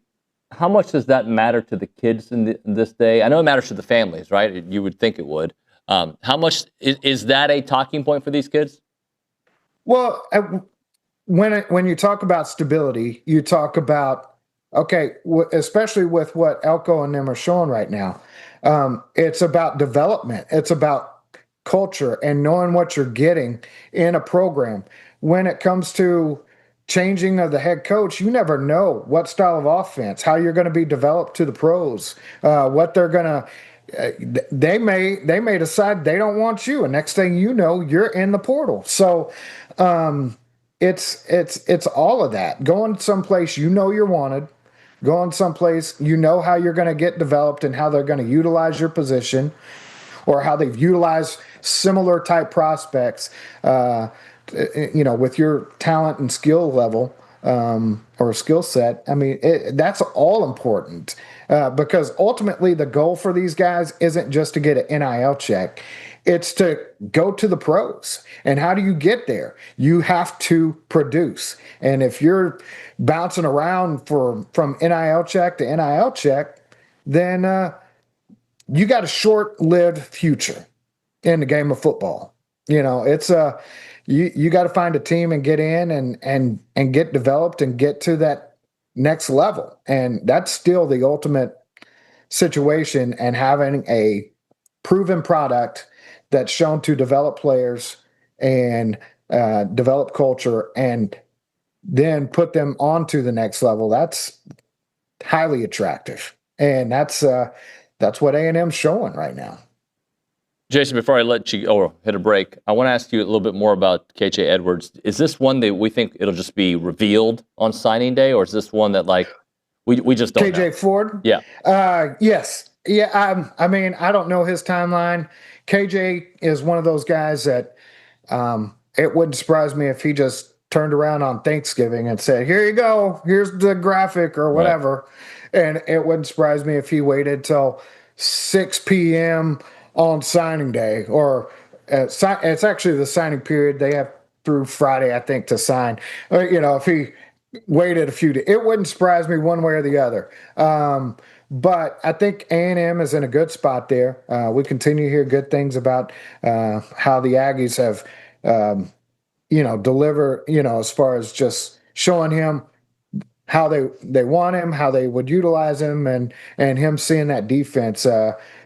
how much does that matter to the kids in this day? I know it matters to the families, right? You would think it would. How much is that a talking point for these kids? Well, when you talk about stability, you talk about, okay, especially with what Elko and them are showing right now, it's about development. It's about culture and knowing what you're getting in a program. When it comes to changing of the head coach, you never know what style of offense, how you're going to be developed to the pros, what they're going to. They may decide they don't want you, and next thing you know, you're in the portal. So it's all of that. Going someplace you know you're wanted, going someplace you know how you're going to get developed and how they're going to utilize your position, or how they've utilized similar type prospects. With your talent and skill level or skill set, I mean, that's all important because ultimately the goal for these guys isn't just to get an NIL check. It's to go to the pros. And how do you get there? You have to produce. And if you're bouncing around from NIL check to NIL check, then you got a short-lived future in the game of football. It's you got to find a team and get in and get developed and get to that next level. And that's still the ultimate situation, and having a proven product that's shown to develop players and develop culture and then put them onto the next level. That's highly attractive. And that's what A&M's showing right now. Jason, before I let you hit a break, I want to ask you a little bit more about KJ Edwards. Is this one that we think it'll just be revealed on signing day, or is this one that, like, we just don't know? KJ Ford? Yeah. Yes. Yeah. I mean, I don't know his timeline. KJ is one of those guys that it wouldn't surprise me if he just turned around on Thanksgiving and said, "Here you go. Here's the graphic," or whatever. Right. And it wouldn't surprise me if he waited till 6 p.m. on signing day, or it's actually the signing period. They have through Friday, I think, to sign. If he waited a few days, it wouldn't surprise me one way or the other. But I think A&M is in a good spot there. We continue to hear good things about how the Aggies have, deliver, as far as just showing him how they want him, how they would utilize him, and him seeing that defense.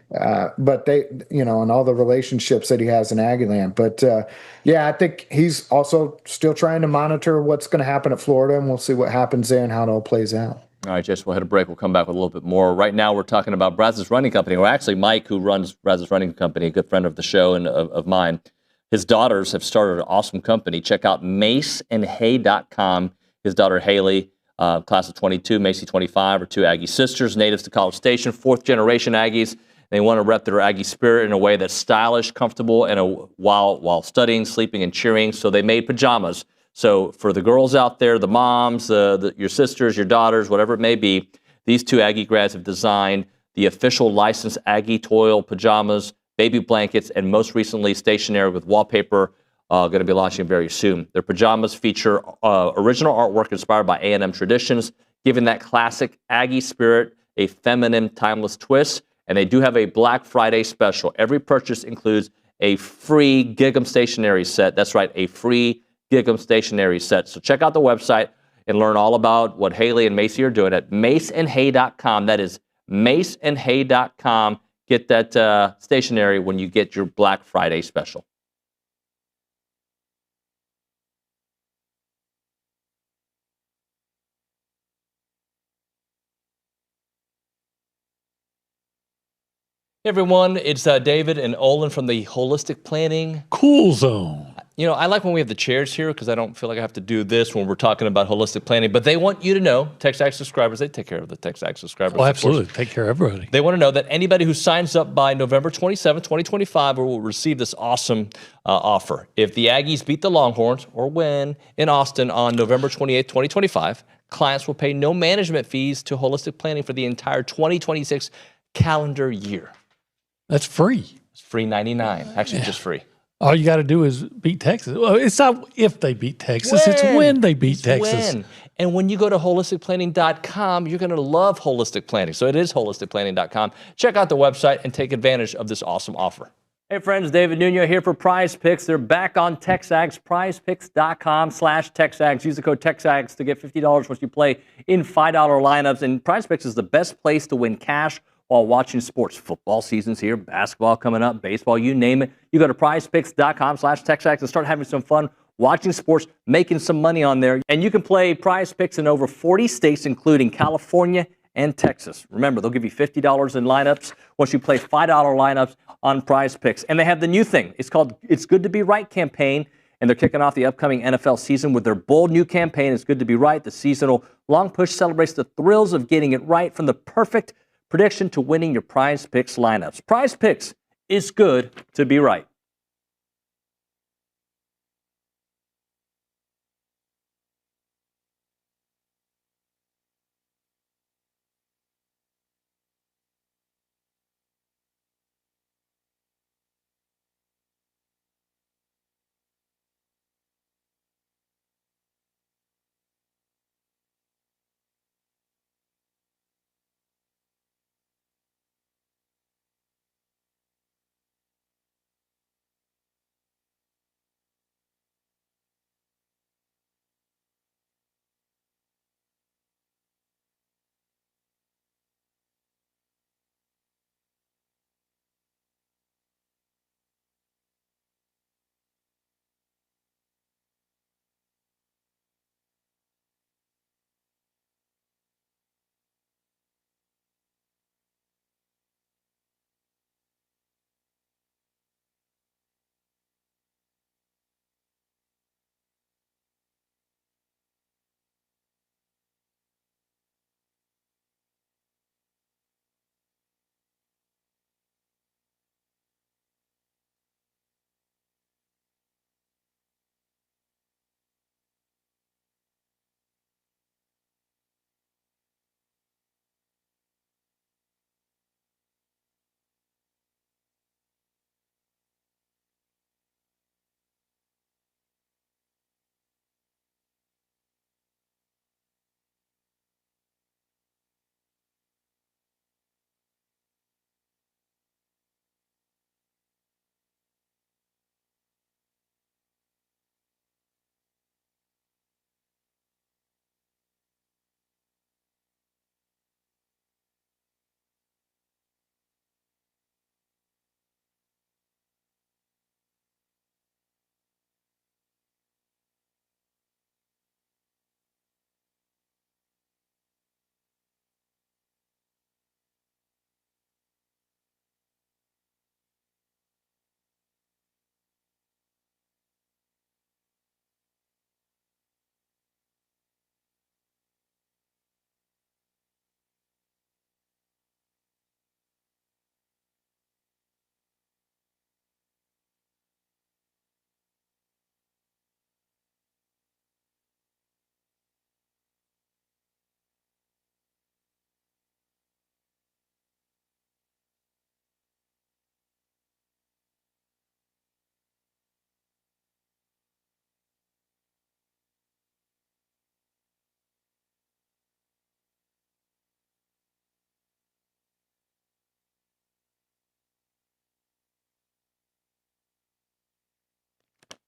But they, and all the relationships that he has in Aggieland. But I think he's also still trying to monitor what's going to happen at Florida, and we'll see what happens there and how it all plays out. All right, Jess, we'll hit a break. We'll come back with a little bit more. Right now, we're talking about Brazos Running Company, or actually Mike, who runs Brazos Running Company, a good friend of the show and of mine. His daughters have started an awesome company. Check out maceandhay.com. His daughter, Haley, class of 22, Macy 25, are two Aggie sisters, natives to College Station, fourth-generation Aggies. They want to rep their Aggie spirit in a way that's stylish, comfortable, and while studying, sleeping, and cheering. So they made pajamas. So for the girls out there, the moms, your sisters, your daughters, whatever it may be, these two Aggie grads have designed the official licensed Aggie toil pajamas, baby blankets, and most recently stationery with wallpaper, going to be launching very soon. Their pajamas feature original artwork inspired by A&M traditions, giving that classic Aggie spirit a feminine, timeless twist. And they do have a Black Friday special. Every purchase includes a free Gig 'em stationery set. That's right, a free Gig 'em stationery set. So check out the website and learn all about what Haley and Macy are doing at maceandhay.com. That is maceandhay.com. Get that stationery when you get your Black Friday special. Hey everyone, it's David and Olin from the Holistic Planning Cool Zone. I like when we have the chairs here because I don't feel like I have to do this when we're talking about holistic planning. But they want you to know, TexAgs subscribers, they take care of the TexAgs subscribers. Oh, absolutely. Take care of everybody. They want to know that anybody who signs up by November 27, 2025 will receive this awesome offer. If the Aggies beat the Longhorns or win in Austin on November 28, 2025, clients will pay no management fees to Holistic Planning for the entire 2026 calendar year. That's free. It's free $99. Actually, just free. All you got to do is beat Texas. Well, it's not if they beat Texas, it's when they beat Texas. When. And when you go to holisticplanning.com, you're going to love Holistic Planning. So it is holisticplanning.com. Check out the website and take advantage of this awesome offer. Hey friends, David Nuño here for Prize Picks. They're back on TexAgs, prizepicks.com/TexAgs. Use the code TexAgs to get $50 once you play in $5 lineups. And Prize Picks is the best place to win cash while watching sports. Football season's here, basketball coming up, baseball, you name it. You go to prizepicks.com/TexAgs and start having some fun watching sports, making some money on there. And you can play Prize Picks in over 40 states, including California and Texas. Remember, they'll give you $50 in lineups once you play $5 lineups on Prize Picks. And they have the new thing. It's called It's Good to Be Right campaign. And they're kicking off the upcoming NFL season with their bold new campaign, It's Good to Be Right. The seasonal long push celebrates the thrills of getting it right, from the perfect prediction to winning your Prize Picks lineups. Prize Picks is good to be right.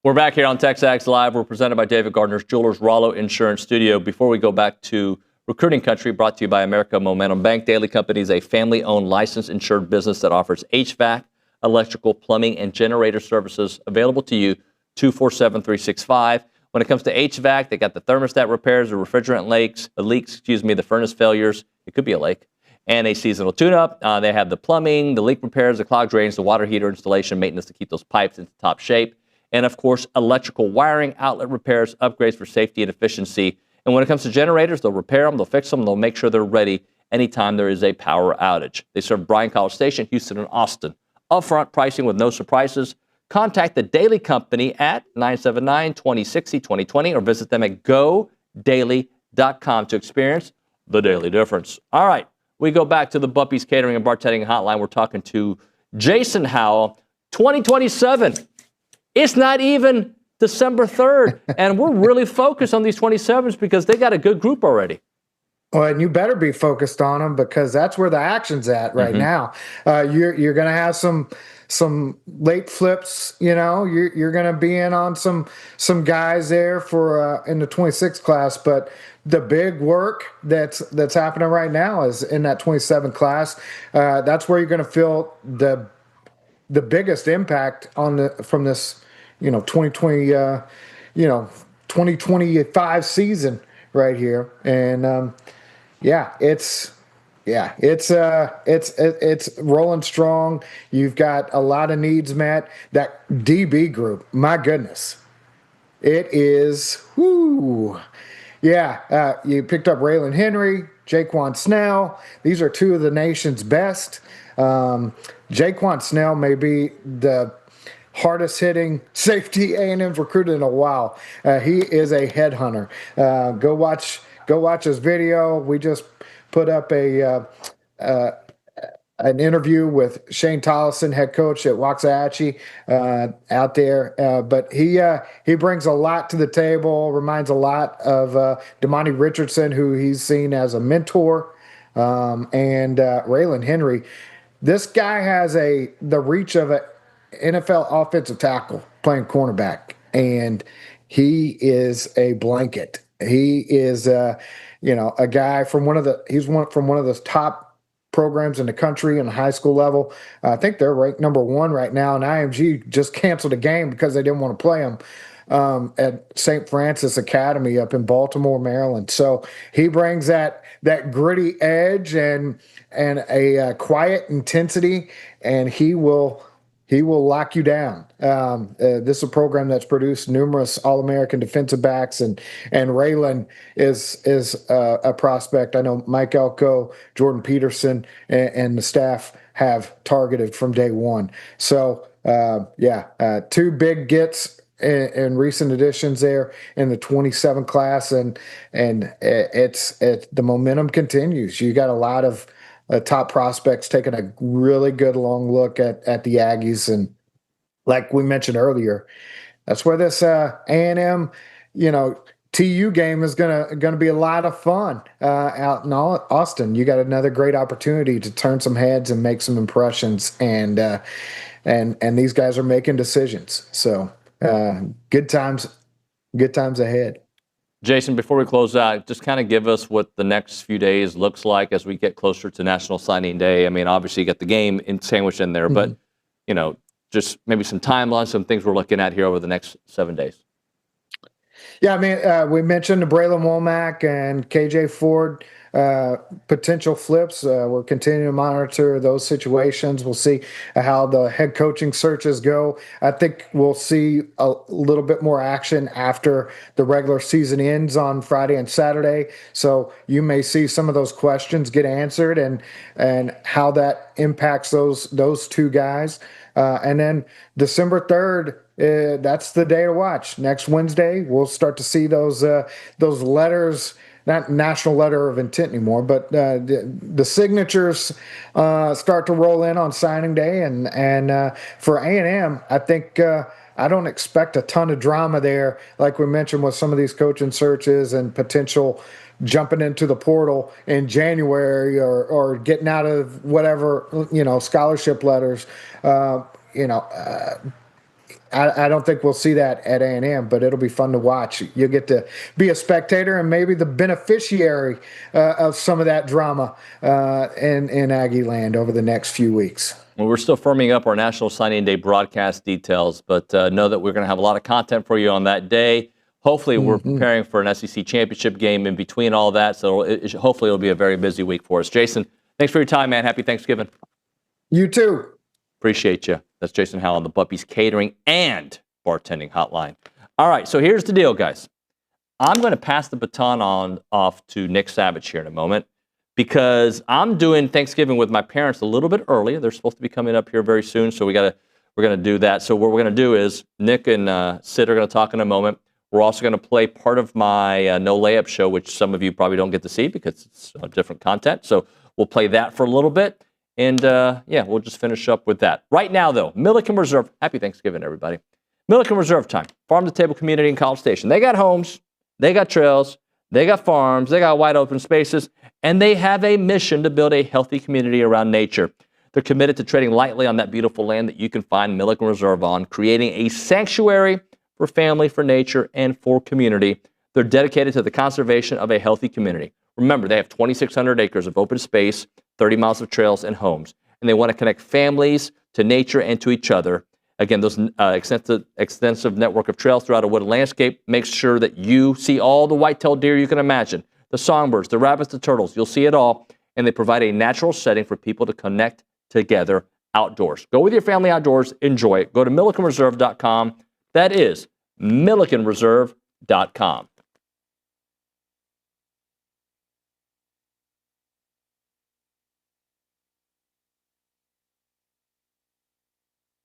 We're back here on TexAgs Live. We're presented by David Gardner's Jewelers, Rollo Insurance Studio. Before we go back to Recruiting Country, brought to you by America Momentum Bank. Daily Company is a family-owned, licensed, insured business that offers HVAC, electrical, plumbing, and generator services available to you 24/7/365. When it comes to HVAC, they got the thermostat repairs, the refrigerant leaks, the furnace failures. It could be a lake. And a seasonal tune-up. They have the plumbing, the leak repairs, the clogged drains, the water heater installation, maintenance to keep those pipes into top shape. And of course, electrical wiring, outlet repairs, upgrades for safety and efficiency. And when it comes to generators, they'll repair them, they'll fix them, they'll make sure they're ready anytime there is a power outage. They serve Bryan College Station, Houston, and Austin. Upfront pricing with no surprises. Contact the Daily Company at 979-2060-2020 or visit them at godaily.com to experience the daily difference. All right, we go back to the Buppy's Catering and Bartending Hotline. We're talking to Jason Howell, 2027. It's not even December 3rd, and we're really focused on these 27s because they got a good group already. Well, and you better be focused on them because that's where the action's at right now. You're going to have some late flips. You know, you're going to be in on some guys there for in the 26 class, but the big work that's happening right now is in that 27 class. That's where you're going to feel the biggest impact from this 2020 2025 season right here. And it's rolling strong. You've got a lot of needs met. That DB group, my goodness, it is. Whoo. Yeah, you picked up Raylan Henry, Jaquan Snell. These are two of the nation's best. Jaquan Snell may be the hardest hitting safety A&M's recruited in a while. He is a headhunter. Go watch his video. We just put up an interview with Shane Tollison, head coach at Waxahachie, out there. But he brings a lot to the table, reminds a lot of Damani Richardson, who he's seen as a mentor, and Raylan Henry. This guy has the reach of an NFL offensive tackle playing cornerback, and he is a blanket. He is a guy from one of the top programs in the country in the high school level. I think they're ranked number 1 right now, and IMG just canceled a game because they didn't want to play him at St. Francis Academy up in Baltimore, Maryland. So he brings that gritty edge and a quiet intensity, and he will lock you down. This is a program that's produced numerous All-American defensive backs, and Raylan is a prospect. I know Mike Elko, Jordan Peterson, and the staff have targeted from day one. So, two big gets in recent additions there in the 27 class, and it's the momentum continues. You got a lot of top prospects taking a really good long look at the Aggies, and like we mentioned earlier, that's where this A&M, TU game is gonna be a lot of fun out in Austin. You got another great opportunity to turn some heads and make some impressions, and these guys are making decisions. So good times ahead. Jason, before we close out, just kind of give us what the next few days looks like as we get closer to National Signing Day. I mean, obviously you get the game sandwiched in there, but just maybe some timelines, some things we're looking at here over the next 7 days. Yeah, I mean, we mentioned the Braylon Womack and KJ Ford potential flips. We're continuing to monitor those situations. We'll see how the head coaching searches go. I think we'll see a little bit more action after the regular season ends on Friday and Saturday. So you may see some of those questions get answered and how that impacts those two guys. And then December 3rd, that's the day to watch. Next Wednesday, we'll start to see those letters, not national letter of intent anymore, but the signatures start to roll in on signing day. And for A&M, I think I don't expect a ton of drama there, like we mentioned with some of these coaching searches and potential jumping into the portal in January or getting out of whatever, scholarship letters. I don't think we'll see that at A&M, but it'll be fun to watch. You'll get to be a spectator and maybe the beneficiary of some of that drama in Aggie land over the next few weeks. Well, we're still firming up our National Signing Day broadcast details, but know that we're going to have a lot of content for you on that day. Hopefully, we're preparing for an SEC championship game in between all that, so hopefully it'll be a very busy week for us. Jason, thanks for your time, man. Happy Thanksgiving. You too. Appreciate you. That's Jason Howell on the Buppies Catering and Bartending Hotline. All right, so here's the deal, guys. I'm going to pass the baton off to Nick Savage here in a moment because I'm doing Thanksgiving with my parents a little bit early. They're supposed to be coming up here very soon, so we're going to do that. So what we're going to do is Nick and Sid are going to talk in a moment. We're also going to play part of my No Layup show, which some of you probably don't get to see because it's different content. So we'll play that for a little bit. And, we'll just finish up with that. Right now, though, Milliken Reserve. Happy Thanksgiving, everybody. Milliken Reserve Time, farm-to-table community in College Station. They got homes, they got trails, they got farms, they got wide open spaces, and they have a mission to build a healthy community around nature. They're committed to treading lightly on that beautiful land that you can find Milliken Reserve on, creating a sanctuary for family, for nature, and for community. They're dedicated to the conservation of a healthy community. Remember, they have 2,600 acres of open space, 30 miles of trails and homes, and they want to connect families to nature and to each other. Again, those extensive network of trails throughout a wooded landscape makes sure that you see all the white-tailed deer you can imagine, the songbirds, the rabbits, the turtles. You'll see it all, and they provide a natural setting for people to connect together outdoors. Go with your family outdoors. Enjoy it. Go to millikenreserve.com. That is millikenreserve.com.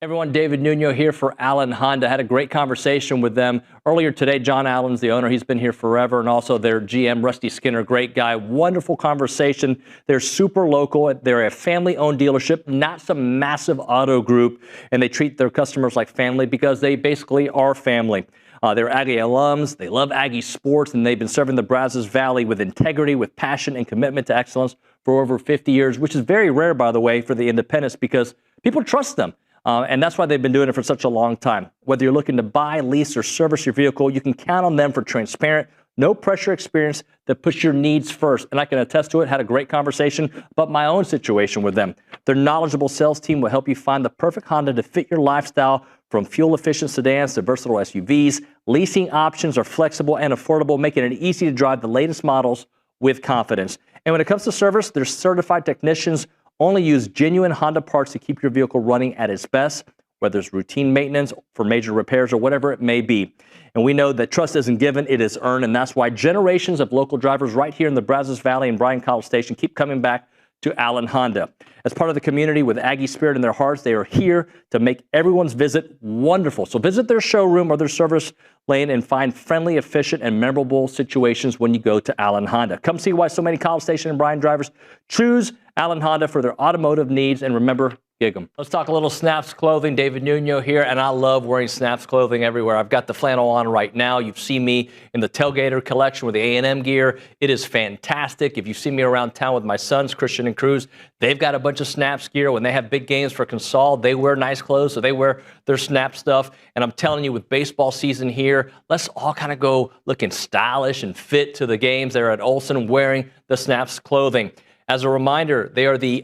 Everyone, David Nuño here for Allen Honda. Had a great conversation with them earlier today. John Allen's the owner. He's been here forever, and also their GM, Rusty Skinner, great guy. Wonderful conversation. They're super local. They're a family-owned dealership, not some massive auto group, and they treat their customers like family because they basically are family. They're Aggie alums. They love Aggie sports, and they've been serving the Brazos Valley with integrity, with passion, and commitment to excellence for over 50 years, which is very rare, by the way, for the independents because people trust them. And that's why they've been doing it for such a long time. Whether you're looking to buy, lease, or service your vehicle, you can count on them for transparent, no pressure experience that puts your needs first. And I can attest to it. Had a great conversation about my own situation with them. Their knowledgeable sales team will help you find the perfect Honda to fit your lifestyle, from fuel-efficient sedans to versatile SUVs. Leasing options are flexible and affordable, making it easy to drive the latest models with confidence. And when it comes to service, their certified technicians only use genuine Honda parts to keep your vehicle running at its best, whether it's routine maintenance for major repairs or whatever it may be. And we know that trust isn't given, it is earned, and that's why generations of local drivers right here in the Brazos Valley and Bryan College Station keep coming back to Allen Honda. As part of the community with Aggie spirit in their hearts, they are here to make everyone's visit wonderful. So visit their showroom or their service lane and find friendly, efficient, and memorable situations when you go to Allen Honda. Come see why so many College Station and Bryan drivers choose Allen Honda for their automotive needs, and remember, gig 'em. Let's talk a little Snaps clothing. David Nuño here, and I love wearing Snaps clothing everywhere. I've got the flannel on right now. You've seen me in the Tailgater collection with the A&M gear. It is fantastic. If you see me around town with my sons, Christian and Cruz, they've got a bunch of Snaps gear. When they have big games for Consol, they wear nice clothes, so they wear their Snap stuff. And I'm telling you, with baseball season here, let's all kind of go looking stylish and fit to the games there at Olson wearing the Snaps clothing. As a reminder, they are the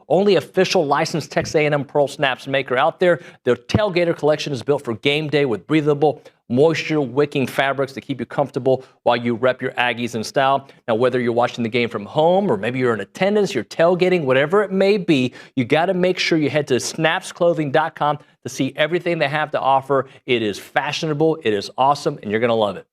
only official licensed Texas A&M Pearl Snaps maker out there. Their Tailgater collection is built for game day with breathable, moisture-wicking fabrics to keep you comfortable while you rep your Aggies in style. Now, whether you're watching the game from home or maybe you're in attendance, you're tailgating, whatever it may be, you got to make sure you head to snapsclothing.com to see everything they have to offer. It is fashionable, it is awesome, and you're going to love it.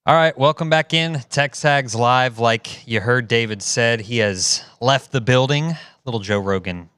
All right, welcome back in. TexAgs Live. Like you heard David said, he has left the building. Little Joe Rogan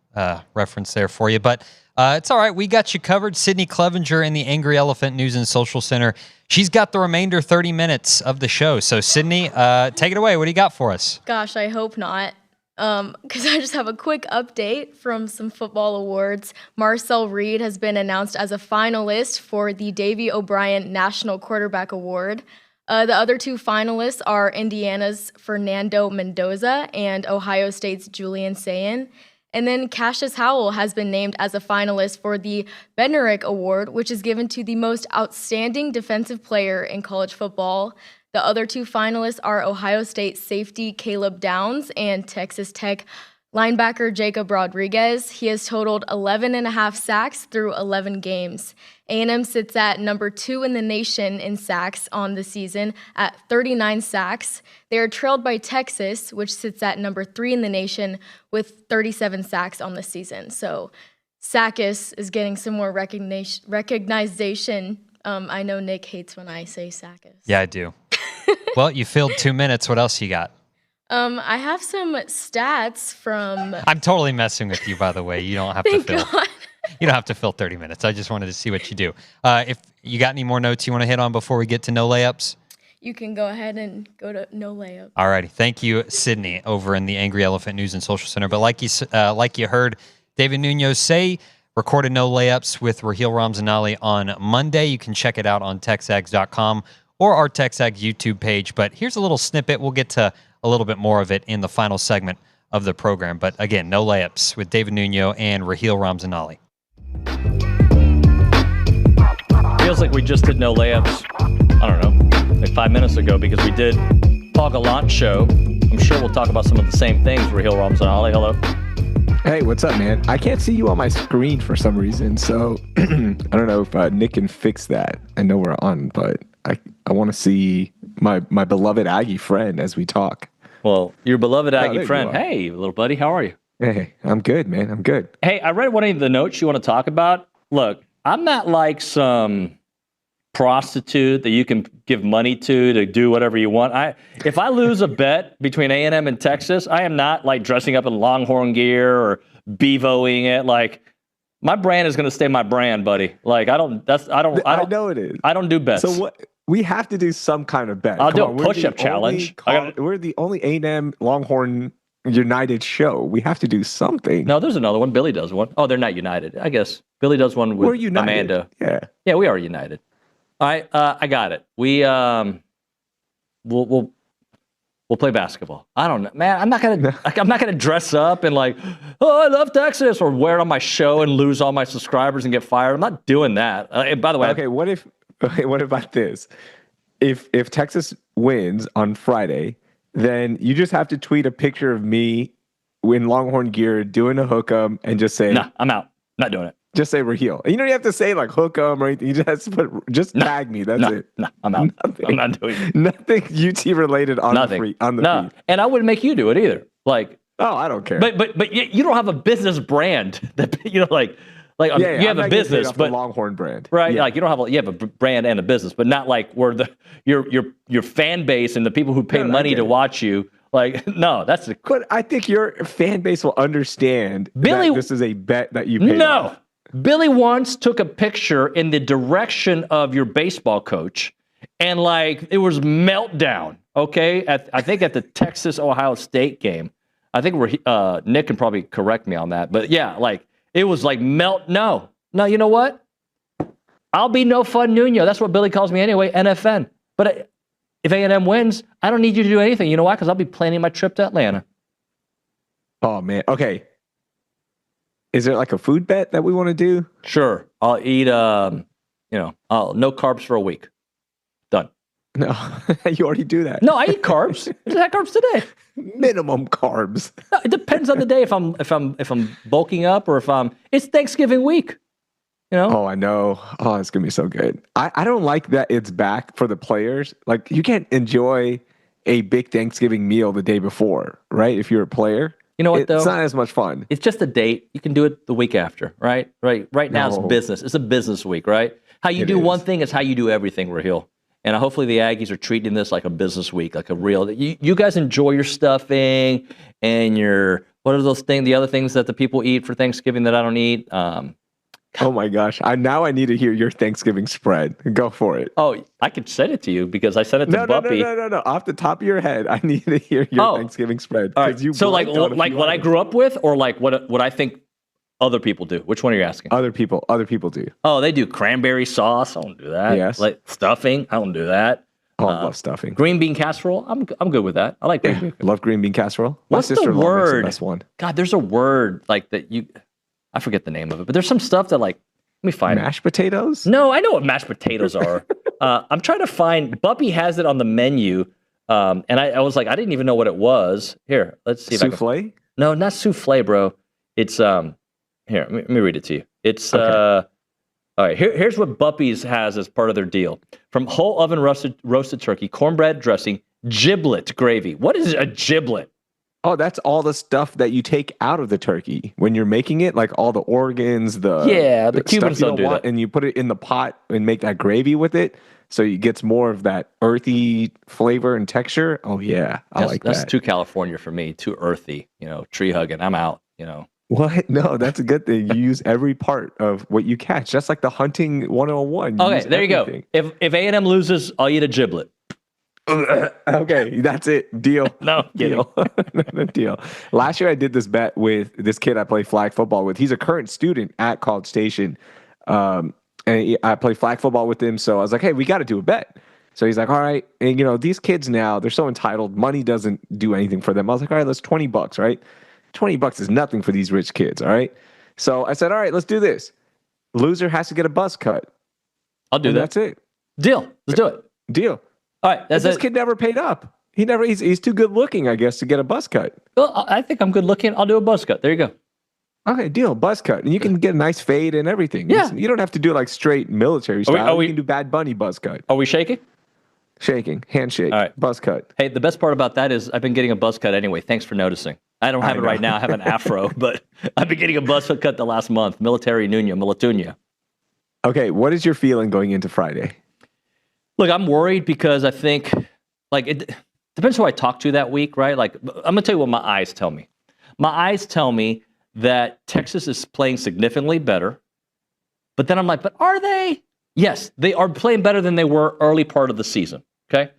reference there for you. But it's all right. We got you covered. Sydney Clevenger in the Angry Elephant News and Social Center. She's got the remainder 30 minutes of the show. So, Sydney, take it away. What do you got for us? Gosh, I hope not. Because I just have a quick update from some football awards. Marcel Reed has been announced as a finalist for the Davy O'Brien National Quarterback Award. The other two finalists are Indiana's Fernando Mendoza and Ohio State's Julian Sayin. And then Cassius Howell has been named as a finalist for the Bednarik Award, which is given to the most outstanding defensive player in college football. The other two finalists are Ohio State safety Caleb Downs and Texas Tech linebacker Jacob Rodriguez. He has totaled 11.5 sacks through 11 games. A&M sits at number 2 in the nation in sacks on the season at 39 sacks. They are trailed by Texas, which sits at number 3 in the nation with 37 sacks on the season. So Sackus is getting some more recognition. I know Nick hates when I say Sackus. Yeah, I do. Well, you filled 2 minutes. What else you got? I have some stats from... I'm totally messing with you, by the way. You don't have to fill. You don't have to fill 30 minutes. I just wanted to see what you do. If you got any more notes you want to hit on before we get to no layups? You can go ahead and go to no layup. All righty. Thank you, Sydney, over in the Angry Elephant News and Social Center. But like you heard David Nuño say, recorded no layups with Raheel Ramzanali on Monday. You can check it out on TexAgs.com or our TexAgs YouTube page. But here's a little snippet. We'll get to a little bit more of it in the final segment of the program. But again, no layups with David Nuño and Raheel Ramzanali. Feels like we just did no layups, I don't know, like 5 minutes ago, because we did Paul Gallant show. I'm sure we'll talk about some of the same things. Raheel Ramzanali, hello. Hey, what's up, man? I can't see you on my screen for some reason, so I don't know if Nick can fix that. I know we're on, but I want to see my beloved Aggie friend as we talk. Well, your beloved Aggie friend. Hey, little buddy, how are you? Hey, I'm good, man. I'm good. Hey, I read one of the notes you want to talk about. Look, I'm not like some prostitute that you can give money to do whatever you want. If I lose a bet between A&M and Texas, I am not like dressing up in Longhorn gear or bevoing it. Like, my brand is going to stay my brand, buddy. Like, I know it is. I don't do bets. So what? We have to do some kind of bet. I'll do a push-up challenge. We're the only A&M Longhorn United show. We have to do something. No, there's another one. Billy does one. Oh, they're not united, I guess. Billy does one with Amanda. Yeah, we are united. All right, I got it. We'll play basketball. I don't know, man. I'm not gonna dress up and like, oh, I love Texas, or wear it on my show and lose all my subscribers and get fired. I'm not doing that. And by the way, okay, what about this? If Texas wins on Friday, then you just have to tweet a picture of me in Longhorn gear doing a hook 'em and just say, "Nah, I'm out. Not doing it." Just say Raheel. You don't have to say like hook 'em or anything. You just have to tag me. That's it. No, I'm out. I'm not doing it. Nothing UT related on the feed. And I wouldn't make you do it either. Like, oh, I don't care. But you don't have a business brand that you have you have a business, but the Longhorn brand, right? Yeah. Like you have a brand and a business, but not like where your fan base and the people who pay money to watch you. Like, no, that's the. But I think your fan base will understand that this is a bet that you paid. No. Billy once took a picture in the direction of your baseball coach, and like it was meltdown. Okay, I think at the Texas Ohio State game. I think Nick can probably correct me on that, but yeah, like it was like No, you know what? I'll be no fun Nuño. That's what Billy calls me anyway. NFN. But if A&M wins, I don't need you to do anything. You know why? Because I'll be planning my trip to Atlanta. Oh man. Okay. Is there like a food bet that we want to do? Sure. I'll eat, no carbs for a week. Done. No, you already do that. No, I eat carbs. I just had carbs today. Minimum carbs. No, it depends on the day. If I'm bulking up or it's Thanksgiving week. You know? Oh, I know. Oh, it's gonna be so good. I don't like that it's back for the players. Like you can't enjoy a big Thanksgiving meal the day before, right? If you're a player. You know what, though? It's not as much fun. It's just a date. You can do it the week after, right? Right now it's business. It's a business week, right? How you do one thing is how you do everything, Raheel. And hopefully the Aggies are treating this like a business week, like a real. You guys enjoy your stuffing and your what are those things? The other things that the people eat for Thanksgiving that I don't eat. Oh my gosh! Now I need to hear your Thanksgiving spread. Go for it. Oh, I could send it to you because I sent it to Buppy. No. Off the top of your head, I need to hear your Thanksgiving spread. All right. So like what I grew up with, or like what I think other people do. Which one are you asking? Other people do. Oh, they do cranberry sauce. I don't do that. Yes. Like stuffing. I don't do that. Oh, I love stuffing. Green bean casserole. I'm good with that. I like green bean. I love green bean casserole. What's My the sister-in-law makes word? the best one. God, there's a word like that. I forget the name of it, but there's some stuff that like. Let me find mashed potatoes. No, I know what mashed potatoes are. I'm trying to find. Buppy has it on the menu, and I was like, I didn't even know what it was. Here, let's see if souffle? I can. No, not souffle, bro. It's here. Let me read it to you. It's okay. All right. Here's what Buppy's has as part of their deal: from whole oven roasted turkey, cornbread dressing, giblet gravy. What is a giblet? Oh, that's all the stuff that you take out of the turkey when you're making it, like all the organs, the Cubans stuff don't do that, and you put it in the pot and make that gravy with it, so it gets more of that earthy flavor and texture. Oh yeah, I like that. That's too California for me, too earthy. Tree hugging. I'm out. What? No, that's a good thing. You use every part of what you catch, just like the hunting 101. Okay, there you go. If A&M loses, I'll eat a giblet. Okay, that's it. Deal. No, deal. Deal. Last year I did this bet with this kid I play flag football with. He's a current student at College Station. And I play flag football with him. So I was like, hey, we got to do a bet. So he's like, all right. And these kids now, they're so entitled. Money doesn't do anything for them. I was like, all right, let's $20, right? $20 is nothing for these rich kids, all right? So I said, all right, let's do this. Loser has to get a buzz cut. I'll do that. That's it. Deal. Let's do it. Deal. All right. This kid never paid up. He's too good looking, I guess, to get a buzz cut. Well, I think I'm good looking. I'll do a buzz cut. There you go. Okay, deal. Buzz cut. And you can get a nice fade and everything. Yeah. You don't have to do like straight military style. You can do Bad Bunny buzz cut. Are we shaking? Shaking. Handshake. All right. Buzz cut. Hey, the best part about that is I've been getting a buzz cut anyway. Thanks for noticing. I don't have it right now. I have an afro, but I've been getting a buzz cut the last month. Military Nuño, Milituño. Okay, what is your feeling going into Friday? Look, I'm worried because I think, like, it depends who I talk to that week, right? Like, I'm going to tell you what my eyes tell me. My eyes tell me that Texas is playing significantly better. But then I'm like, but are they? Yes, they are playing better than they were early part of the season, okay?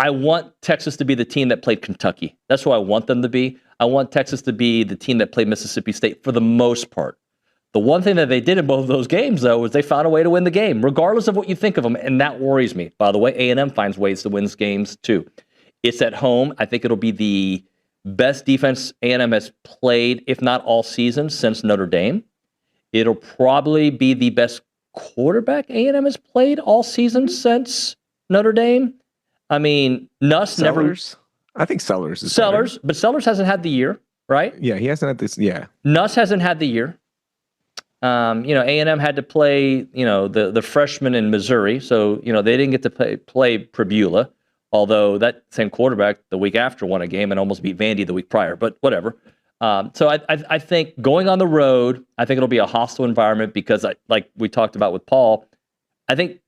I want Texas to be the team that played Kentucky. That's who I want them to be. I want Texas to be the team that played Mississippi State for the most part. The one thing that they did in both of those games, though, was they found a way to win the game, regardless of what you think of them, and that worries me. By the way, A&M finds ways to win games, too. It's at home. I think it'll be the best defense A&M has played, if not all season, since Notre Dame. It'll probably be the best quarterback A&M has played all season since Notre Dame. I mean, Nuss never... I think Sellers is Sellers, better. But Sellers hasn't had the year, right? Yeah, he hasn't had this, yeah. Nuss hasn't had the year. A&M had to play, the freshman in Missouri, so, they didn't get to play Pribula, although that same quarterback the week after won a game and almost beat Vandy the week prior, but whatever. So I think going on the road, I think it'll be a hostile environment because, like we talked about with Paul, I think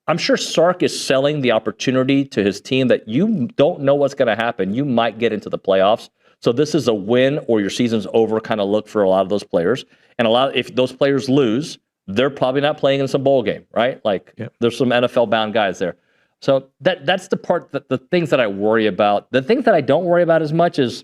I'm sure Sark is selling the opportunity to his team that you don't know what's going to happen. You might get into the playoffs. So this is a win or your season's over kind of look for a lot of those players. And if those players lose, they're probably not playing in some bowl game, right? Like There's some NFL-bound guys there. So that's the part, the things that I worry about. The things that I don't worry about as much is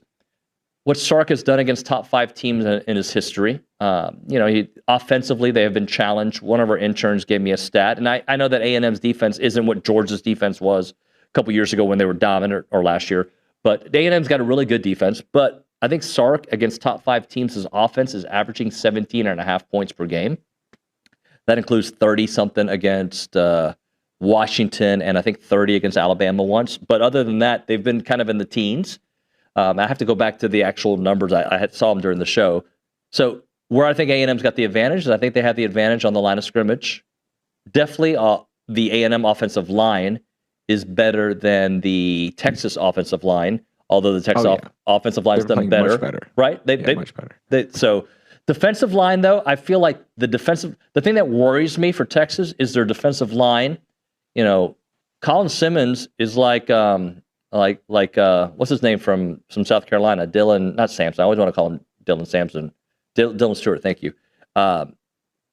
what Sark has done against top 5 teams in his history. Offensively, they have been challenged. One of our interns gave me a stat, and I know that A&M's defense isn't what Georgia's defense was a couple years ago when they were dominant, or last year. But A&M's got a really good defense. But I think Sark against top 5 teams, his offense is averaging 17.5 points per game. That includes 30-something against Washington and I think 30 against Alabama once. But other than that, they've been kind of in the teens. I have to go back to the actual numbers. I saw them during the show. So where I think A&M's got the advantage is I think they have the advantage on the line of scrimmage. Definitely the A&M offensive line is better than the Texas offensive line, although the Texas offensive line has done better. Much better. Right? Much better. So Defensive line, though, I feel like the thing that worries me for Texas is their defensive line. You know, Colin Simmons is like what's his name from South Carolina? Not Sampson. I always want to call him Dylan Sampson. Dylan Stewart, thank you. And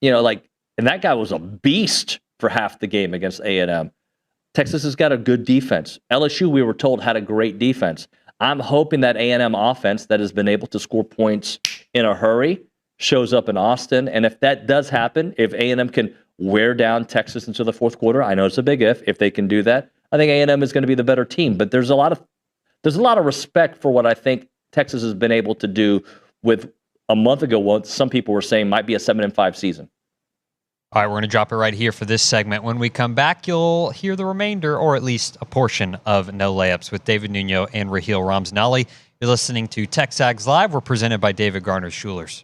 that guy was a beast for half the game against A&M. Texas has got a good defense. LSU, we were told, had a great defense. I'm hoping that A&M offense that has been able to score points in a hurry shows up in Austin. And if that does happen, if A&M can wear down Texas into the fourth quarter, I know it's a big if they can do that, I think A&M is going to be the better team. But there's a lot of respect for what I think Texas has been able to do with a month ago what some people were saying might be a 7-5 season. All right, we're going to drop it right here for this segment. When we come back, you'll hear the remainder, or at least a portion, of No Layups with David Nuño and Raheel Ramsnali. You're listening to TexAgs Live. We're presented by David Garner Schulers.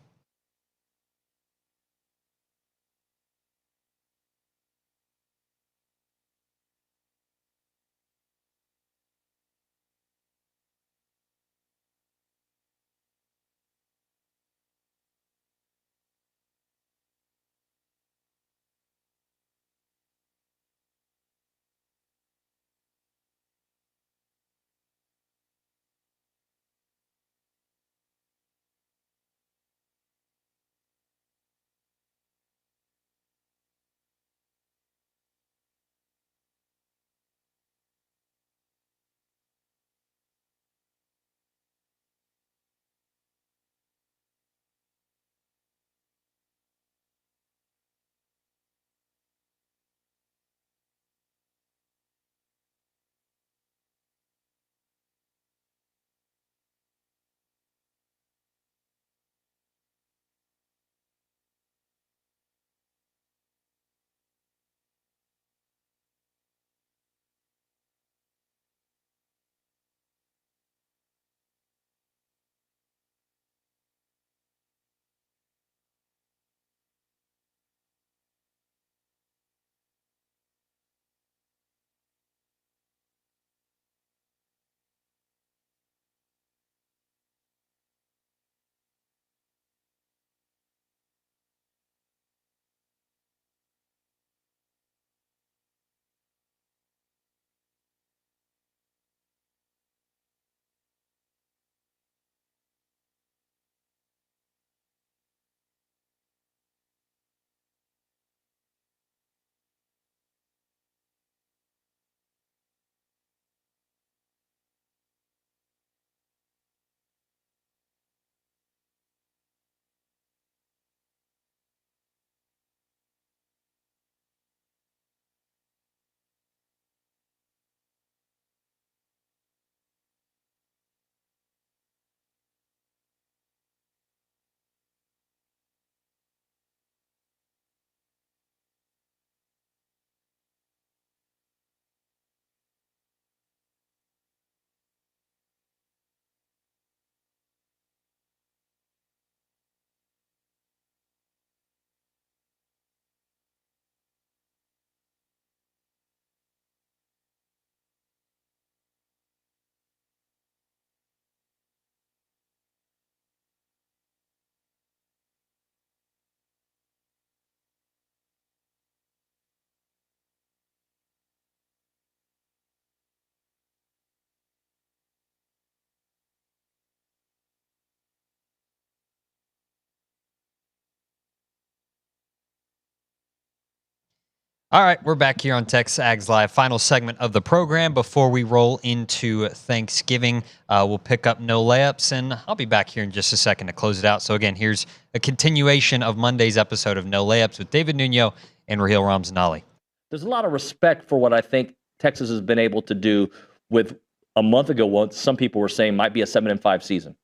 All right, we're back here on TexAgs Live. Final segment of the program before we roll into Thanksgiving. We'll pick up No Layups, and I'll be back here in just a second to close it out. So again, here's a continuation of Monday's episode of No Layups with David Nuño and Raheel Ramsnali. There's a lot of respect for what I think Texas has been able to do with a month ago what some people were saying might be a 7-5 season.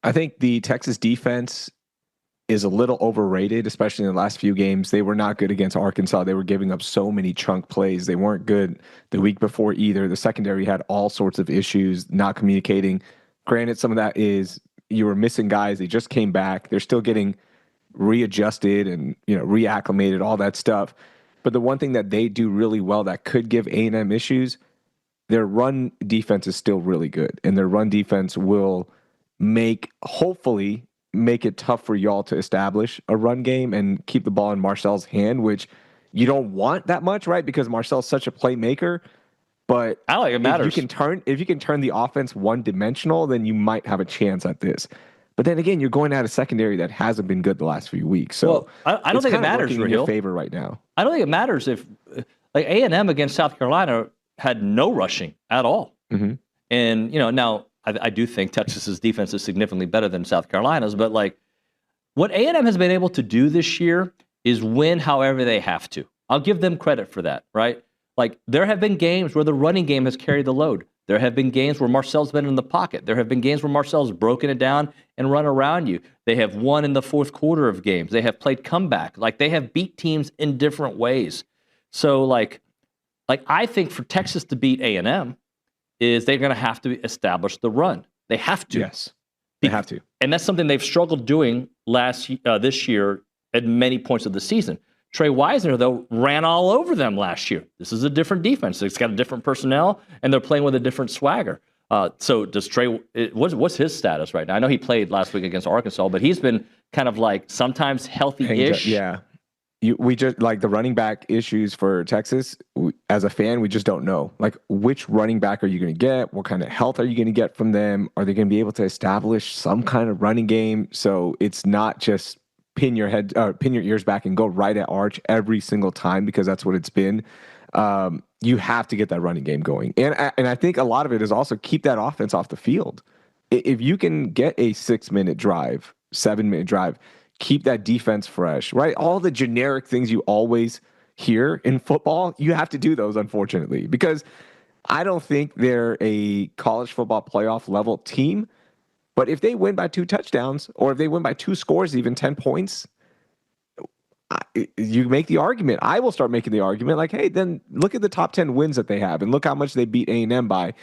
I think the Texas defense is a little overrated, especially in the last few games. They were not good against Arkansas. They were giving up so many chunk plays. They weren't good the week before either. The secondary had all sorts of issues, not communicating. Granted, some of that is you were missing guys. They just came back. They're still getting readjusted and reacclimated, all that stuff. But the one thing that they do really well that could give A&M issues, their run defense is still really good. And their run defense will hopefully make it tough for y'all to establish a run game and keep the ball in Marcel's hand, which you don't want that much, right? Because Marcel's such a playmaker. But I don't think it matters. If you can turn the offense one-dimensional, then you might have a chance at this. But then again, you're going at a secondary that hasn't been good the last few weeks. So I don't think it matters, in your favor right now. I don't think it matters if like A&M against South Carolina had no rushing at all. Mm-hmm. And now I do think Texas's defense is significantly better than South Carolina's, but like what A&M has been able to do this year is win however they have to. I'll give them credit for that, right? Like there have been games where the running game has carried the load. There have been games where Marcel's been in the pocket. There have been games where Marcel's broken it down and run around you. They have won in the fourth quarter of games. They have played comeback. Like they have beat teams in different ways. So like I think for Texas to beat A&M is they're going to have to establish the run. They have to. Yes, they have to. And that's something they've struggled doing this year at many points of the season. Trey Wisner, though, ran all over them last year. This is a different defense. It's got a different personnel, and they're playing with a different swagger. So does Trey, what's his status right now? I know he played last week against Arkansas, but he's been kind of like sometimes healthy-ish. Yeah. We just like the running back issues for Texas. As a fan, we just don't know. Like, which running back are you going to get? What kind of health are you going to get from them? Are they going to be able to establish some kind of running game? So it's not just pin your ears back and go right at Arch every single time, because that's what it's been. You have to get that running game going. And I think a lot of it is also keep that offense off the field. If you can get a 6-minute drive, 7-minute drive, keep that defense fresh, right? All the generic things you always hear in football, you have to do those, unfortunately, because I don't think they're a college football playoff level team. But if they win by 2 touchdowns, or if they win by 2 scores, even 10 points, you make the argument. I will start making the argument like, hey, then look at the top 10 wins that they have and look how much they beat A&M by.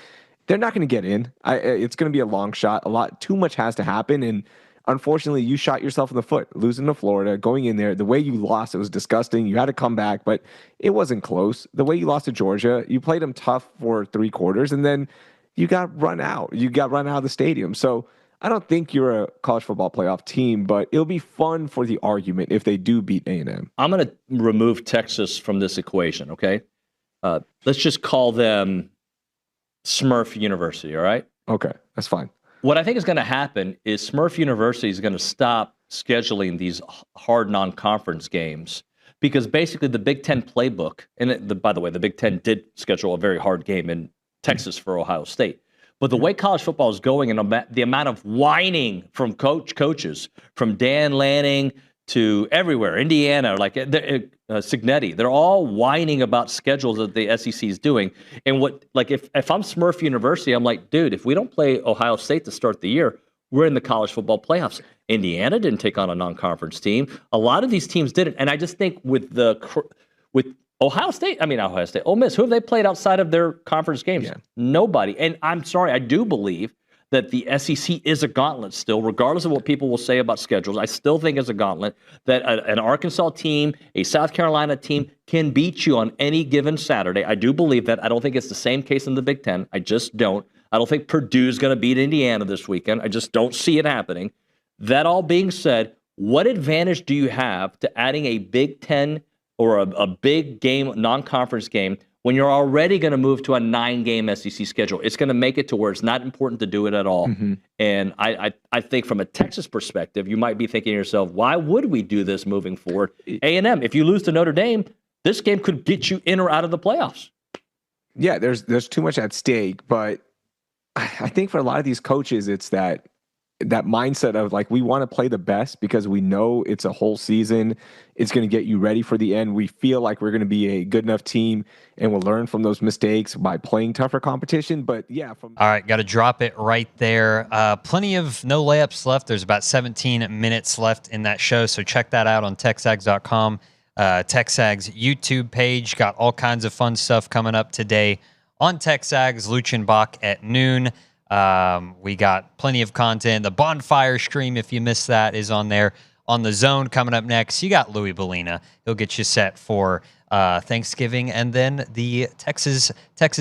They're not going to get in. It's going to be a long shot. Too much has to happen. And unfortunately, you shot yourself in the foot, losing to Florida, going in there. The way you lost, it was disgusting. You had to come back, but it wasn't close. The way you lost to Georgia, you played them tough for 3 quarters, and then you got run out. You got run out of the stadium. So I don't think you're a college football playoff team, but it'll be fun for the argument if they do beat A&M. I'm going to remove Texas from this equation, okay? Let's just call them Smurf University, all right? Okay, that's fine. What I think is going to happen is Smurf University is going to stop scheduling these hard non-conference games, because basically the Big Ten playbook, and by the way, the Big Ten did schedule a very hard game in Texas for Ohio State. But the way college football is going and the amount of whining from coaches, from Dan Lanning to everywhere, Indiana, like Cignetti, they're all whining about schedules that the SEC is doing. And if I'm Smurf University, I'm like, dude, if we don't play Ohio State to start the year, we're in the college football playoffs. Indiana didn't take on a non-conference team. A lot of these teams didn't. And I just think with Ole Miss, who have they played outside of their conference games? Yeah. Nobody. And I'm sorry, I do believe that the SEC is a gauntlet still, regardless of what people will say about schedules. I still think it's a gauntlet that an Arkansas team, a South Carolina team can beat you on any given Saturday. I do believe that. I don't think it's the same case in the Big Ten. I just don't. I don't think Purdue's going to beat Indiana this weekend. I just don't see it happening. That all being said, what advantage do you have to adding a Big Ten or a big game, non-conference game, when you're already going to move to a 9-game SEC schedule? It's going to make it to where it's not important to do it at all. Mm-hmm. And I think from a Texas perspective, you might be thinking to yourself, why would we do this moving forward? A&M, if you lose to Notre Dame, this game could get you in or out of the playoffs. Yeah, there's too much at stake. But I think for a lot of these coaches, it's that mindset of like, we want to play the best because we know it's a whole season. It's going to get you ready for the end. We feel like we're going to be a good enough team and we'll learn from those mistakes by playing tougher competition. But yeah. All right. Got to drop it right there. Plenty of no layups left. There's about 17 minutes left in that show. So check that out on TexAgs.com. TexAgs YouTube page. Got all kinds of fun stuff coming up today on TexAgs. Luchenbach at noon. We got plenty of content. The bonfire stream, if you missed that, is on there. On the Zone coming up next, you got Louis Bellina. He'll get you set for Thanksgiving, and then the Texas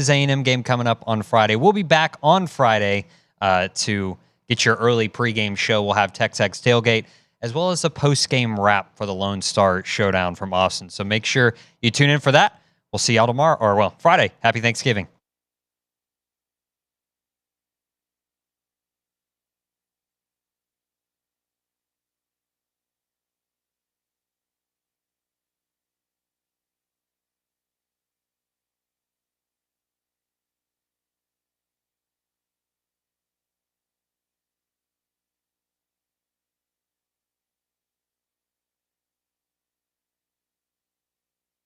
A&M game coming up on Friday. We'll be back on Friday to get your early pregame show. We'll have TexAgs Tailgate, as well as a post-game wrap for the Lone Star Showdown from Austin. So make sure you tune in for that. We'll see y'all tomorrow, or well, Friday. Happy Thanksgiving.